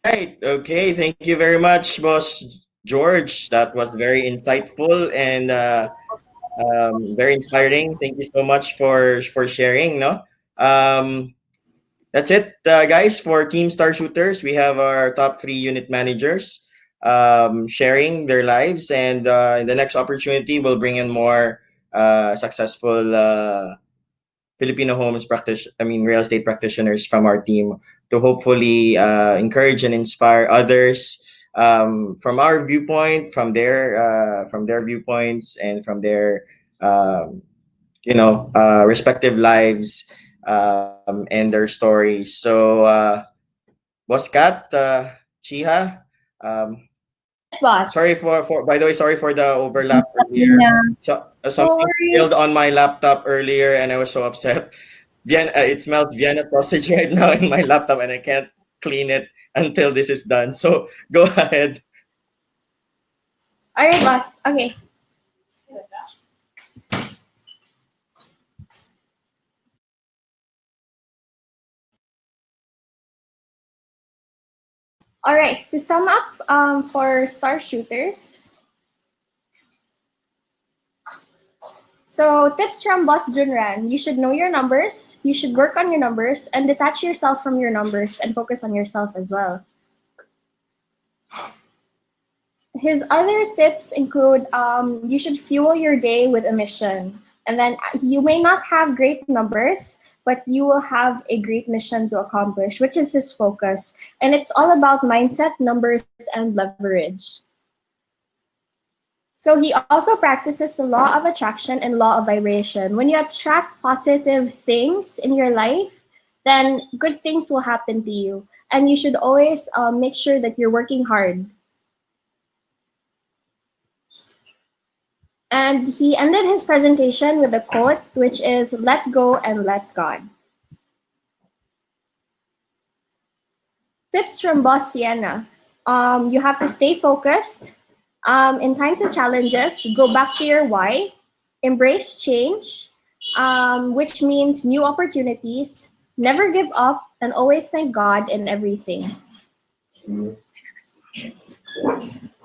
Right. Okay. Thank you very much, Boss George. That was very insightful and very inspiring. Thank you so much for sharing. No. That's it, guys. For Team Star Shooters, we have our top 3 unit managers sharing their lives, and in the next opportunity, we'll bring in more successful Filipino homes practice. I mean, real estate practitioners from our team to hopefully encourage and inspire others from our viewpoint, from their viewpoints, and from their respective lives. and their stories. So, Boss Kat, Chiha, um, Boss. sorry for by the way, sorry for the overlap earlier. Yeah. So No something worries. failed on my laptop earlier, and I was so upset. It smells Vienna sausage right now in my laptop, and I can't clean it until this is done. So go ahead. All right, boss. Okay. All right. To sum up, for Starshooters, so tips from Boss Junran: you should know your numbers, you should work on your numbers, and detach yourself from your numbers and focus on yourself as well. His other tips include you should fuel your day with a mission. And then you may not have great numbers, but you will have a great mission to accomplish, which is his focus. And it's all about mindset, numbers, and leverage. So he also practices the law of attraction and law of vibration. When you attract positive things in your life, then good things will happen to you. And you should always make sure that you're working hard. And he ended his presentation with a quote, which is, "Let go and let God." Tips from Boss Sienna. You have to stay focused. In times of challenges, go back to your why. Embrace change, which means new opportunities. Never give up and always thank God in everything.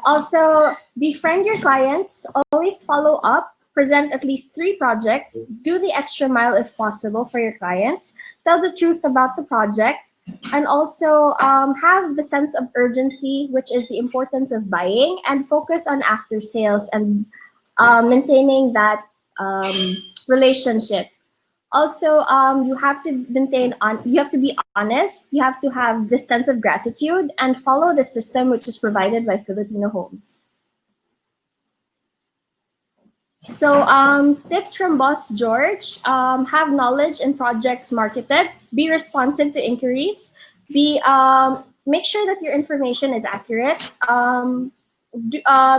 Also, befriend your clients, always follow up, present at least 3 projects, do the extra mile if possible for your clients, tell the truth about the project, and also have the sense of urgency, which is the importance of buying, and focus on after sales and maintaining that relationship. Also, you have to you have to be honest, you have to have this sense of gratitude and follow the system which is provided by Filipino Homes. So tips from Boss George: have knowledge in projects marketed, be responsive to inquiries, make sure that your information is accurate,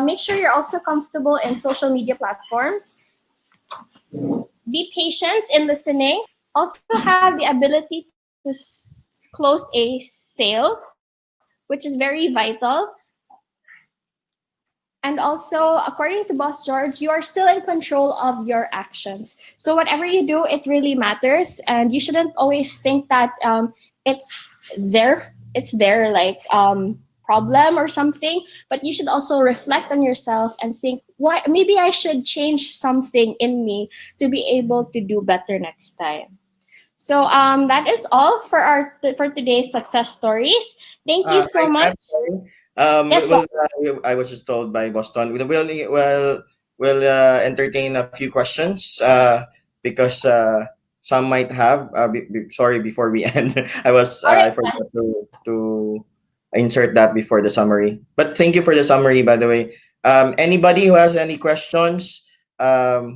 make sure you're also comfortable in social media platforms, be patient in listening, also have the ability to close a sale, which is very vital. And also, according to Boss George, you are still in control of your actions. So whatever you do, it really matters, and you shouldn't always think that it's their like problem or something. But you should also reflect on yourself and think, why maybe I should change something in me to be able to do better next time. So that is all for for today's success stories. Thank you so much. I'm sorry. Yes, I was just told by Boston we'll entertain a few questions because some might have. Sorry, before we end, all I right. forgot to insert that before the summary. But thank you for the summary, by the way. Anybody who has any questions, Kat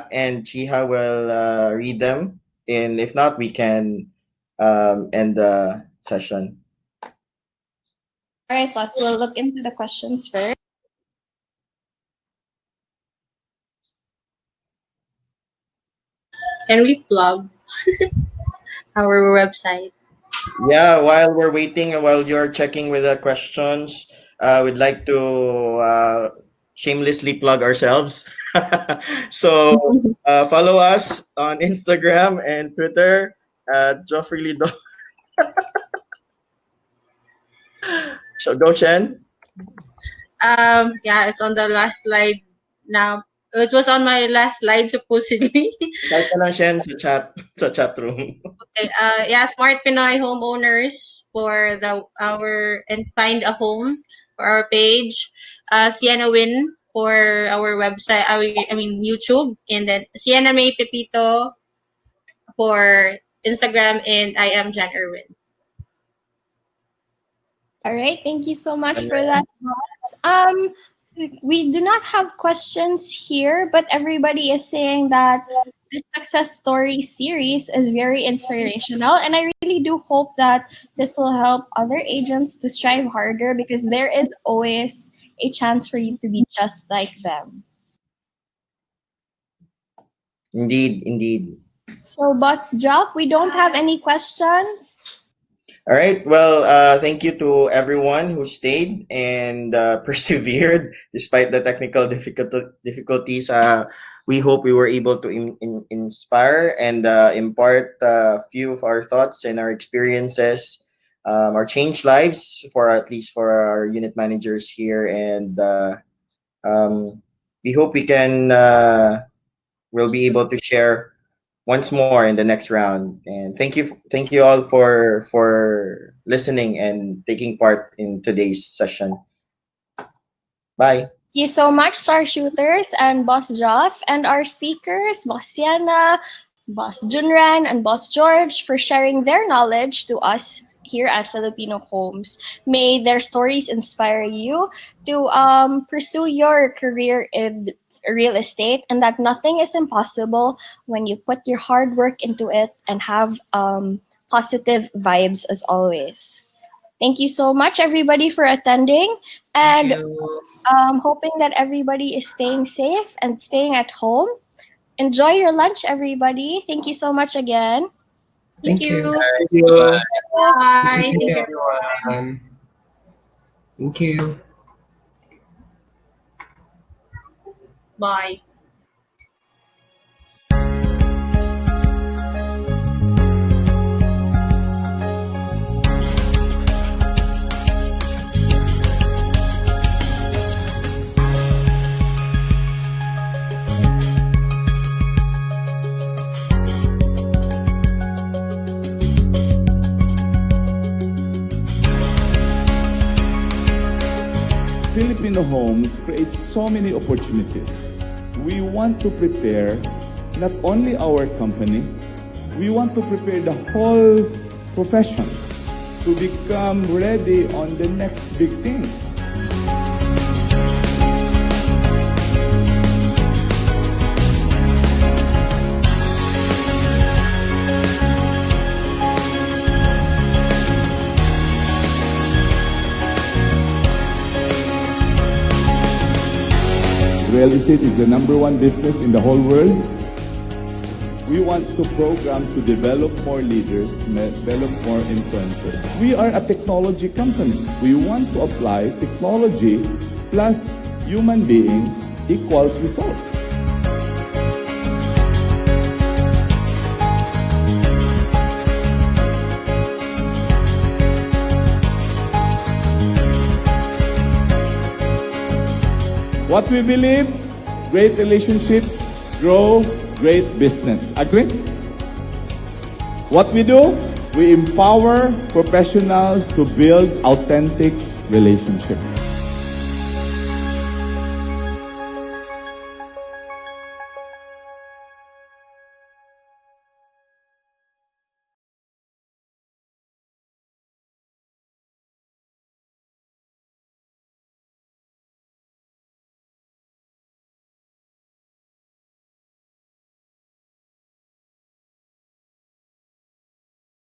and Chiha will read them, and if not, we can end the session. All right, boss. We'll look into the questions first. Can we plug our website? Yeah, while we're waiting and while you're checking with the questions, we'd like to shamelessly plug ourselves. So follow us on Instagram and Twitter at Joffrey Lido. So go, Chen. Yeah, it's on the last slide now. It was on my last slide supposedly. Type ka lang, Shen, sa chat room. Okay, yeah, Smart Pinoy homeowners for our and find a home for our page. Sienna Win for our website. I mean YouTube, and then Sienna May Pepito for Instagram, and I am Jan Irwin. All right. Thank you so much for that, boss. We do not have questions here, but everybody is saying that this success story series is very inspirational, and I really do hope that this will help other agents to strive harder because there is always a chance for you to be just like them. Indeed, indeed. So, Boss Joff, we don't have any questions. All right. Well, thank you to everyone who stayed and persevered despite the technical difficulties. We hope we were able to inspire and impart a few of our thoughts and our experiences, our changed lives for at least for our unit managers here. And um, we hope we can we'll be able to share once more in the next round. And thank you all for listening and taking part in today's session. Bye. Thank you so much, Starshooters and Boss Joff, and our speakers, Boss Sienna, Boss Junran, and Boss George, for sharing their knowledge to us here at Filipino Homes. May their stories inspire you to pursue your career in real estate, and that nothing is impossible when you put your hard work into it and have positive vibes as always. Thank you so much, everybody, for attending, Thank and you. hoping that everybody is staying safe and staying at home. Enjoy your lunch, everybody. Thank you so much again. Thank Thank you. you. Thank you. Bye. Thank you, Thank you. everyone. Thank you. Bye. Filipino Homes creates so many opportunities. We want to prepare not only our company, we want to prepare the whole profession to become ready on the next big thing. Real estate is the #1 business in the whole world. We want to program to develop more leaders, develop more influencers. We are a technology company. We want to apply technology plus human being equals result. What we believe, great relationships grow great business. Agree? What we do, we empower professionals to build authentic relationships.